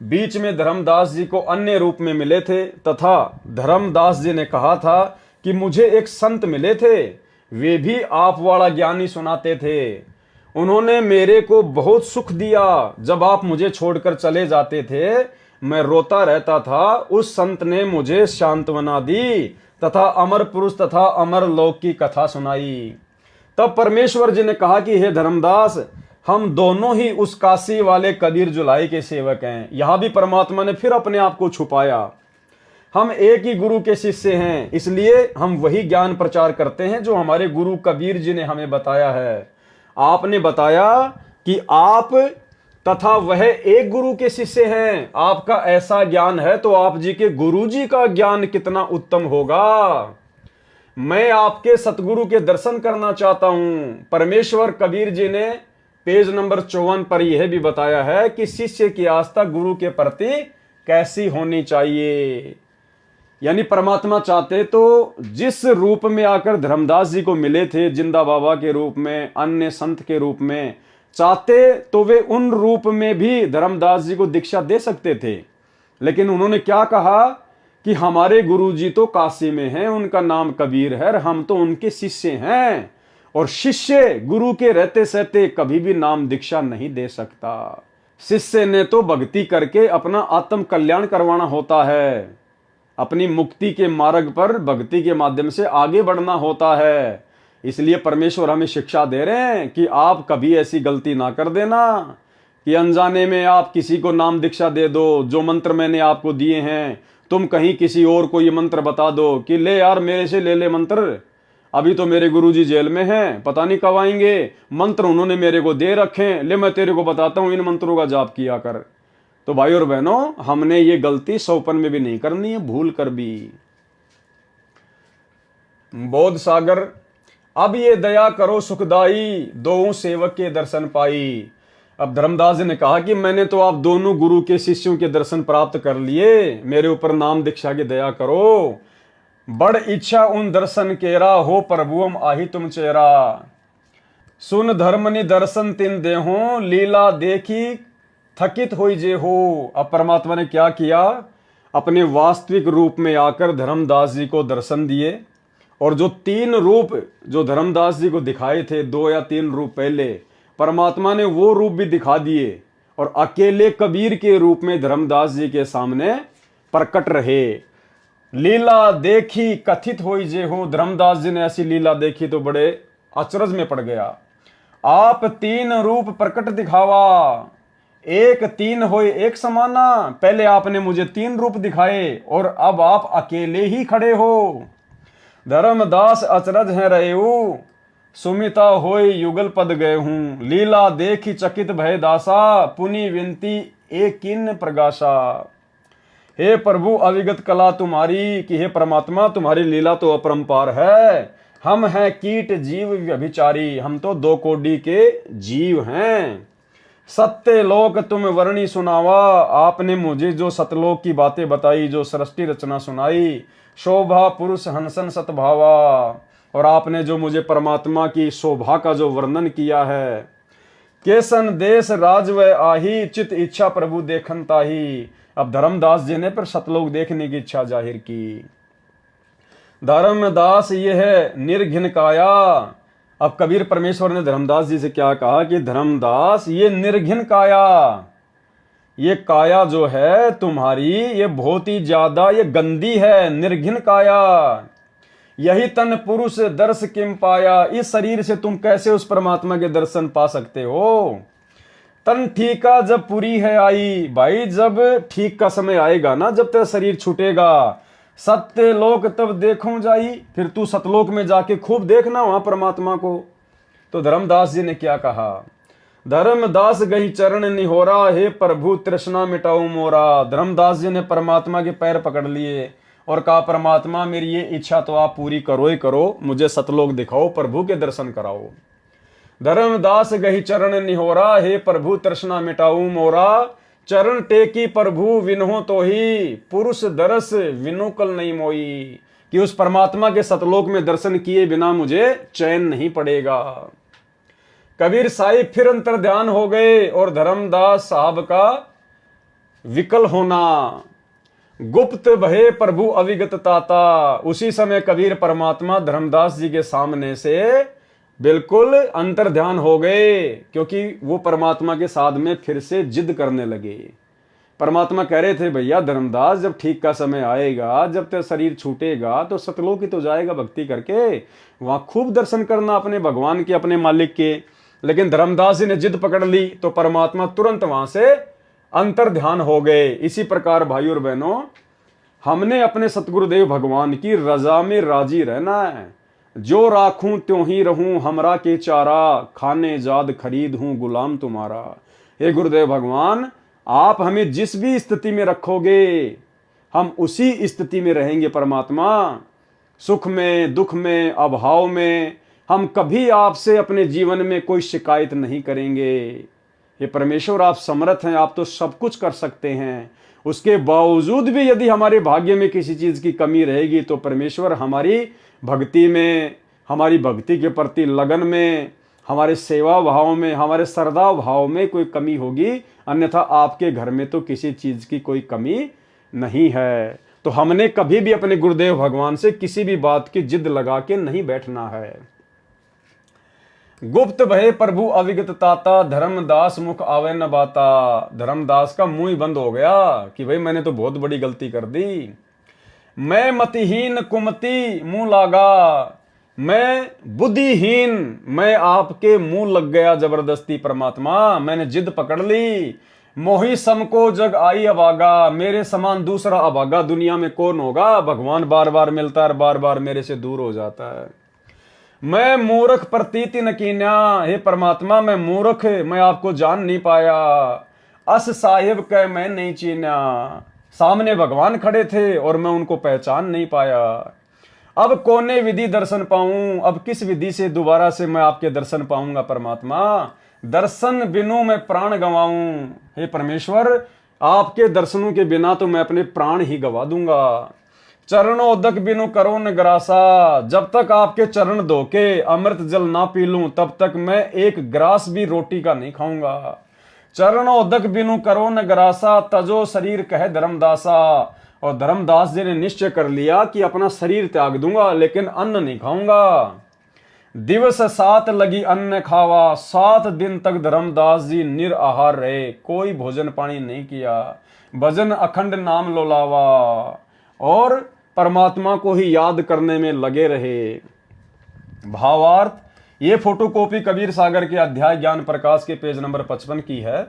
बीच में धर्मदास जी को अन्य रूप में मिले थे तथा धर्मदास जी ने कहा था कि मुझे एक संत मिले थे, वे भी आप वाला ज्ञानी सुनाते थे। उन्होंने मेरे को बहुत सुख दिया। जब आप मुझे छोड़कर चले जाते थे मैं रोता रहता था। उस संत ने मुझे सांत्वना दी तथा अमर पुरुष तथा अमर लोक की कथा सुनाई। तब परमेश्वर जी ने कहा कि हे धर्मदास, हम दोनों ही उस काशी वाले कबीर जुलाई के सेवक हैं। यहां भी परमात्मा ने फिर अपने आप को छुपाया। हम एक ही गुरु के शिष्य हैं, इसलिए हम वही ज्ञान प्रचार करते हैं जो हमारे गुरु कबीर जी ने हमें बताया है। आपने बताया कि आप तथा वह एक गुरु के शिष्य हैं। आपका ऐसा ज्ञान है तो आप जी के गुरु जी का ज्ञान कितना उत्तम होगा। मैं आपके सतगुरु के दर्शन करना चाहता हूं। परमेश्वर कबीर जी ने पेज नंबर 54 पर यह भी बताया है कि शिष्य की आस्था गुरु के प्रति कैसी होनी चाहिए। यानी परमात्मा चाहते तो जिस रूप में आकर धर्मदास जी को मिले थे, जिंदा बाबा के रूप में, अन्य संत के रूप में, चाहते तो वे उन रूप में भी धर्मदास जी को दीक्षा दे सकते थे। लेकिन उन्होंने क्या कहा कि हमारे गुरु जी तो काशी में हैं, उनका नाम कबीर है और हम तो उनके शिष्य हैं। और शिष्य गुरु के रहते सहते कभी भी नाम दीक्षा नहीं दे सकता। शिष्य ने तो भक्ति करके अपना आत्म कल्याण करवाना होता है। अपनी मुक्ति के मार्ग पर भक्ति के माध्यम से आगे बढ़ना होता है। इसलिए परमेश्वर हमें शिक्षा दे रहे हैं कि आप कभी ऐसी गलती ना कर देना कि अनजाने में आप किसी को नाम दीक्षा दे दो। जो मंत्र मैंने आपको दिए हैं तुम कहीं किसी और को ये मंत्र बता दो कि ले यार मेरे से ले ले मंत्र, अभी तो मेरे गुरुजी जेल में हैं, पता नहीं कब आएंगे, मंत्र उन्होंने मेरे को दे रखे, ले मैं तेरे को बताता हूं इन मंत्रों का जाप किया कर। तो भाई और बहनों, हमने ये गलती सौपन में भी नहीं करनी है, भूल कर भी। बोध सागर, अब ये दया करो सुखदाई, दो सेवक के दर्शन पाई। अब धर्मदास जी ने कहा कि मैंने तो आप दोनों गुरु के शिष्यों के दर्शन प्राप्त कर लिए, मेरे ऊपर नाम दीक्षा की दया करो। बड़ इच्छा उन दर्शन केरा, हो प्रभुअम आही तुम चेरा। सुन धर्मनि दर्शन तिन देहो, लीला देखी थकित होई जे हो। अब परमात्मा ने क्या किया, अपने वास्तविक रूप में आकर धर्मदास जी को दर्शन दिए। और जो तीन रूप जो धर्मदास जी को दिखाए थे 2 या 3 रूप पहले, परमात्मा ने वो रूप भी दिखा दिए और अकेले कबीर के रूप में धर्मदास जी के सामने प्रकट रहे। लीला देखी कथित होई जे हो। धर्मदास जी ने ऐसी लीला देखी तो बड़े अचरज में पड़ गया। आप 3 रूप प्रकट दिखावा, एक 3 होए एक समाना। पहले आपने मुझे 3 रूप दिखाए और अब आप अकेले ही खड़े हो। धर्मदास अचरज है रहे, सुमिता होय युगल पद गए हूं। लीला देखी चकित भय दासा, पुनि विनती एक किन प्रगाशा। हे प्रभु अविगत कला तुम्हारी, कि हे परमात्मा तुम्हारी लीला तो अपरंपार है। हम हैं कीट जीव व्यभिचारी, हम तो 2 कोटि के जीव हैं। सत्य लोक तुम वर्णी सुनावा, आपने मुझे जो सतलोक की बातें बताई, जो सृष्टि रचना सुनाई। शोभा पुरुष हंसन सतभावा, और आपने जो मुझे परमात्मा की शोभा का जो वर्णन किया है। केसन देश राज व आही, चित इच्छा प्रभु देखन ताही। अब धर्मदास जी ने फिर सतलोक देखने की इच्छा जाहिर की। धर्मदास ये है निर्घिन काया। अब कबीर परमेश्वर ने धर्मदास जी से क्या कहा कि धर्मदास ये निर्घिन काया, ये काया जो है तुम्हारी ये बहुत ही ज्यादा ये गंदी है, निर्घिन काया। यही तन पुरुष दर्श किम पाया, इस शरीर से तुम कैसे उस परमात्मा के दर्शन पा सकते हो। तन ठीका जब पूरी है आई, भाई जब ठीक का समय आएगा ना, जब तेरा शरीर छूटेगा, सत्य लोक तब देखूं जाई, फिर तू सतलोक में जाके खूब देखना वहां परमात्मा को। तो धर्मदास जी ने क्या कहा, धर्मदास गही चरण निहोरा, हे प्रभु तृष्णा मिटाऊ मोरा। धर्मदास जी ने परमात्मा के पैर पकड़ लिए और कहा परमात्मा मेरी ये इच्छा तो आप पूरी करो ही करो, मुझे सतलोक दिखाओ, प्रभु के दर्शन कराओ। धर्मदास गही चरण निहोरा, हे प्रभु तृष्णा मिटाऊ मोरा। चरण टेकी प्रभु विनहो तो ही, पुरुष दरस विनु कल नहीं मोई। कि उस परमात्मा के सतलोक में दर्शन किए बिना मुझे चैन नहीं पड़ेगा। कबीर साहिब फिर अंतर ध्यान हो गए और धर्मदास साहब का विकल होना। गुप्त भये प्रभु अविगत ताता। उसी समय कबीर परमात्मा धर्मदास जी के सामने से बिल्कुल अंतर ध्यान हो गए, क्योंकि वो परमात्मा के साथ में फिर से जिद करने लगे। परमात्मा कह रहे थे, भैया धर्मदास, जब ठीक का समय आएगा, जब तेरा शरीर छूटेगा तो सतलोक ही तो जाएगा भक्ति करके, वहां खूब दर्शन करना अपने भगवान के, अपने मालिक के। लेकिन धर्मदास जी ने जिद पकड़ ली तो परमात्मा तुरंत वहां से अंतर ध्यान हो गए। इसी प्रकार भाई और बहनों, हमने अपने सतगुरुदेव भगवान की रजा में राजी रहना है। जो राखूं त्यों ही रहूं, हमरा के चारा, खाने जाद खरीद हूं गुलाम तुम्हारा। हे गुरुदेव भगवान, आप हमें जिस भी स्थिति में रखोगे हम उसी स्थिति में रहेंगे। परमात्मा, सुख में, दुख में, अभाव में हम कभी आपसे अपने जीवन में कोई शिकायत नहीं करेंगे। ये परमेश्वर, आप समर्थ हैं, आप तो सब कुछ कर सकते हैं। उसके बावजूद भी यदि हमारे भाग्य में किसी चीज की कमी रहेगी तो परमेश्वर हमारी भक्ति में, हमारी भक्ति के प्रति लगन में, हमारे सेवा भाव में, हमारे श्रद्धा भाव में कोई कमी होगी। अन्यथा आपके घर में तो किसी चीज की कोई कमी नहीं है। तो हमने कभी भी अपने गुरुदेव भगवान से किसी भी बात की जिद लगा के नहीं बैठना है। गुप्त भय प्रभु अविगत ताता, धर्मदास मुख आवे न बाता। धर्मदास का मुंह ही बंद हो गया कि भाई मैंने तो बहुत बड़ी गलती कर दी। मैं मतिहीन कुमति मुंह लागा, मैं बुद्धिहीन, मैं आपके मुंह लग गया जबरदस्ती। परमात्मा, मैंने जिद पकड़ ली। मोही समको जग आई अभागा, मेरे समान दूसरा अभागा दुनिया में कौन होगा। भगवान बार बार मिलता है, बार बार मेरे से दूर हो जाता है। मैं मूर्ख प्रतीति न कीन्या, हे परमात्मा मैं मूर्ख, मैं आपको जान नहीं पाया। अस साहिब कह मैं नहीं चीन्या, सामने भगवान खड़े थे और मैं उनको पहचान नहीं पाया। अब कोने विधि दर्शन पाऊं, अब किस विधि से दोबारा से मैं आपके दर्शन पाऊंगा। परमात्मा, दर्शन बिनु मैं प्राण गंवाऊं। हे परमेश्वर, आपके दर्शनों के बिना तो मैं अपने प्राण ही गवा दूंगा। चरणोदक बिनु करो न ग्रासा, जब तक आपके चरण धो के अमृत जल ना पी लूं तब तक मैं एक ग्रास भी रोटी का नहीं खाऊंगा। चरणोदक बिनु करो न ग्रासा, तजो शरीर कहे धर्मदासा। और धर्मदास जी ने निश्चय कर लिया कि अपना शरीर त्याग दूंगा लेकिन अन्न नहीं खाऊंगा। दिवस 7 लगी अन्न खावा, 7 दिन तक धर्मदास जी निराहार रहे, कोई भोजन पानी नहीं किया। भजन अखंड नाम लोलावा और परमात्मा को ही याद करने में लगे रहे। भावार्थ, ये फोटोकॉपी कबीर सागर के अध्याय ज्ञान प्रकाश के पेज नंबर 55 की है।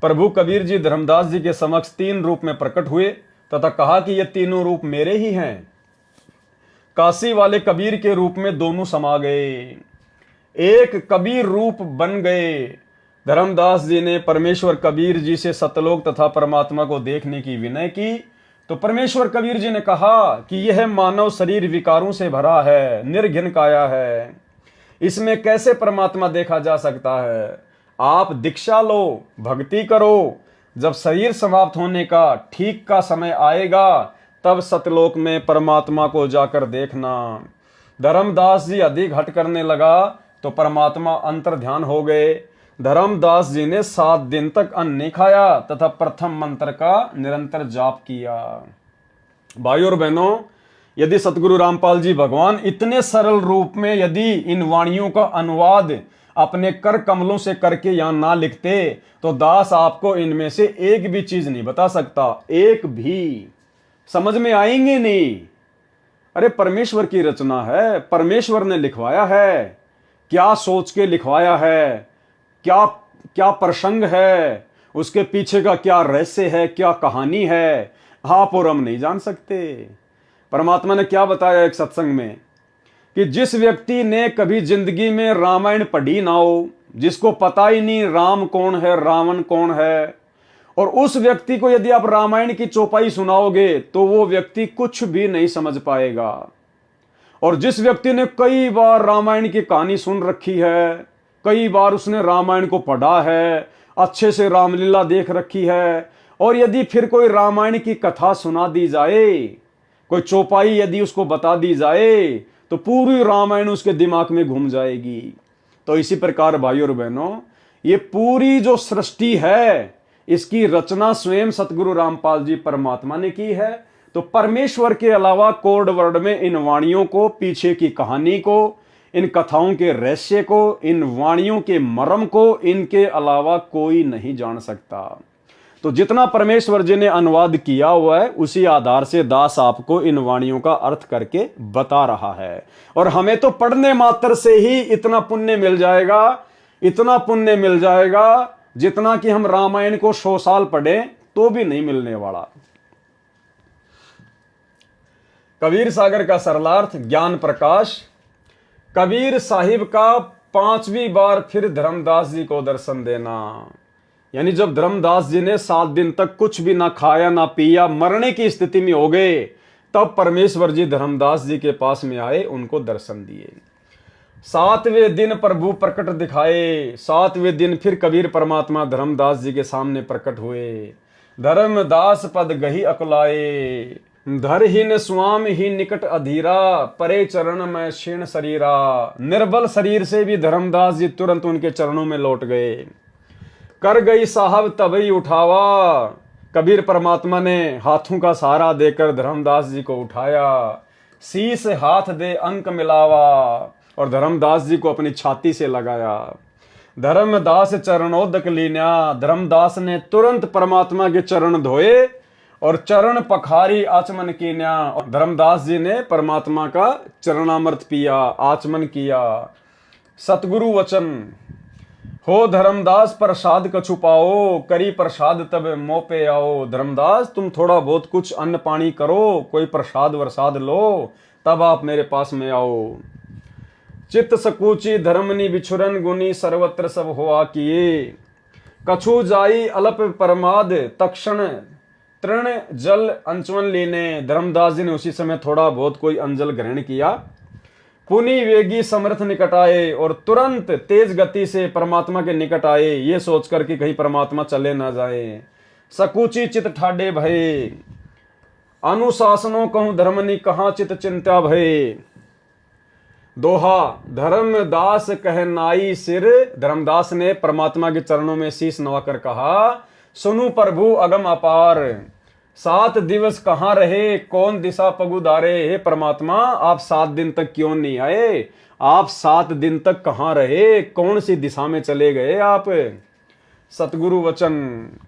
प्रभु कबीर जी धर्मदास जी के समक्ष 3 रूप में प्रकट हुए तथा कहा कि ये तीनों रूप मेरे ही हैं। काशी वाले कबीर के रूप में दोनों समा गए, एक कबीर रूप बन गए। धर्मदास जी ने परमेश्वर कबीर जी से सतलोक तथा परमात्मा को देखने की विनय की तो परमेश्वर कबीर जी ने कहा कि यह मानव शरीर विकारों से भरा है, निर्घिन काया है, इसमें कैसे परमात्मा देखा जा सकता है। आप दीक्षा लो, भक्ति करो, जब शरीर समाप्त होने का ठीक का समय आएगा तब सतलोक में परमात्मा को जाकर देखना। धर्मदास जी अधिक हट करने लगा तो परमात्मा अंतर ध्यान हो गए। धर्मदास जी ने 7 दिन तक अन्न नहीं खाया तथा प्रथम मंत्र का निरंतर जाप किया। भाइयों और बहनों, यदि सतगुरु रामपाल जी भगवान इतने सरल रूप में यदि इन वाणियों का अनुवाद अपने कर कमलों से करके यहां ना लिखते तो दास आपको इनमें से एक भी चीज नहीं बता सकता, एक भी समझ में आएंगे नहीं। अरे परमेश्वर की रचना है, परमेश्वर ने लिखवाया है, क्या सोच के लिखवाया है, क्या क्या प्रसंग है, उसके पीछे का क्या रहस्य है, क्या कहानी है, आप और हम नहीं जान सकते। परमात्मा ने क्या बताया एक सत्संग में कि जिस व्यक्ति ने कभी जिंदगी में रामायण पढ़ी ना हो, जिसको पता ही नहीं राम कौन है, रावण कौन है, और उस व्यक्ति को यदि आप रामायण की चौपाई सुनाओगे तो वो व्यक्ति कुछ भी नहीं समझ पाएगा। और जिस व्यक्ति ने कई बार रामायण की कहानी सुन रखी है, कई बार उसने रामायण को पढ़ा है, अच्छे से रामलीला देख रखी है, और यदि फिर कोई रामायण की कथा सुना दी जाए, कोई चौपाई यदि उसको बता दी जाए, तो पूरी रामायण उसके दिमाग में घूम जाएगी। तो इसी प्रकार भाइयों और बहनों, ये पूरी जो सृष्टि है, इसकी रचना स्वयं सतगुरु रामपाल जी परमात्मा ने की है। तो परमेश्वर के अलावा कोड वर्ड में इन वाणियों को, पीछे की कहानी को, इन कथाओं के रहस्य को, इन वाणियों के मर्म को, इनके अलावा कोई नहीं जान सकता। तो जितना परमेश्वर जी ने अनुवाद किया हुआ है, उसी आधार से दास आपको इन वाणियों का अर्थ करके बता रहा है। और हमें तो पढ़ने मात्र से ही इतना पुण्य मिल जाएगा, इतना पुण्य मिल जाएगा जितना कि हम रामायण को 100 साल पढ़ें तो भी नहीं मिलने वाला। कबीर सागर का सरलार्थ ज्ञान प्रकाश। कबीर साहिब का 5वीं बार फिर धर्मदास जी को दर्शन देना, यानी जब धर्मदास जी ने 7 दिन तक कुछ भी ना खाया ना पिया, मरने की स्थिति में हो गए, तब परमेश्वर जी धर्मदास जी के पास में आए, उनको दर्शन दिए। 7वें दिन प्रभु प्रकट दिखाए। 7वें दिन फिर कबीर परमात्मा धर्मदास जी के सामने प्रकट हुए। धर्मदास पद गही अकुलाए, धर ही न स्वाम ही निकट अधीरा, परे चरण में क्षीण शरीरा। निर्बल शरीर से भी धर्मदास जी तुरंत उनके चरणों में लौट गए। कर गई साहब तभी उठावा, कबीर परमात्मा ने हाथों का सहारा देकर धर्मदास जी को उठाया। शीश हाथ दे अंक मिलावा, और धर्मदास जी को अपनी छाती से लगाया। धर्मदास चरणोदक लीन्या, धर्मदास ने तुरंत परमात्मा के चरण धोए और चरण पखारी आचमन कीन्या। और धर्मदास जी ने परमात्मा का चरणामृत पिया, आचमन किया। सतगुरु वचन हो धर्मदास प्रसाद कछु पाओ, करी प्रसाद तब मोह पे आओ। धर्मदास तुम थोड़ा बहुत कुछ अन्न पानी करो, कोई प्रसाद वरसाद लो, तब आप मेरे पास में आओ। चित्त सकुची धर्मनी बिछुरन गुनी, सर्वत्र सब हुआ किए। कछु जाई अल्प परमाद, तक्षण तृण जल अंचवन लीने। धर्मदास जी ने उसी समय थोड़ा बहुत कोई अंजल ग्रहण किया। पुनि वेगी समर्थ निकट आए, और तुरंत तेज गति से परमात्मा के निकट आए, ये सोचकर कि कहीं परमात्मा चले ना जाए। सकुची चित ठाडे भये, अनुशासनों कहूं धर्मनी, कहां चित चिंता भये। दोहा धर्मदास कह नाई सिर, धर्मदास ने परमात्मा के चरणों में शीश नवाकर कहा, सुनु प्रभु अगम अपार। 7 दिवस कहाँ रहे, कौन दिशा पगुदारे। हे परमात्मा, आप 7 दिन तक क्यों नहीं आए, आप 7 दिन तक कहाँ रहे, कौन सी दिशा में चले गए आप। सतगुरु वचन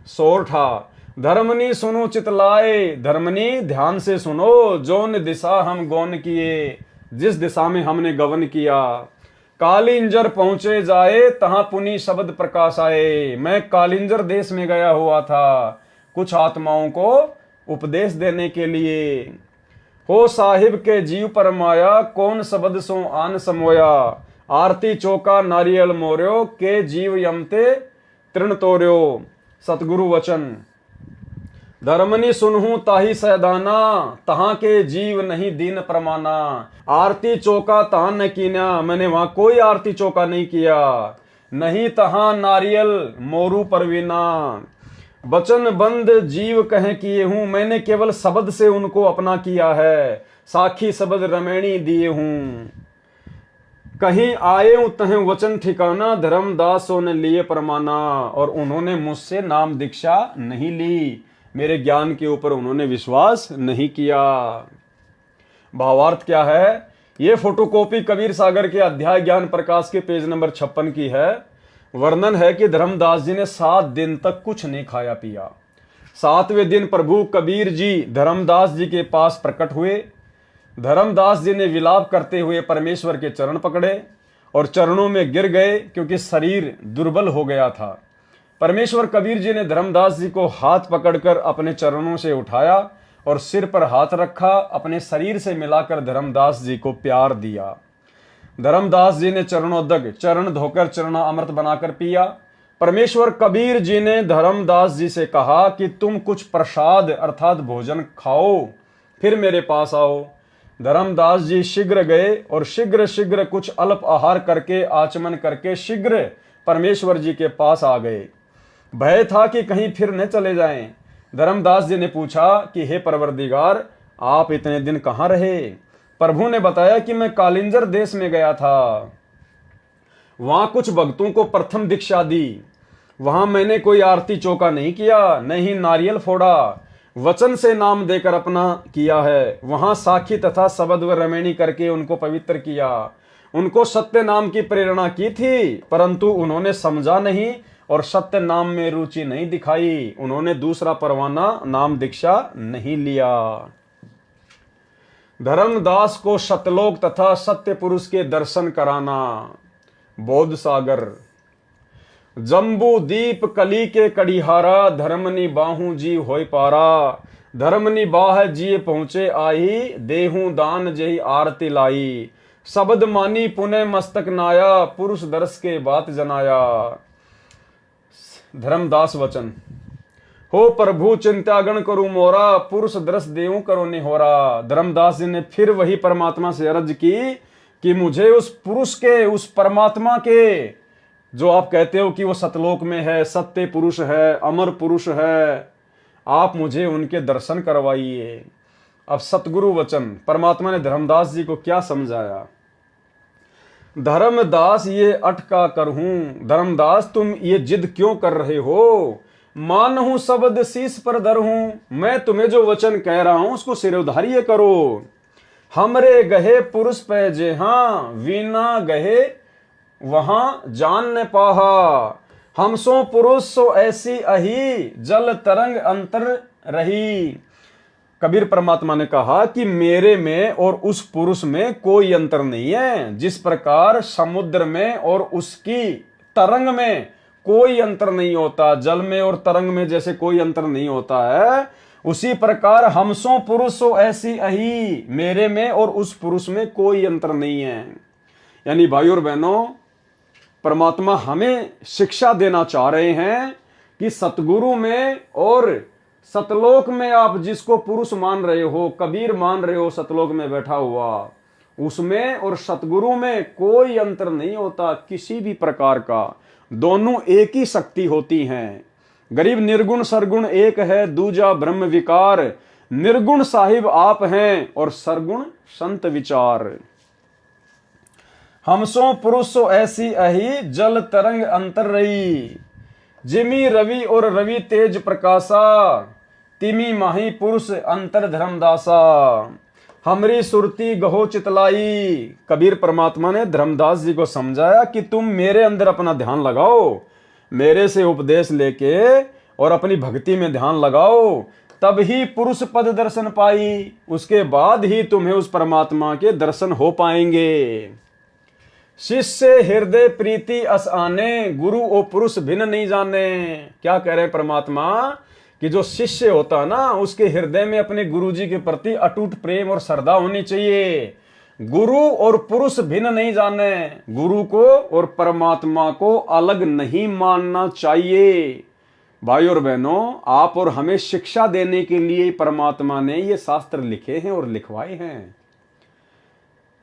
सोरठा, धर्मनी सुनो चितलाए। धर्मनी ध्यान से सुनो, जोन दिशा हम गौन किए, जिस दिशा में हमने गवन किया। कालिंजर पहुंचे जाए, तहां पुनि शब्द प्रकाश आए। मैं कालिंजर देश में गया हुआ था कुछ आत्माओं को उपदेश देने के लिए। हो साहिब के जीव पर माया, कौन शब्द सो आन समोया। आरती चौका नारियल मोर्यो, के जीव यमते तृण तोर्यो। सतगुरु वचन धर्मनी सुनहूं ताही सैदाना, तहां के जीव नहीं दीन प्रमाना। आरती चौका तहां न कीन्या, मैंने वहां कोई आरती चौका नहीं किया। नहीं तहां नारियल मोरू परवीना, बचन बंद जीव कहे किए हूं, मैंने केवल शब्द से उनको अपना किया है। साखी शब्द रमैणी दिए हूं, कहीं आए हूं तहें वचन ठिकाना। धर्मदासों ने लिए परमाना, और उन्होंने मुझसे नाम दीक्षा नहीं ली, मेरे ज्ञान के ऊपर उन्होंने विश्वास नहीं किया। भावार्थ क्या है, ये फोटोकॉपी कबीर सागर के अध्याय ज्ञान प्रकाश के पेज नंबर 56 की है। वर्णन है कि धर्मदास जी ने 7 दिन तक कुछ नहीं खाया पिया। 7वें दिन प्रभु कबीर जी धर्मदास जी के पास प्रकट हुए। धर्मदास जी ने विलाप करते हुए परमेश्वर के चरण पकड़े और चरणों में गिर गए, क्योंकि शरीर दुर्बल हो गया था। परमेश्वर कबीर जी ने धर्मदास जी को हाथ पकड़कर अपने चरणों से उठाया और सिर पर हाथ रखा, अपने शरीर से मिलाकर धर्मदास जी को प्यार दिया। धर्मदास जी ने चरणोदक, चरण धोकर चरणा अमृत बनाकर पिया। परमेश्वर कबीर जी ने धर्मदास जी से कहा कि तुम कुछ प्रसाद अर्थात भोजन खाओ, फिर मेरे पास आओ। धर्मदास जी शीघ्र गए और शीघ्र शीघ्र कुछ अल्प आहार करके आचमन करके शीघ्र परमेश्वर जी के पास आ गए। भय था कि कहीं फिर न चले जाएं। धर्मदास जी ने पूछा कि हे परवरदिगार, आप इतने दिन कहाँ रहे? प्रभु ने बताया कि मैं कालिंजर देश में गया था, वहां कुछ भक्तों को प्रथम दीक्षा दी। वहां मैंने कोई आरती चौका नहीं किया, नहीं नारियल फोड़ा, वचन से नाम देकर अपना किया है। वहां साखी तथा शबद व रमैनी करके उनको पवित्र किया। उनको सत्य नाम की प्रेरणा की थी, परंतु उन्होंने समझा नहीं और सत्य नाम में रुचि नहीं दिखाई। उन्होंने दूसरा परवाना नाम दीक्षा नहीं लिया। धर्मदास को सतलोक तथा सत्य पुरुष के दर्शन कराना। बोध सागर। जम्बू दीप कली के कड़िहारा, धर्मनि बाहू जी होय पारा। धर्मनि बाह जी पहुंचे आई, देहू दान जही आरती लाई। शब्द मानी पुनः मस्तक नाया, पुरुष दर्श के बात जनाया। धर्मदास वचन। हो प्रभु चिंतागण करू मोरा, पुरुष दर्श देऊ करो निहोरा। धर्मदास जी ने फिर वही परमात्मा से अर्ज की कि मुझे उस पुरुष के, उस परमात्मा के, जो आप कहते हो कि वो सतलोक में है, सत्य पुरुष है, अमर पुरुष है, आप मुझे उनके दर्शन करवाइए। अब सतगुरु वचन। परमात्मा ने धर्मदास जी को क्या समझाया? धर्मदास ये अटका कर हूं, धर्मदास तुम ये जिद क्यों कर रहे हो? मान हूं शब्द शीश पर धर हूं, मैं तुम्हें जो वचन कह रहा हूं उसको सिरोधार्य करो। हमरे गहे पुरुष पे जे हाँ, वीना गहे वहां जान न पाहा। हम सो पुरुष सो ऐसी अही, जल तरंग अंतर रही। कबीर परमात्मा ने कहा कि मेरे में और उस पुरुष में कोई अंतर नहीं है। जिस प्रकार समुद्र में और उसकी तरंग में कोई अंतर नहीं होता, जल में और तरंग में जैसे कोई अंतर नहीं होता है, उसी प्रकार हम सो पुरुष सो ऐसी अही, मेरे में और उस पुरुष में कोई अंतर नहीं है। यानी भाइयों और बहनों, परमात्मा हमें शिक्षा देना चाह रहे हैं कि सतगुरु में और सतलोक में आप जिसको पुरुष मान रहे हो, कबीर मान रहे हो सतलोक में बैठा हुआ, उसमें और सतगुरु में कोई अंतर नहीं होता किसी भी प्रकार का। दोनों एक ही शक्ति होती हैं। गरीब निर्गुण सरगुण एक है, दूजा ब्रह्म विकार। निर्गुण साहिब आप हैं और सरगुण संत विचार। हम सो पुरुष सो ऐसी अही, जल तरंग अंतर रही। जिमी रवि और रवि तेज प्रकाशा, तिमी माही पुरुष अंतर धर्मदासा। हमरी सुरती गहो चितलाई। कबीर परमात्मा ने धर्मदास जी को समझाया कि तुम मेरे अंदर अपना ध्यान लगाओ, मेरे से उपदेश लेके और अपनी भक्ति में ध्यान लगाओ, तब ही पुरुष पद दर्शन पाई। उसके बाद ही तुम्हें उस परमात्मा के दर्शन हो पाएंगे। शिष्य हृदय प्रीति अस आने, गुरु ओ पुरुष भिन्न नहीं जाने। क्या कह रहे हैं परमात्मा कि जो शिष्य होता है ना, उसके हृदय में अपने गुरु जी के प्रति अटूट प्रेम और श्रद्धा होनी चाहिए। गुरु और पुरुष भिन्न नहीं जाने, गुरु को और परमात्मा को अलग नहीं मानना चाहिए। भाइयों और बहनों, आप और हमें शिक्षा देने के लिए परमात्मा ने ये शास्त्र लिखे हैं और लिखवाए हैं।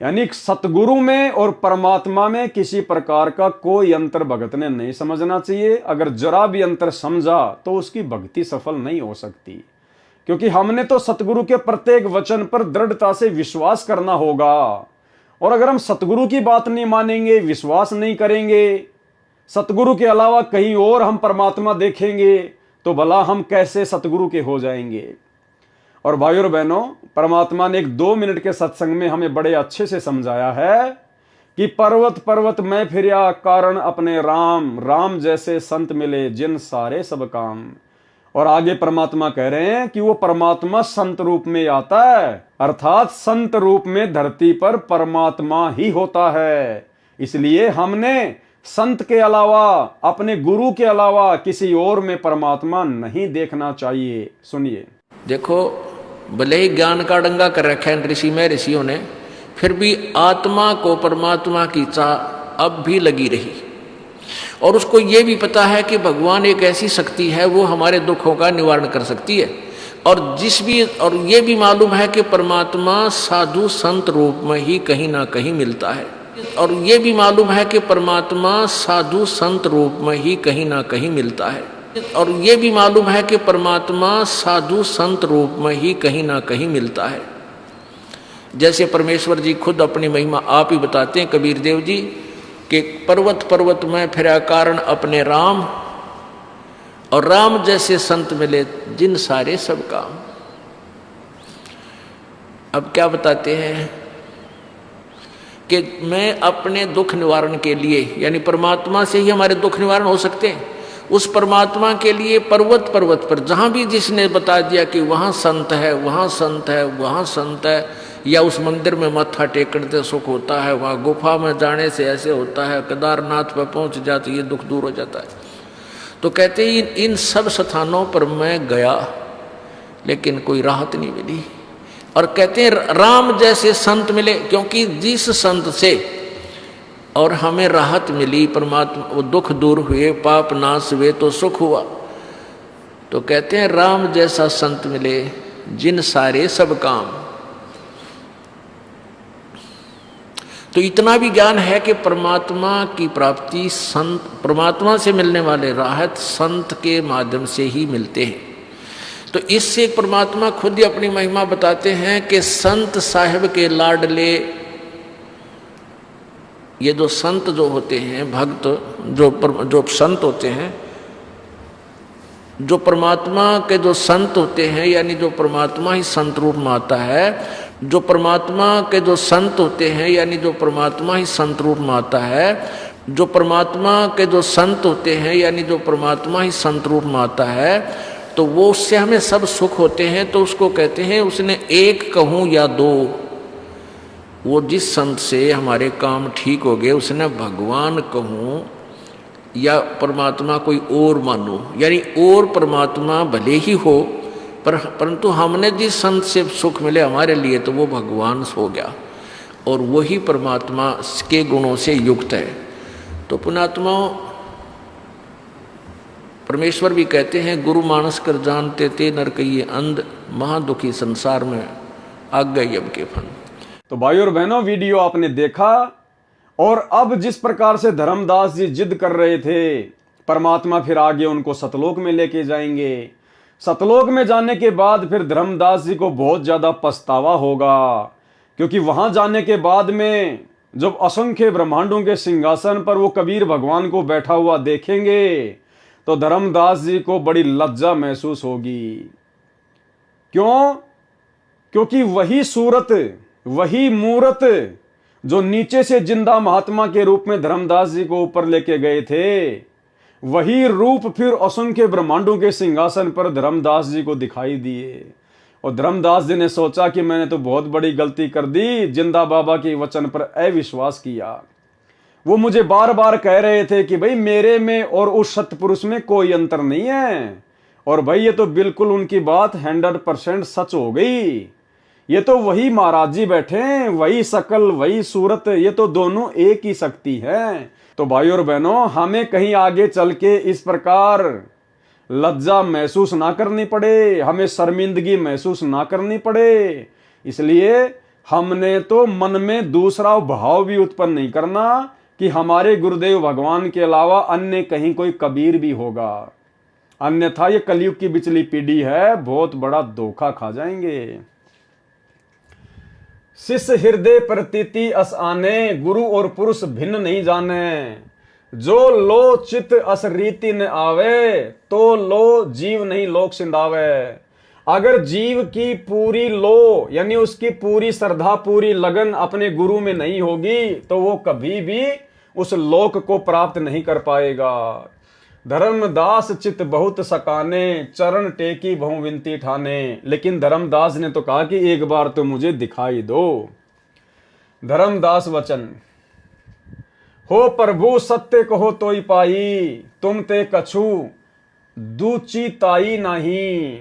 यानी सतगुरु में और परमात्मा में किसी प्रकार का कोई अंतर भगत ने नहीं समझना चाहिए। अगर जरा भी अंतर समझा तो उसकी भक्ति सफल नहीं हो सकती, क्योंकि हमने तो सतगुरु के प्रत्येक वचन पर दृढ़ता से विश्वास करना होगा। और अगर हम सतगुरु की बात नहीं मानेंगे, विश्वास नहीं करेंगे, सतगुरु के अलावा कहीं और हम परमात्मा देखेंगे, तो भला हम कैसे सतगुरु के हो जाएंगे। और भाइयों और बहनों, परमात्मा ने एक 2 मिनट के सत्संग में हमें बड़े अच्छे से समझाया है कि पर्वत पर्वत में फिरिया कारण अपने राम, राम जैसे संत मिले जिन सारे सब काम। और आगे परमात्मा कह रहे हैं कि वो परमात्मा संत रूप में आता है, अर्थात संत रूप में धरती पर परमात्मा ही होता है। इसलिए हमने संत के अलावा, अपने गुरु के अलावा किसी और में परमात्मा नहीं देखना चाहिए। सुनिए, देखो, भले ही ज्ञान का डंगा कर रखा है ऋषि में, ऋषियों ने, फिर भी आत्मा को परमात्मा की चाह अब भी लगी रही। और उसको ये भी पता है कि भगवान एक ऐसी शक्ति है, वो हमारे दुखों का निवारण कर सकती है। और ये भी मालूम है कि परमात्मा साधु संत रूप में ही कहीं ना कहीं मिलता है। और ये भी मालूम है कि परमात्मा साधु संत रूप में ही कहीं ना कहीं मिलता है। और ये भी मालूम है कि परमात्मा साधु संत रूप में ही कहीं ना कहीं मिलता है। जैसे परमेश्वर जी खुद अपनी महिमा आप ही बताते हैं, कबीर देव जी, कि पर्वत पर्वत में फिरा कारण अपने राम, और राम जैसे संत मिले जिन सारे सब काम। अब क्या बताते हैं कि मैं अपने दुख निवारण के लिए, यानी परमात्मा से ही हमारे दुख निवारण हो सकते हैं, उस परमात्मा के लिए पर्वत पर्वत पर जहां भी जिसने बता दिया कि वहां संत है, वहां संत है, वहां संत है, या उस मंदिर में मत्था टेकने से सुख होता है, वहां गुफा में जाने से ऐसे होता है, केदारनाथ पर पहुंच जाते ये दुख दूर हो जाता है, तो कहते हैं इन सब स्थानों पर मैं गया लेकिन कोई राहत नहीं मिली। और कहते हैं राम जैसे संत मिले, क्योंकि जिस संत से और हमें राहत मिली, परमात्मा वो दुख दूर हुए, पाप नाश हुए तो सुख हुआ, तो कहते हैं राम जैसा संत मिले जिन सारे सब काम। तो इतना भी ज्ञान है कि परमात्मा की प्राप्ति संत, परमात्मा से मिलने वाले राहत संत के माध्यम से ही मिलते हैं। तो इससे परमात्मा खुद ही अपनी महिमा बताते हैं कि संत साहिब के लाडले, ये जो संत जो होते हैं, भक्त जो संत होते हैं, जो परमात्मा के जो संत होते हैं, यानी जो परमात्मा ही संत रूप में आता है, जो परमात्मा के जो संत होते हैं, यानी जो परमात्मा ही संत रूप में आता है, जो परमात्मा के जो संत होते हैं, यानी जो परमात्मा ही संत रूप में आता है, तो वो उससे हमें सब सुख होते हैं। तो उसको कहते हैं, उसने एक कहूँ या दो, वो जिस संत से हमारे काम ठीक हो गए उसने भगवान कहूँ या परमात्मा कोई और मानो, यानी और परमात्मा भले ही हो परंतु हमने जिस संत से सुख मिले हमारे लिए, तो वो भगवान हो गया और वही परमात्मा के गुणों से युक्त है। तो पुण्यात्माओं, परमेश्वर भी कहते हैं, गुरु मानस कर जानते ते नर कहिए अंध, महादुखी संसार में आग गए अब के फन। तो भाई और बहनों, वीडियो आपने देखा, और अब जिस प्रकार से धर्मदास जी जिद कर रहे थे, परमात्मा फिर आगे उनको सतलोक में लेके जाएंगे। सतलोक में जाने के बाद फिर धर्मदास जी को बहुत ज्यादा पछतावा होगा, क्योंकि वहां जाने के बाद में जब असंख्य ब्रह्मांडों के सिंहासन पर वो कबीर भगवान को बैठा हुआ देखेंगे, तो धर्मदास जी को बड़ी लज्जा महसूस होगी। क्यों? क्योंकि वही सूरत, वही मूरत जो नीचे से जिंदा महात्मा के रूप में धर्मदास जी को ऊपर लेके गए थे, वही रूप फिर असंख्य ब्रह्मांडों के सिंहासन पर धर्मदास जी को दिखाई दिए। और धर्मदास जी ने सोचा कि मैंने तो बहुत बड़ी गलती कर दी, जिंदा बाबा के वचन पर अविश्वास किया। वो मुझे बार बार कह रहे थे कि भाई मेरे में और उस सतपुरुष में कोई अंतर नहीं है, और भाई ये तो बिल्कुल उनकी बात 100% सच हो गई। ये तो वही महाराज जी बैठे हैं, वही शकल, वही सूरत, ये तो दोनों एक ही शक्ति है। तो भाई और बहनों, हमें कहीं आगे चल के इस प्रकार लज्जा महसूस ना करनी पड़े, हमें शर्मिंदगी महसूस ना करनी पड़े, इसलिए हमने तो मन में दूसरा भाव भी उत्पन्न नहीं करना कि हमारे गुरुदेव भगवान के अलावा अन्य कहीं कोई कबीर भी होगा। अन्यथा ये कलयुग की बिचली पीढ़ी है, बहुत बड़ा धोखा खा जाएंगे। शिष्य हृदय प्रतीति अस आने, गुरु और पुरुष भिन्न नहीं जाने। जो लो चित अस रीति न आवे, तो लो जीव नहीं लोक सिंधावे। अगर जीव की पूरी लो, यानी उसकी पूरी श्रद्धा, पूरी लगन अपने गुरु में नहीं होगी, तो वो कभी भी उस लोक को प्राप्त नहीं कर पाएगा। धर्मदास चित बहुत सकाने, चरण टेकी बहु विनती ठाने। लेकिन धर्मदास ने तो कहा कि एक बार तो मुझे दिखाई दो। धर्मदास वचन, हो प्रभु सत्य कहो तोई पाई, तुम ते कछु दूची ताई नाही।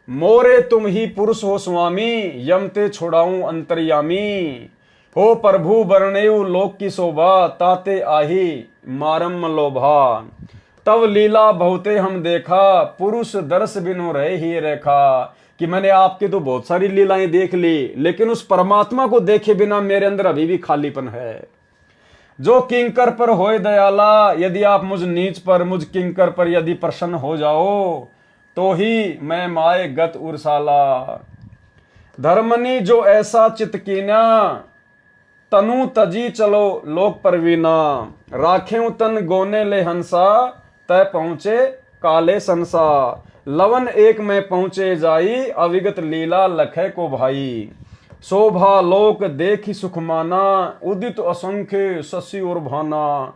मोरे तुम ही पुरुष हो स्वामी, यम ते छोड़ाऊं अंतर्यामी। हो प्रभु बरनेऊ लोक की शोभा, ताते आही मारम लोभा। तब लीला बहुते हम देखा, पुरुष दर्श बिनु रहे ही रेखा। कि मैंने आपकी तो बहुत सारी लीलाएं देख ली, लेकिन उस परमात्मा को देखे बिना मेरे अंदर अभी भी खालीपन है। जो किंकर पर होए दयाला, यदि आप मुझ नीच पर, मुझ किंकर पर यदि प्रसन्न हो जाओ, तो ही मैं माए गत उरसाला। धर्मनी जो ऐसा चित कीना, तनु तजी चलो लोक परवीना। राखें तन गोने ले हंसा, तय पहुंचे काले संसा। लवन एक में पहुंचे जाई, अविगत लीला लखे को भाई। शोभा लोक देखी सुखमाना, उदित असंख्य शशि और भाना।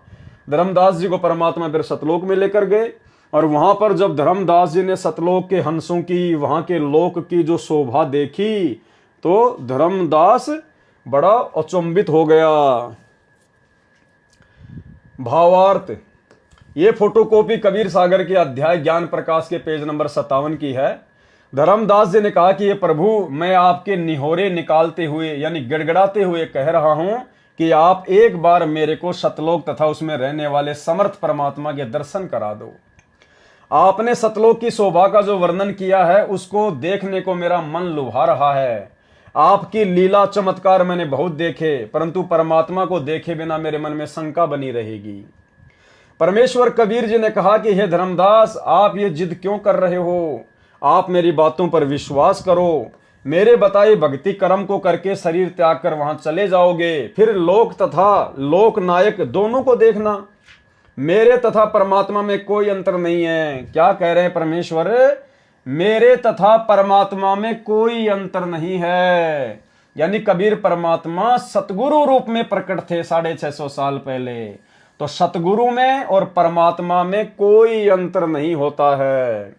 धर्मदास जी को परमात्मा फिर सतलोक में लेकर गए, और वहां पर जब धर्मदास जी ने सतलोक के हंसों की, वहां के लोक की जो शोभा देखी, तो धर्मदास बड़ा अचंभित हो गया। भावार्थ, ये फोटोकॉपी कबीर सागर के अध्याय ज्ञान प्रकाश के पेज नंबर 57 की है। धर्मदास जी ने कहा कि ये प्रभु, मैं आपके निहोरे निकालते हुए यानी गिड़गिड़ाते हुए कह रहा हूं कि आप एक बार मेरे को सतलोक तथा उसमें रहने वाले समर्थ परमात्मा के दर्शन करा दो। आपने सतलोक की शोभा का जो वर्णन किया है, उसको देखने को मेरा मन लुभा रहा है। आपकी लीला चमत्कार मैंने बहुत देखे, परंतु परमात्मा को देखे बिना मेरे मन में शंका बनी रहेगी। परमेश्वर कबीर जी ने कहा कि हे धर्मदास, आप ये जिद क्यों कर रहे हो? आप मेरी बातों पर विश्वास करो। मेरे बताए भक्ति कर्म को करके शरीर त्याग कर वहां चले जाओगे, फिर लोक तथा लोक नायक दोनों को देखना। मेरे तथा परमात्मा में कोई अंतर नहीं है। क्या कह रहे हैं परमेश्वर? मेरे तथा परमात्मा में कोई अंतर नहीं है। यानी कबीर परमात्मा सतगुरु रूप में प्रकट थे 650 साल पहले। तो सतगुरु में और परमात्मा में कोई अंतर नहीं होता है।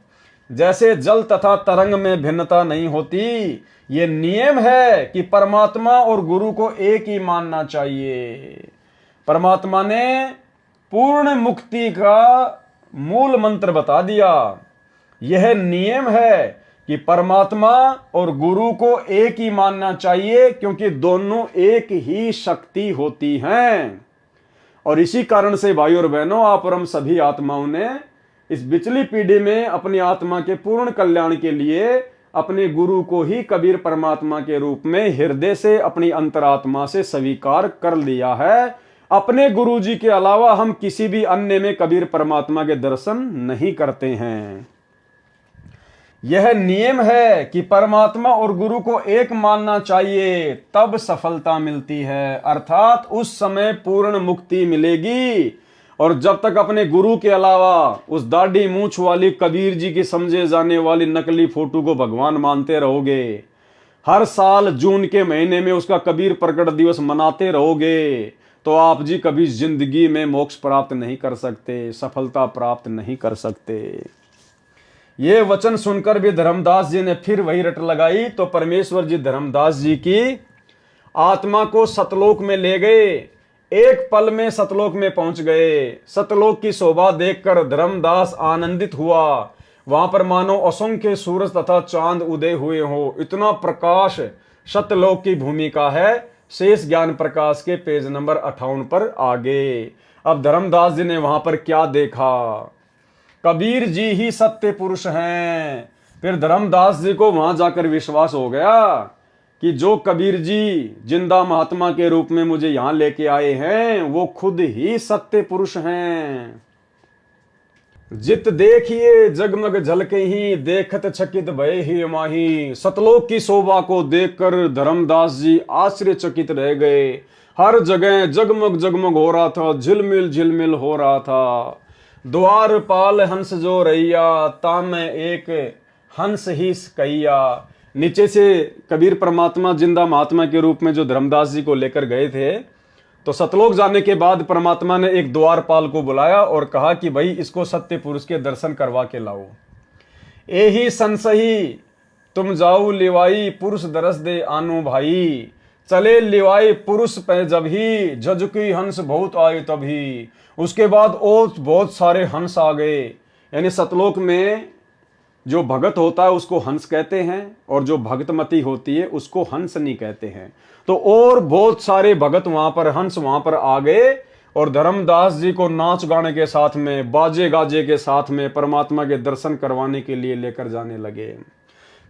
जैसे जल तथा तरंग में भिन्नता नहीं होती, ये नियम है कि परमात्मा और गुरु को एक ही मानना चाहिए। परमात्मा ने पूर्ण मुक्ति का मूल मंत्र बता दिया। यह नियम है कि परमात्मा और गुरु को एक ही मानना चाहिए, क्योंकि दोनों एक ही शक्ति होती हैं। और इसी कारण से भाइयों और बहनों, आप और हम सभी आत्माओं ने इस बिचली पीढ़ी में अपनी आत्मा के पूर्ण कल्याण के लिए अपने गुरु को ही कबीर परमात्मा के रूप में हृदय से, अपनी अंतरात्मा से स्वीकार कर लिया है। अपने गुरु जी के अलावा हम किसी भी अन्य में कबीर परमात्मा के दर्शन नहीं करते हैं। यह नियम है कि परमात्मा और गुरु को एक मानना चाहिए, तब सफलता मिलती है, अर्थात उस समय पूर्ण मुक्ति मिलेगी। और जब तक अपने गुरु के अलावा उस दाढ़ी मूंछ वाली कबीर जी की समझे जाने वाली नकली फोटो को भगवान मानते रहोगे, हर साल जून के महीने में उसका कबीर प्रकट दिवस मनाते रहोगे, तो आप जी कभी जिंदगी में मोक्ष प्राप्त नहीं कर सकते, सफलता प्राप्त नहीं कर सकते। ये वचन सुनकर भी धर्मदास जी ने फिर वही रट लगाई, तो परमेश्वर जी धर्मदास जी की आत्मा को सतलोक में ले गए। एक पल में सतलोक में पहुंच गए। सतलोक की शोभा देखकर धर्मदास आनंदित हुआ। वहां पर मानो असंख्य सूरज तथा चांद उदय हुए हो, इतना प्रकाश सतलोक की भूमि का है। शेष ज्ञान प्रकाश के पेज नंबर 58 पर आगे। अब धर्मदास जी ने वहां पर क्या देखा? कबीर जी ही सत्य पुरुष हैं। फिर धर्मदास जी को वहां जाकर विश्वास हो गया कि जो कबीर जी जिंदा महात्मा के रूप में मुझे यहां लेके आए हैं, वो खुद ही सत्य पुरुष हैं। जित देखिए जगमग झलके ही, देखत चकित भय ही माही। सतलोक की शोभा को देखकर धर्मदास जी आश्चर्यचकित रह गए। हर जगह जगमग जगमग हो रहा था, झिलमिल झिलमिल हो रहा था। द्वार पाल हंस जो रैया, तामे एक हंस ही कैया। नीचे से कबीर परमात्मा जिंदा महात्मा के रूप में जो धर्मदास जी को लेकर गए थे, तो सतलोक जाने के बाद परमात्मा ने एक द्वारपाल को बुलाया और कहा कि भाई इसको सत्य पुरुष के दर्शन करवा के लाओ। एही संसही तुम जाऊ लिवाई, पुरुष दरस दे आनु भाई। चले लिवाई पुरुष पे जब ही, जजुकी हंस बहुत आए तभी। उसके बाद और बहुत सारे हंस आ गए। यानी सतलोक में जो भगत होता है उसको हंस कहते हैं, और जो भगतमती होती है उसको हंस नहीं कहते हैं। तो और बहुत सारे भगत वहां पर, हंस वहां पर आ गए, और धर्मदास जी को नाच गाने के साथ में, बाजे गाजे के साथ में परमात्मा के दर्शन करवाने के लिए लेकर जाने लगे।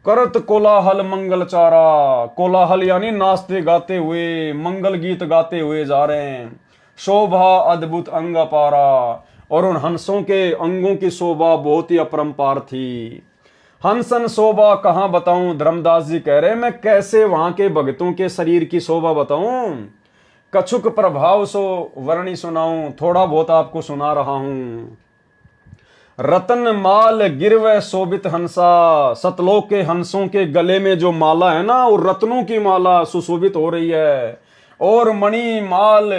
करत कोलाहल मंगल चारा। कोलाहल यानी नाचते गाते हुए, मंगल गीत गाते हुए जा रहे हैं। शोभा अद्भुत अंग अपारा, और उन हंसों के अंगों की शोभा बहुत ही अपरंपार थी। हंसन शोभा कहाँ बताऊं, धर्मदास जी कह रहे हैं मैं कैसे वहां के भगतों के शरीर की शोभा बताऊं। कछुक प्रभाव सो वर्णी सुनाऊं, थोड़ा बहुत आपको सुना रहा हूं। रतन माल गिरव शोभित हंसा, सतलोक के हंसों के गले में जो माला है ना, वो रत्नों की माला सुशोभित हो रही है। और मणि माल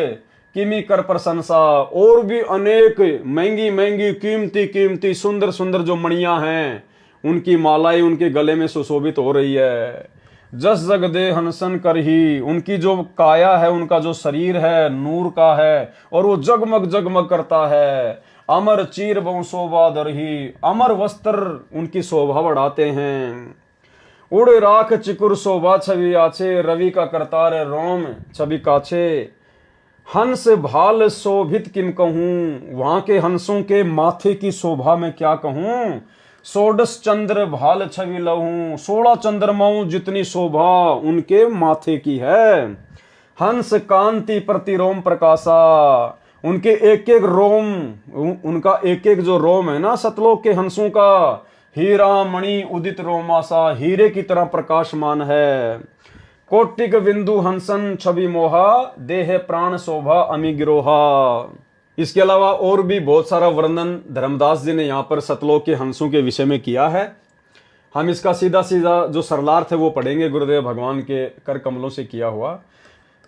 किमी कर प्रशंसा, और भी अनेक महंगी महंगी कीमती कीमती सुंदर सुंदर जो मणियां हैं, उनकी मालाएं उनके गले में सुशोभित हो रही है। जस जग दे हंसन कर ही, उनकी जो काया है, उनका जो शरीर है नूर का है, और वो जगमग जगमग करता है। अमर चीर बहु शोभा दरही, अमर वस्त्र उनकी शोभा बढ़ाते हैं। उड़ राख चिकुर शोभा छवि आछे, रवि का करतार रोम छवि काछे। हंस भाल शोभित किम कहूं, वहां के हंसों के माथे की शोभा में क्या कहूं। सोडस चंद्र भाल छवि लहूं, 16 चंद्रमाओं जितनी शोभा उनके माथे की है। हंस कांति प्रति रोम प्रकाशा, उनके एक एक रोम, उनका एक एक जो रोम है ना सतलोक के हंसों का, हीरा मणि उदित रोमासा, हीरे की तरह प्रकाशमान है। कोटिक बिंदु हंसन छवि मोहा, देह प्राण शोभा अमी गिरोहा। इसके अलावा और भी बहुत सारा वर्णन धर्मदास जी ने यहाँ पर सतलोक के हंसों के विषय में किया है। हम इसका सीधा सीधा जो सरलार्थ है वो पढ़ेंगे, गुरुदेव भगवान के कर कमलों से किया हुआ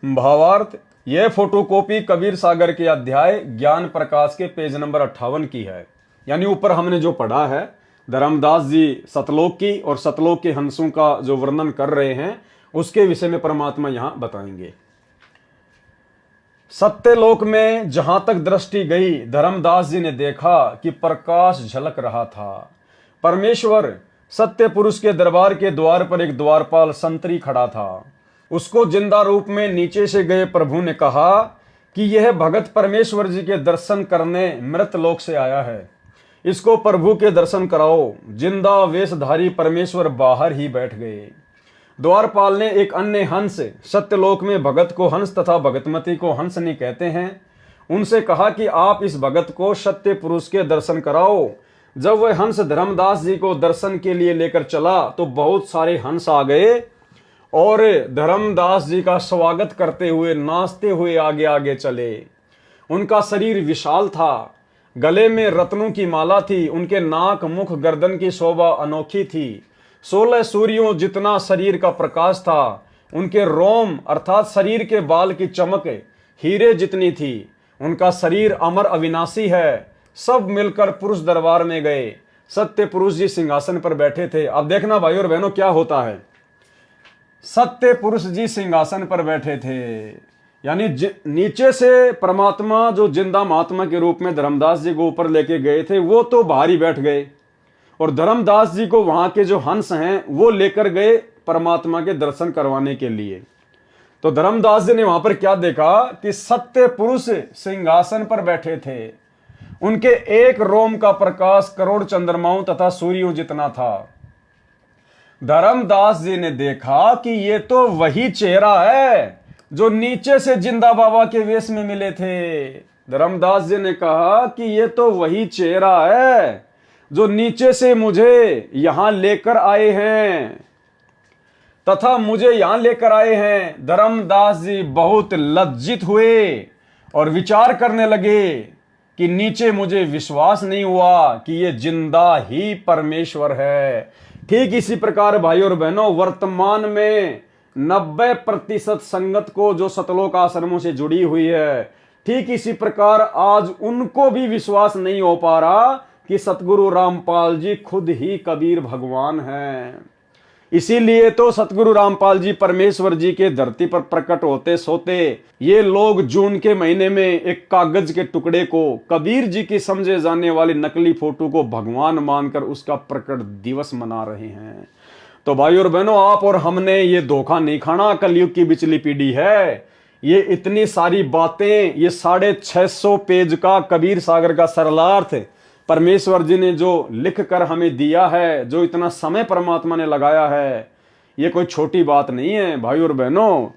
भावार्थ। यह फोटोकॉपी कबीर सागर के अध्याय ज्ञान प्रकाश के पेज नंबर 58 की है। यानी ऊपर हमने जो पढ़ा है, धर्मदास जी सतलोक की और सतलोक के हंसों का जो वर्णन कर रहे हैं, उसके विषय में परमात्मा यहां बताएंगे। सत्यलोक में जहां तक दृष्टि गई, धर्मदास जी ने देखा कि प्रकाश झलक रहा था। परमेश्वर सत्य पुरुष के दरबार के द्वार पर एक द्वारपाल संतरी खड़ा था। उसको जिंदा रूप में नीचे से गए प्रभु ने कहा कि यह भगत परमेश्वर जी के दर्शन करने मृत लोक से आया है, इसको प्रभु के दर्शन कराओ। जिंदा वेशधारी परमेश्वर बाहर ही बैठ गए। द्वारपाल ने एक अन्य हंस, सत्यलोक में भगत को हंस तथा भगतमती को हंसनी कहते हैं, उनसे कहा कि आप इस भगत को सत्य पुरुष के दर्शन कराओ। जब वह हंस धर्मदास जी को दर्शन के लिए लेकर चला तो बहुत सारे हंस आ गए और धर्मदास जी का स्वागत करते हुए नाचते हुए आगे आगे चले। उनका शरीर विशाल था, गले में रत्नों की माला थी, उनके नाक मुख गर्दन की शोभा अनोखी थी। 16 सूर्यों जितना शरीर का प्रकाश था। उनके रोम अर्थात शरीर के बाल की चमक हीरे जितनी थी। उनका शरीर अमर अविनाशी है। सब मिलकर पुरुष दरबार में गए। सत्य पुरुष जी सिंहासन पर बैठे थे। अब देखना भाई और बहनों क्या होता है। सत्य पुरुष जी सिंहासन पर बैठे थे, यानी नीचे से परमात्मा जो जिंदा महात्मा के रूप में धर्मदास जी को ऊपर लेके गए थे, वो तो बाहर ही बैठ गए और धर्मदास जी को वहां के जो हंस हैं वो लेकर गए परमात्मा के दर्शन करवाने के लिए। तो धर्मदास जी ने वहां पर क्या देखा कि सत्य पुरुष सिंहासन पर बैठे थे। उनके एक रोम का प्रकाश करोड़ चंद्रमाओं तथा सूर्यों जितना था। धर्मदास जी ने देखा कि ये तो वही चेहरा है जो नीचे से जिंदा बाबा के वेश में मिले थे। धर्मदास जी ने कहा कि ये तो वही चेहरा है जो नीचे से मुझे यहां लेकर आए हैं तथा मुझे यहां लेकर आए हैं। धर्मदास जी बहुत लज्जित हुए और विचार करने लगे कि नीचे मुझे विश्वास नहीं हुआ कि ये जिंदा ही परमेश्वर है। ठीक इसी प्रकार भाई और बहनों, वर्तमान में 90% संगत को जो सतलोक आश्रमों से जुड़ी हुई है, ठीक इसी प्रकार आज उनको भी विश्वास नहीं हो पा रहा कि सतगुरु रामपाल जी खुद ही कबीर भगवान हैं। इसीलिए तो सतगुरु रामपाल जी परमेश्वर जी के धरती पर प्रकट होते सोते ये लोग जून के महीने में एक कागज के टुकड़े को, कबीर जी की समझे जाने वाली नकली फोटो को भगवान मानकर उसका प्रकट दिवस मना रहे हैं। तो भाई और बहनों, आप और हमने ये धोखा नहीं खाना। कलयुग की बिचली पीढ़ी है। ये इतनी सारी बातें, ये 650 पेज का कबीर सागर का सरलार्थ परमेश्वर जी ने जो लिख कर हमें दिया है, जो इतना समय परमात्मा ने लगाया है, ये कोई छोटी बात नहीं है भाई और बहनों।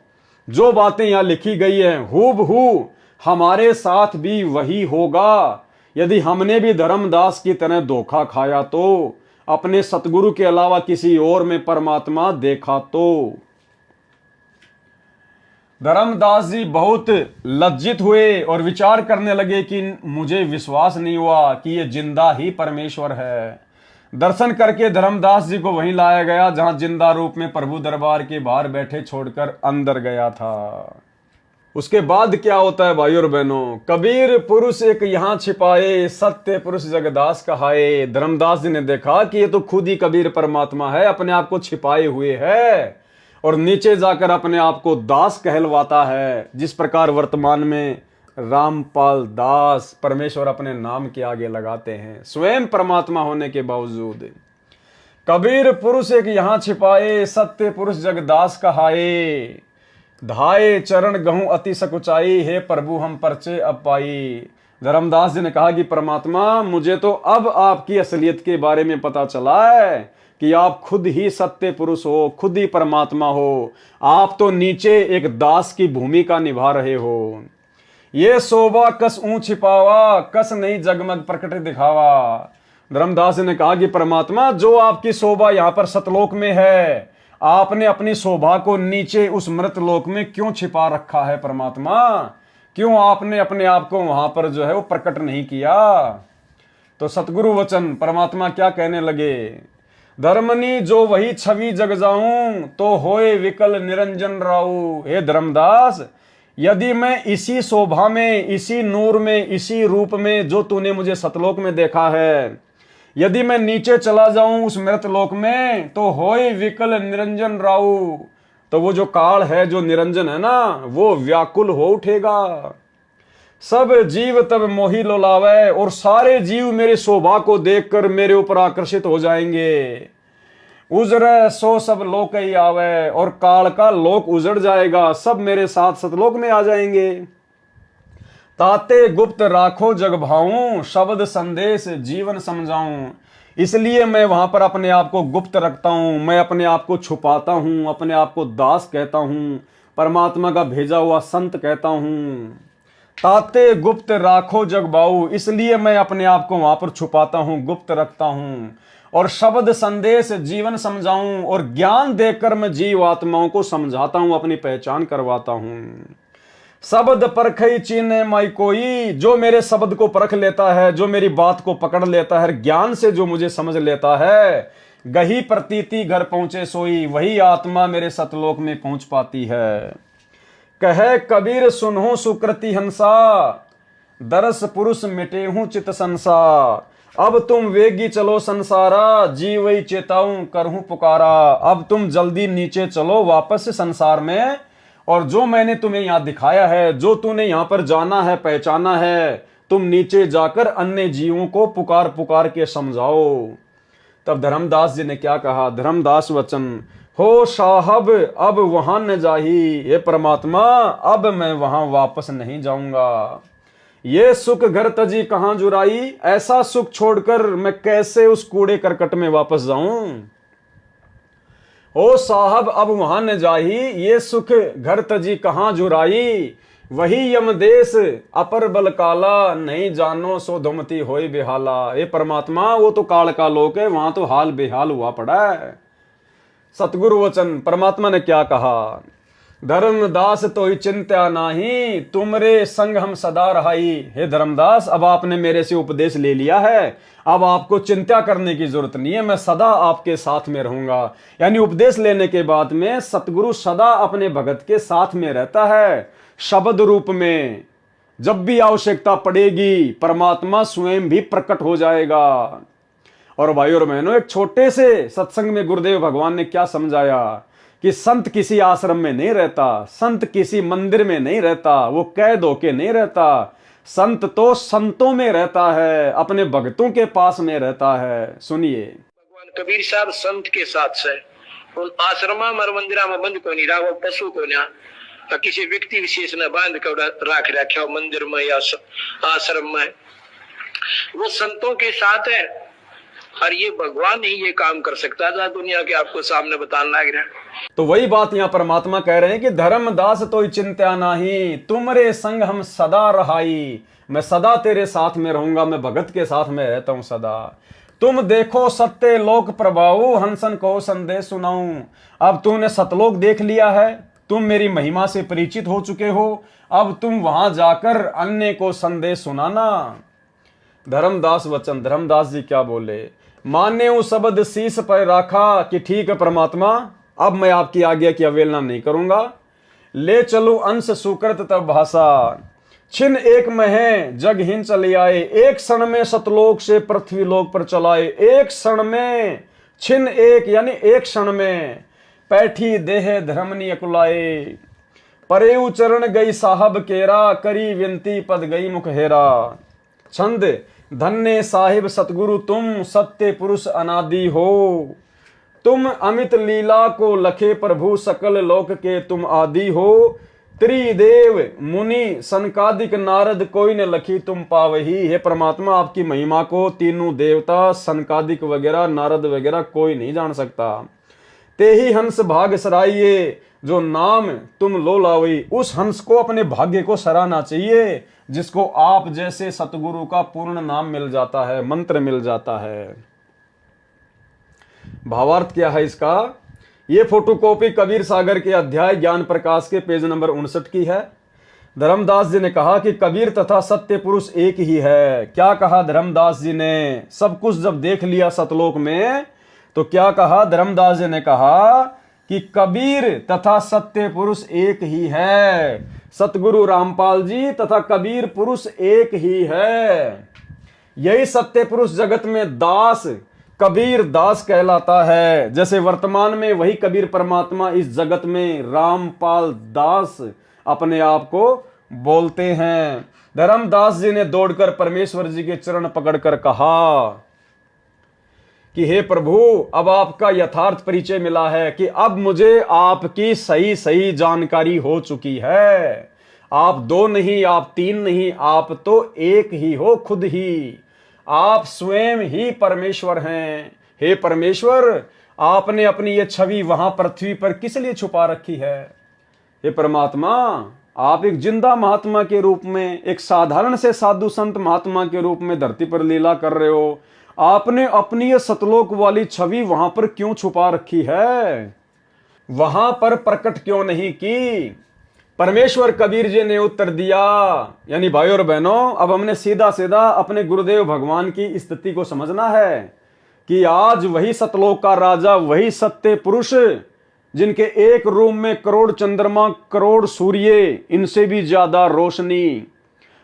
जो बातें यहाँ लिखी गई हैं हूबहू हमारे साथ भी वही होगा। यदि हमने भी धर्मदास की तरह धोखा खाया तो, अपने सतगुरु के अलावा किसी और में परमात्मा देखा तो। धर्मदास जी बहुत लज्जित हुए और विचार करने लगे कि मुझे विश्वास नहीं हुआ कि ये जिंदा ही परमेश्वर है। दर्शन करके धर्मदास जी को वहीं लाया गया जहां जिंदा रूप में प्रभु दरबार के बाहर बैठे छोड़कर अंदर गया था। उसके बाद क्या होता है भाई और बहनों, कबीर पुरुष एक यहाँ छिपाए, सत्य पुरुष जगदास कहाए। धर्मदास जी ने देखा कि ये तो खुद ही कबीर परमात्मा है, अपने आप को छिपाए हुए है और नीचे जाकर अपने आप को दास कहलवाता है। जिस प्रकार वर्तमान में रामपाल दास परमेश्वर अपने नाम के आगे लगाते हैं, स्वयं परमात्मा होने के बावजूद। कबीर पुरुष एक यहाँ छिपाए, सत्य पुरुष जगदास कहाए। धाये चरण गहूं अति सकुचाई, हे प्रभु हम परचे अब पाई। धर्मदास जी ने कहा कि परमात्मा मुझे तो अब आपकी असलियत के बारे में पता चला है कि आप खुद ही सत्य पुरुष हो, खुद ही परमात्मा हो। आप तो नीचे एक दास की भूमिका निभा रहे हो। ये शोभा कस ऊंच छिपावा, कस नहीं जगमग प्रकट दिखावा। धर्मदास जी ने कहा कि परमात्मा जो आपकी शोभा यहाँ पर सतलोक में है, आपने अपनी शोभा को नीचे उस मृत लोक में क्यों छिपा रखा है परमात्मा? क्यों आपने अपने आप को वहां पर जो है वो प्रकट नहीं किया? तो सतगुरु वचन परमात्मा क्या कहने लगे, धर्मनी जो वही छवि जग जाऊं, तो होए विकल निरंजन राऊ। हे धर्मदास, यदि मैं इसी शोभा में, इसी नूर में, इसी रूप में जो तूने मुझे सतलोक में देखा है, यदि मैं नीचे चला जाऊं उस मृत लोक में, तो होए विकल निरंजन राऊ। तो वो जो काल है, जो निरंजन है ना, वो व्याकुल हो उठेगा। सब जीव तब मोही लोलावे, और सारे जीव मेरी शोभा को देखकर मेरे ऊपर आकर्षित हो जाएंगे। उजरे सो सब लोक ही आवे, और काल का लोक उजड़ जाएगा, सब मेरे साथ सतलोक में आ जाएंगे। ताते गुप्त राखो जग भाऊं, शब्द संदेश जीवन समझाऊं। इसलिए मैं वहां पर अपने आप को गुप्त रखता हूं, मैं अपने आप को छुपाता हूं, अपने आप को दास कहता हूं, परमात्मा का भेजा हुआ संत कहता हूं। ताते गुप्त राखो जग भाऊ, इसलिए मैं अपने आप को वहां पर छुपाता हूं, गुप्त रखता हूं। और शब्द संदेश जीवन समझाऊं, और ज्ञान देकर मैं जीव आत्माओं को समझाता हूं, अपनी पहचान करवाता हूं। शब्द परखई चीने माई कोई, जो मेरे शब्द को परख लेता है, जो मेरी बात को पकड़ लेता है, ज्ञान से जो मुझे समझ लेता है, गही प्रतीति घर पहुंचे सोई, वही आत्मा मेरे सतलोक में पहुंच पाती है। कहे कबीर सुनहु सुकृति हंसा, दरस पुरुष मिटे हूं चित संसार। अब तुम वेगी चलो संसारा, जीवई चेताऊं करहूं पुकारा। अब तुम जल्दी नीचे चलो वापस संसार में, और जो मैंने तुम्हें यहां दिखाया है, जो तूने यहां पर जाना है, पहचाना है, तुम नीचे जाकर अन्य जीवों को पुकार पुकार के समझाओ। तब धर्मदास जी ने क्या कहा, धर्मदास वचन, हो साहब अब वहां न जाही। ये परमात्मा अब मैं वहां वापस नहीं जाऊंगा। ये सुख घर तजी कहां जुराई, ऐसा सुख छोड़कर मैं कैसे उस कूड़े करकट में वापस जाऊं। ओ साहब अब वहां न जाही, ये सुख घर तजी कहां जुराई। वही यमदेश अपर बल काला, नहीं जानो सो धुमती होई बेहाला। ये परमात्मा वो तो काल का लोक है, वहां तो हाल बेहाल हुआ पड़ा है। सतगुरु वचन परमात्मा ने क्या कहा, धर्मदास तो ही चिंता नाही, तुमरे संग हम सदा रहाई। हे धर्मदास, अब आपने मेरे से उपदेश ले लिया है, अब आपको चिंता करने की जरूरत नहीं है, मैं सदा आपके साथ में रहूंगा। यानी उपदेश लेने के बाद में सतगुरु सदा अपने भगत के साथ में रहता है, शब्द रूप में। जब भी आवश्यकता पड़ेगी परमात्मा स्वयं भी प्रकट हो जाएगा। और भाई और बहनों, एक छोटे से सत्संग में गुरुदेव भगवान ने क्या समझाया कि संत किसी आश्रम में नहीं रहता, संत किसी मंदिर में नहीं रहता, वो कैद होके नहीं रहता। संत तो संतों में रहता है, अपने भक्तों के पास में रहता है। सुनिए, भगवान कबीर साहब संत के साथ से उन आश्रमा मर मंदिरा में बंद को नहीं रहा, पशु को ना किसी व्यक्ति विशेष ने बांध कर राख रखा मंदिर में या आश्रम में। वो संतों के साथ है, और ये भगवान ही ये काम कर सकता था, दुनिया के आपको सामने बताना लग रहा है। तो वही बात यहाँ परमात्मा कह रहे हैं कि धर्मदास तो चिंत्या नाही, तुमरे संग हम सदा रहाई। मैं सदा तेरे साथ में रहूंगा, मैं भगत के साथ में रहता हूं सदा। तुम देखो सत्य लोक प्रभाऊ, हंसन को संदेश सुनाऊं। अब तूने सतलोक देख लिया है, तुम मेरी महिमा से परिचित हो चुके हो, अब तुम वहां जाकर अन्य को संदेश सुनाना। धर्मदास वचन, धर्मदास जी क्या बोले, माने ऊ शब्द शीश पर राखा कि ठीक है परमात्मा, अब मैं आपकी आज्ञा की अवहेलना नहीं करूंगा। ले चलू अंश सुकृत तब भाषा, छिन एक में है जग हिन चले आए। एक क्षण में सतलोक से पृथ्वी लोक पर चलाए, एक क्षण में, छिन एक यानी एक क्षण में, पैठी देह धर्मनी अकुलाए। परेऊ चरण गई साहब केरा, करी विनती पद गई मुख हेरा। छंद, धन्य साहिब सतगुरु तुम, सत्य पुरुष अनादि हो। तुम अमित लीला को लखे प्रभु, सकल लोक के तुम आदि हो। त्रिदेव मुनि सनकादिक नारद, कोई न लखी तुम पावही। हे परमात्मा, आपकी महिमा को तीनों देवता सनकादिक वगैरह नारद वगैरह कोई नहीं जान सकता। ते ही हंस भाग सराइये, जो नाम तुम लो लावी। उस हंस को अपने भाग्य को सराहना चाहिए जिसको आप जैसे सतगुरु का पूर्ण नाम मिल जाता है, मंत्र मिल जाता है। भावार्थ क्या है इसका? ये फोटोकॉपी कबीर सागर के अध्याय ज्ञान प्रकाश के पेज नंबर 59 की है। धर्मदास जी ने कहा कि कबीर तथा सत्य पुरुष एक ही है। क्या कहा धर्मदास जी ने? सब कुछ जब देख लिया सतलोक में तो क्या कहा धर्मदास जी ने? कहा कि कबीर तथा सत्य पुरुष एक ही है। सतगुरु रामपाल जी तथा कबीर पुरुष एक ही है। यही सत्य पुरुष जगत में दास, कबीर दास कहलाता है। जैसे वर्तमान में वही कबीर परमात्मा इस जगत में रामपाल दास अपने आप को बोलते हैं। धर्मदास जी ने दौड़कर परमेश्वर जी के चरण पकड़कर कहा कि हे प्रभु, अब आपका यथार्थ परिचय मिला है कि अब मुझे आपकी सही सही जानकारी हो चुकी है। आप दो नहीं, आप तीन नहीं, आप तो एक ही हो खुद ही। आप स्वयं ही परमेश्वर हैं। हे परमेश्वर, आपने अपनी ये छवि वहां पृथ्वी पर किस लिए छुपा रखी है? हे परमात्मा, आप एक जिंदा महात्मा के रूप में, एक साधारण से साधु संत महात्मा के रूप में धरती पर लीला कर रहे हो। आपने अपनी ये सतलोक वाली छवि वहां पर क्यों छुपा रखी है? वहां पर प्रकट क्यों नहीं की? परमेश्वर कबीर जी ने उत्तर दिया। यानी भाई और बहनों, अब हमने सीधा सीधा अपने गुरुदेव भगवान की स्थिति को समझना है कि आज वही सतलोक का राजा, वही सत्य पुरुष, जिनके एक रूम में करोड़ चंद्रमा, करोड़ सूर्य, इनसे भी ज्यादा रोशनी,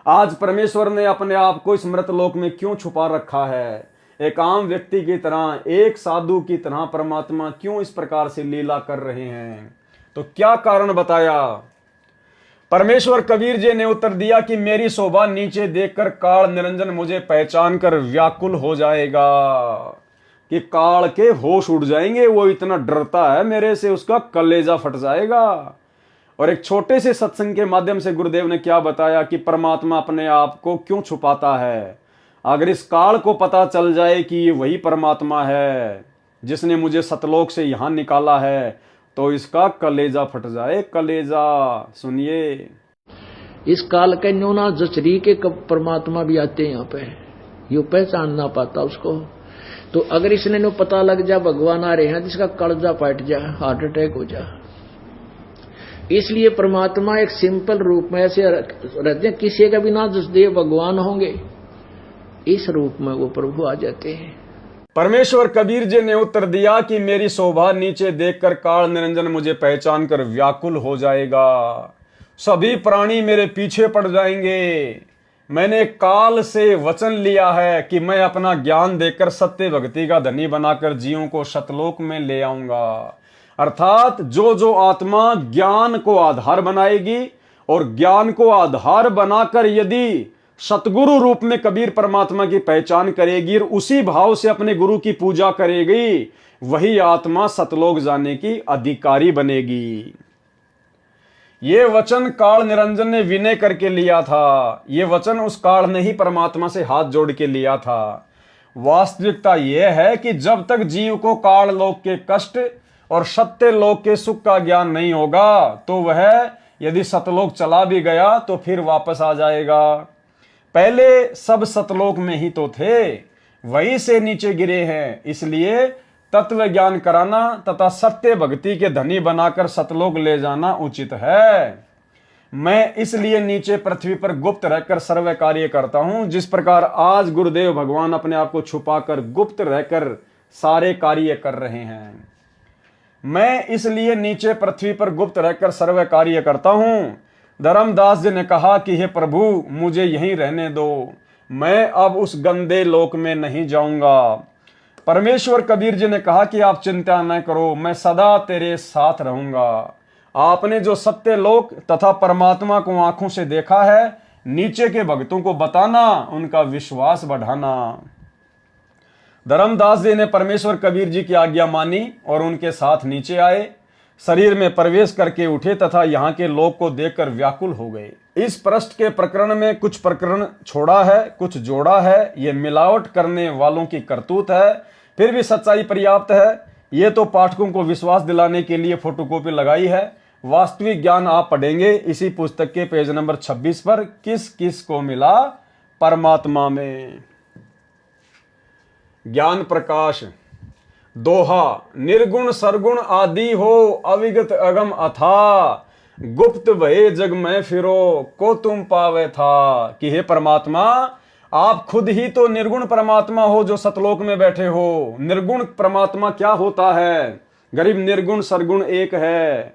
आज परमेश्वर ने अपने आप को इस मृतलोक में क्यों छुपा रखा है? एक आम व्यक्ति की तरह, एक साधु की तरह परमात्मा क्यों इस प्रकार से लीला कर रहे हैं? तो क्या कारण बताया? परमेश्वर कबीर जी ने उत्तर दिया कि मेरी शोभा नीचे देखकर काल निरंजन मुझे पहचान कर व्याकुल हो जाएगा, कि काल के होश उड़ जाएंगे। वो इतना डरता है मेरे से, उसका कलेजा फट जाएगा। और एक छोटे से सत्संग के माध्यम से गुरुदेव ने क्या बताया कि परमात्मा अपने आप को क्यों छुपाता है। अगर इस काल को पता चल जाए कि ये वही परमात्मा है जिसने मुझे सतलोक से यहां निकाला है, तो इसका कलेजा फट जाए, कलेजा। सुनिए, इस काल के न्यूना जचरी के कब परमात्मा भी आते हैं यहाँ पे, यो पहचान ना पाता उसको। तो अगर इसने नो पता लग जा भगवान आ रहे हैं, जिसका कलेजा फट जा, हार्ट अटैक हो जा। इसलिए परमात्मा एक सिंपल रूप में ऐसे रहते हैं, किसी का भी ना जसदेव भगवान होंगे, इस रूप में वो प्रभु आ जाते हैं। परमेश्वर कबीर जी ने उत्तर दिया कि मेरी शोभा नीचे देखकर काल निरंजन मुझे पहचान कर व्याकुल हो जाएगा। सभी प्राणी मेरे पीछे पड़ जाएंगे। मैंने काल से वचन लिया है कि मैं अपना ज्ञान देकर सत्य भक्ति का धनी बनाकर जीवों को सतलोक में ले आऊंगा। अर्थात जो जो आत्मा ज्ञान को आधार बनाएगी और ज्ञान को आधार बनाकर यदि सतगुरु रूप में कबीर परमात्मा की पहचान करेगी और उसी भाव से अपने गुरु की पूजा करेगी, वही आत्मा सतलोक जाने की अधिकारी बनेगी। ये वचन काल निरंजन ने विनय करके लिया था। ये वचन उस काल ने ही परमात्मा से हाथ जोड़ के लिया था। वास्तविकता यह है कि जब तक जीव को काल लोक के कष्ट और सत्य लोक के सुख का ज्ञान नहीं होगा तो वह यदि सतलोक चला भी गया तो फिर वापस आ जाएगा। पहले सब सतलोक में ही तो थे, वहीं से नीचे गिरे हैं। इसलिए तत्व ज्ञान कराना तथा सत्य भक्ति के धनी बनाकर सतलोक ले जाना उचित है। मैं इसलिए नीचे पृथ्वी पर गुप्त रहकर सर्व कार्य करता हूं, जिस प्रकार आज गुरुदेव भगवान अपने आप को छुपाकर गुप्त रहकर सारे कार्य कर रहे हैं। मैं इसलिए नीचे पृथ्वी पर गुप्त रहकर सर्व कार्य करता हूं। धर्मदास जी ने कहा कि हे प्रभु, मुझे यहीं रहने दो, मैं अब उस गंदे लोक में नहीं जाऊंगा। परमेश्वर कबीर जी ने कहा कि आप चिंता न करो, मैं सदा तेरे साथ रहूंगा। आपने जो सत्य लोक तथा परमात्मा को आंखों से देखा है, नीचे के भक्तों को बताना, उनका विश्वास बढ़ाना। धर्मदास जी ने परमेश्वर कबीर जी की आज्ञा मानी और उनके साथ नीचे आए, शरीर में प्रवेश करके उठे तथा यहाँ के लोक को देखकर व्याकुल हो गए। इस पृष्ठ के प्रकरण में कुछ प्रकरण छोड़ा है, कुछ जोड़ा है। ये मिलावट करने वालों की करतूत है, फिर भी सच्चाई पर्याप्त है। ये तो पाठकों को विश्वास दिलाने के लिए फोटोकॉपी लगाई है। वास्तविक ज्ञान आप पढ़ेंगे इसी पुस्तक के पेज नंबर 26 पर, किस किस को मिला परमात्मा में। ज्ञान प्रकाश दोहा, निर्गुण सरगुण आदि हो अविगत अगम अथा, गुप्त भये जग में फिरो को तुम पावे था। कि हे परमात्मा, आप खुद ही तो निर्गुण परमात्मा हो जो सतलोक में बैठे हो। निर्गुण परमात्मा क्या होता है? गरीब निर्गुण सरगुण एक है।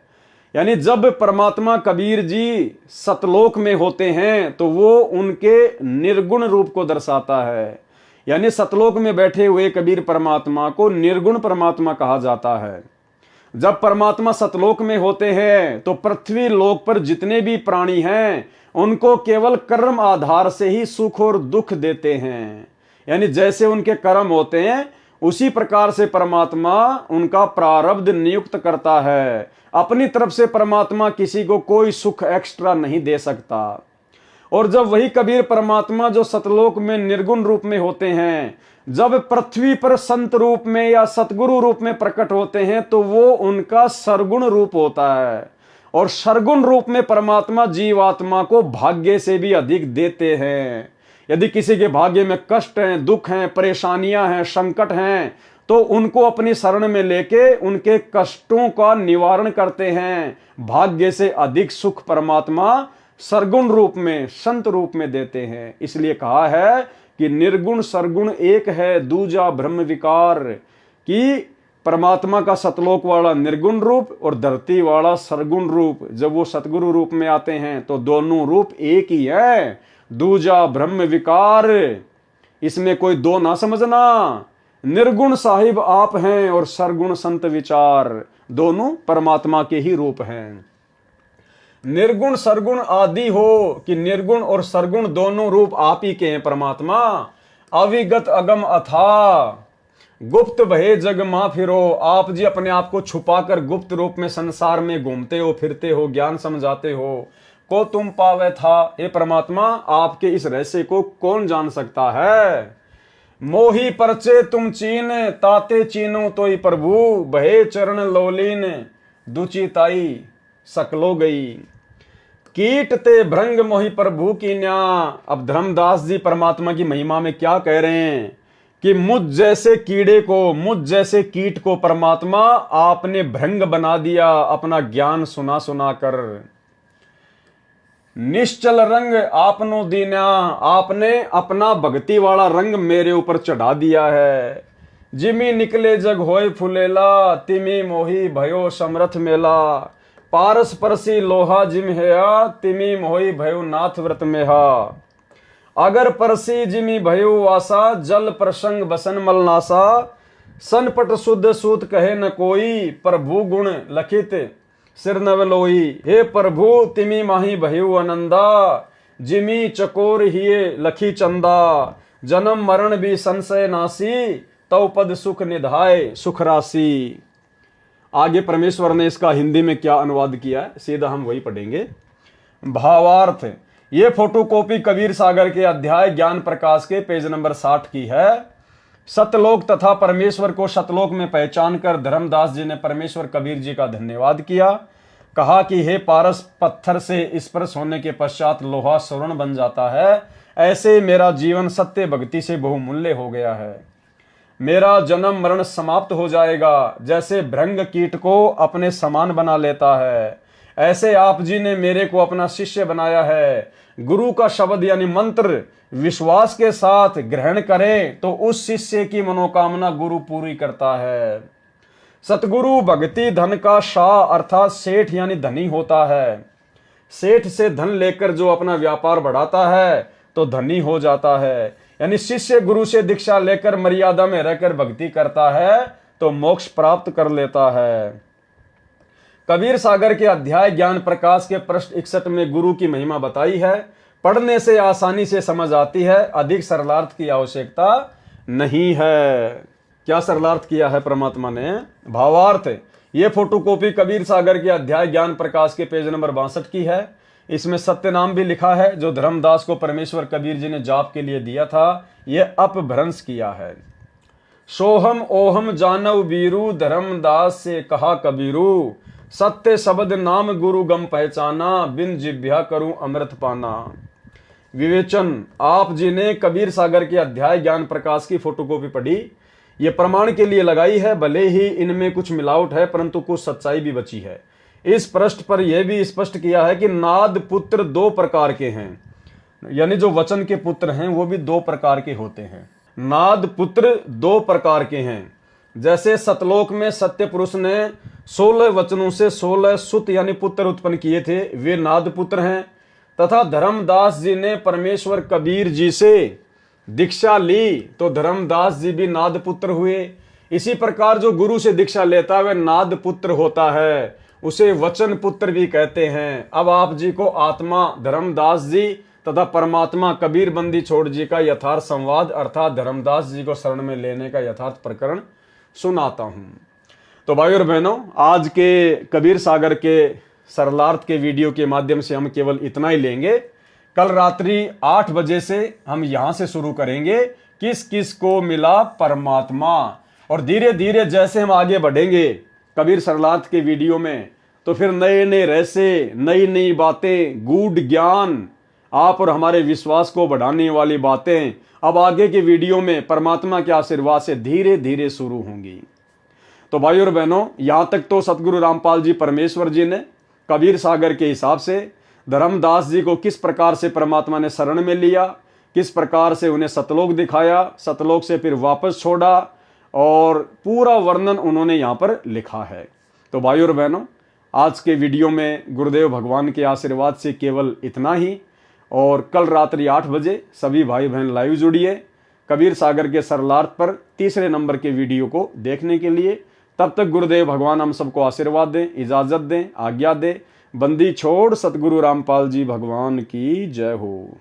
यानी जब परमात्मा कबीर जी सतलोक में होते हैं तो वो उनके निर्गुण रूप को दर्शाता है। यानी सतलोक में बैठे हुए कबीर परमात्मा को निर्गुण परमात्मा कहा जाता है। जब परमात्मा सतलोक में होते हैं तो पृथ्वी लोक पर जितने भी प्राणी हैं उनको केवल कर्म आधार से ही सुख और दुख देते हैं। यानी जैसे उनके कर्म होते हैं उसी प्रकार से परमात्मा उनका प्रारब्ध नियुक्त करता है। अपनी तरफ से परमात्मा किसी को कोई सुख एक्स्ट्रा नहीं दे सकता। और जब वही कबीर परमात्मा जो सतलोक में निर्गुण रूप में होते हैं, जब पृथ्वी पर संत रूप में या सतगुरु रूप में प्रकट होते हैं तो वो उनका सरगुण रूप होता है। और सरगुण रूप में परमात्मा जीवात्मा को भाग्य से भी अधिक देते हैं। यदि किसी के भाग्य में कष्ट हैं, दुख हैं, परेशानियां हैं, संकट हैं, तो उनको अपनी शरण में लेके उनके कष्टों का निवारण करते हैं। भाग्य से अधिक सुख परमात्मा सरगुण रूप में, संत रूप में देते हैं। इसलिए कहा है कि निर्गुण सरगुण एक है, दूजा ब्रह्म विकार। कि परमात्मा का सतलोक वाला निर्गुण रूप और धरती वाला सरगुण रूप, जब वो सतगुरु रूप में आते हैं तो दोनों रूप एक ही है। दूजा ब्रह्म विकार, इसमें कोई दो ना समझना। निर्गुण साहिब आप हैं और सरगुण संत विचार, दोनों परमात्मा के ही रूप हैं। निर्गुण सरगुण आदि हो कि निर्गुण और सरगुण दोनों रूप आप ही के हैं परमात्मा। अविगत अगम अथा, गुप्त भये जग मा फिरो। आप जी अपने आप को छुपाकर गुप्त रूप में संसार में घूमते हो, फिरते हो, ज्ञान समझाते हो। को तुम पावे था, हे परमात्मा आपके इस रहस्य को कौन जान सकता है। मोही परचे तुम चीन, ताते चीनो तोई प्रभु, भये चरण लोलीन, दुचिताई सकलो गई। कीट ते भृंग मोहि प्रभु की न्या। अब धर्मदास जी परमात्मा की महिमा में क्या कह रहे हैं कि मुझ जैसे कीड़े को, मुझ जैसे कीट को परमात्मा आपने भृंग बना दिया अपना ज्ञान सुना सुना कर। निश्चल रंग आपनो दीना, आपने अपना भक्ति वाला रंग मेरे ऊपर चढ़ा दिया है। जिमी निकले जग होय फुलेला, तिमी मोही भयो समरथ मेला। पारस परसी लोहा जिम हेया, तिमी मोही भयो नाथ व्रत मेहा। अगर परसी जिमी भयो वासा, जल प्रसंग बसन मलनासा। सनपट शुद्ध सूत कहे न कोई, प्रभु गुण लखित सिर नवलोई। हे प्रभु तिमी माही भयो आनंदा, जिमी चकोर हिये लखी चंदा। जन्म मरण भी संशय नासी, तव पद सुख निधाय सुख राशि। आगे परमेश्वर ने इसका हिंदी में क्या अनुवाद किया है, सीधा हम वही पढ़ेंगे। भावार्थ, ये फोटोकॉपी कबीर सागर के अध्याय ज्ञान प्रकाश के पेज नंबर 60 की है। सतलोक तथा परमेश्वर को शतलोक में पहचान कर धर्मदास जी ने परमेश्वर कबीर जी का धन्यवाद किया। कहा कि हे पारस, पत्थर से स्पर्श होने के पश्चात लोहा स्वर्ण बन जाता है, ऐसे मेरा जीवन सत्य भक्ति से बहुमूल्य हो गया है। मेरा जन्म मरण समाप्त हो जाएगा, जैसे भृंग कीट को अपने समान बना लेता है, ऐसे आप जी ने मेरे को अपना शिष्य बनाया है। गुरु का शब्द यानी मंत्र विश्वास के साथ ग्रहण करें तो उस शिष्य की मनोकामना गुरु पूरी करता है। सतगुरु भक्ति धन का शाह अर्थात सेठ यानी धनी होता है। सेठ से धन लेकर जो अपना व्यापार बढ़ाता है तो धनी हो जाता है। यानी शिष्य गुरु से दीक्षा लेकर मर्यादा में रहकर भक्ति करता है तो मोक्ष प्राप्त कर लेता है। कबीर सागर के अध्याय ज्ञान प्रकाश के पृष्ठ 61 में गुरु की महिमा बताई है। पढ़ने से आसानी से समझ आती है, अधिक सरलार्थ की आवश्यकता नहीं है। क्या सरलार्थ किया है परमात्मा ने? भावार्थ, ये फोटोकॉपी कबीर सागर के अध्याय ज्ञान प्रकाश के पेज नंबर 62 की है। इसमें सत्य नाम भी लिखा है जो धर्मदास को परमेश्वर कबीर जी ने जाप के लिए दिया था, यह अपभ्रंश किया है। सोहम ओहम जानव बीरू, धर्मदास से कहा कबीरू, सत्य शब्द नाम गुरु गम पहचाना, बिन जिभ्या करूं अमृत पाना। विवेचन, आप जी ने कबीर सागर के अध्याय ज्ञान प्रकाश की फोटोकॉपी पढ़ी, ये प्रमाण के लिए लगाई है। भले ही इनमें कुछ मिलावट है परंतु कुछ सच्चाई भी बची है। इस पृष्ठ पर यह भी स्पष्ट किया है कि नाद पुत्र दो प्रकार के हैं, यानी जो वचन के पुत्र हैं वो भी दो प्रकार के होते हैं। नाद पुत्र दो प्रकार के हैं। जैसे सतलोक में सत्य पुरुष ने 16 वचनों से 16 सुत यानी पुत्र उत्पन्न किए थे, वे नाद पुत्र हैं। तथा धर्मदास जी ने परमेश्वर कबीर जी से दीक्षा ली तो धर्मदास जी भी नाद पुत्र हुए। इसी प्रकार जो गुरु से दीक्षा लेता है वह नाद पुत्र होता है, उसे वचन पुत्र भी कहते हैं। अब आप जी को आत्मा धर्मदास जी तथा परमात्मा कबीर बंदी छोड़ जी का यथार्थ संवाद अर्थात धर्मदास जी को शरण में लेने का यथार्थ प्रकरण सुनाता हूं। तो भाइयों और बहनों, आज के कबीर सागर के सरलार्थ के वीडियो के माध्यम से हम केवल इतना ही लेंगे। कल रात्रि 8 बजे से हम यहां से शुरू करेंगे किस किस को मिला परमात्मा, और धीरे धीरे जैसे हम आगे बढ़ेंगे कबीर सरलार्थ के वीडियो में तो फिर नए नए रहस्य, नई नई बातें, गूढ़ ज्ञान, आप और हमारे विश्वास को बढ़ाने वाली बातें अब आगे के वीडियो में परमात्मा के आशीर्वाद से धीरे धीरे शुरू होंगी। तो भाइयों और बहनों, यहां तक तो सतगुरु रामपाल जी परमेश्वर जी ने कबीर सागर के हिसाब से धर्मदास जी को किस प्रकार से परमात्मा ने शरण में लिया, किस प्रकार से उन्हें सतलोक दिखाया, सतलोक से फिर वापस छोड़ा, और पूरा वर्णन उन्होंने यहाँ पर लिखा है। तो भाइयों और बहनों, आज के वीडियो में गुरुदेव भगवान के आशीर्वाद से केवल इतना ही, और कल रात्रि 8 बजे सभी भाई बहन लाइव जुड़िए कबीर सागर के सरलार्थ पर तीसरे नंबर के वीडियो को देखने के लिए। तब तक गुरुदेव भगवान हम सबको आशीर्वाद दें, इजाजत दें, आज्ञा दें। बंदी छोड़ सतगुरु रामपाल जी भगवान की जय हो।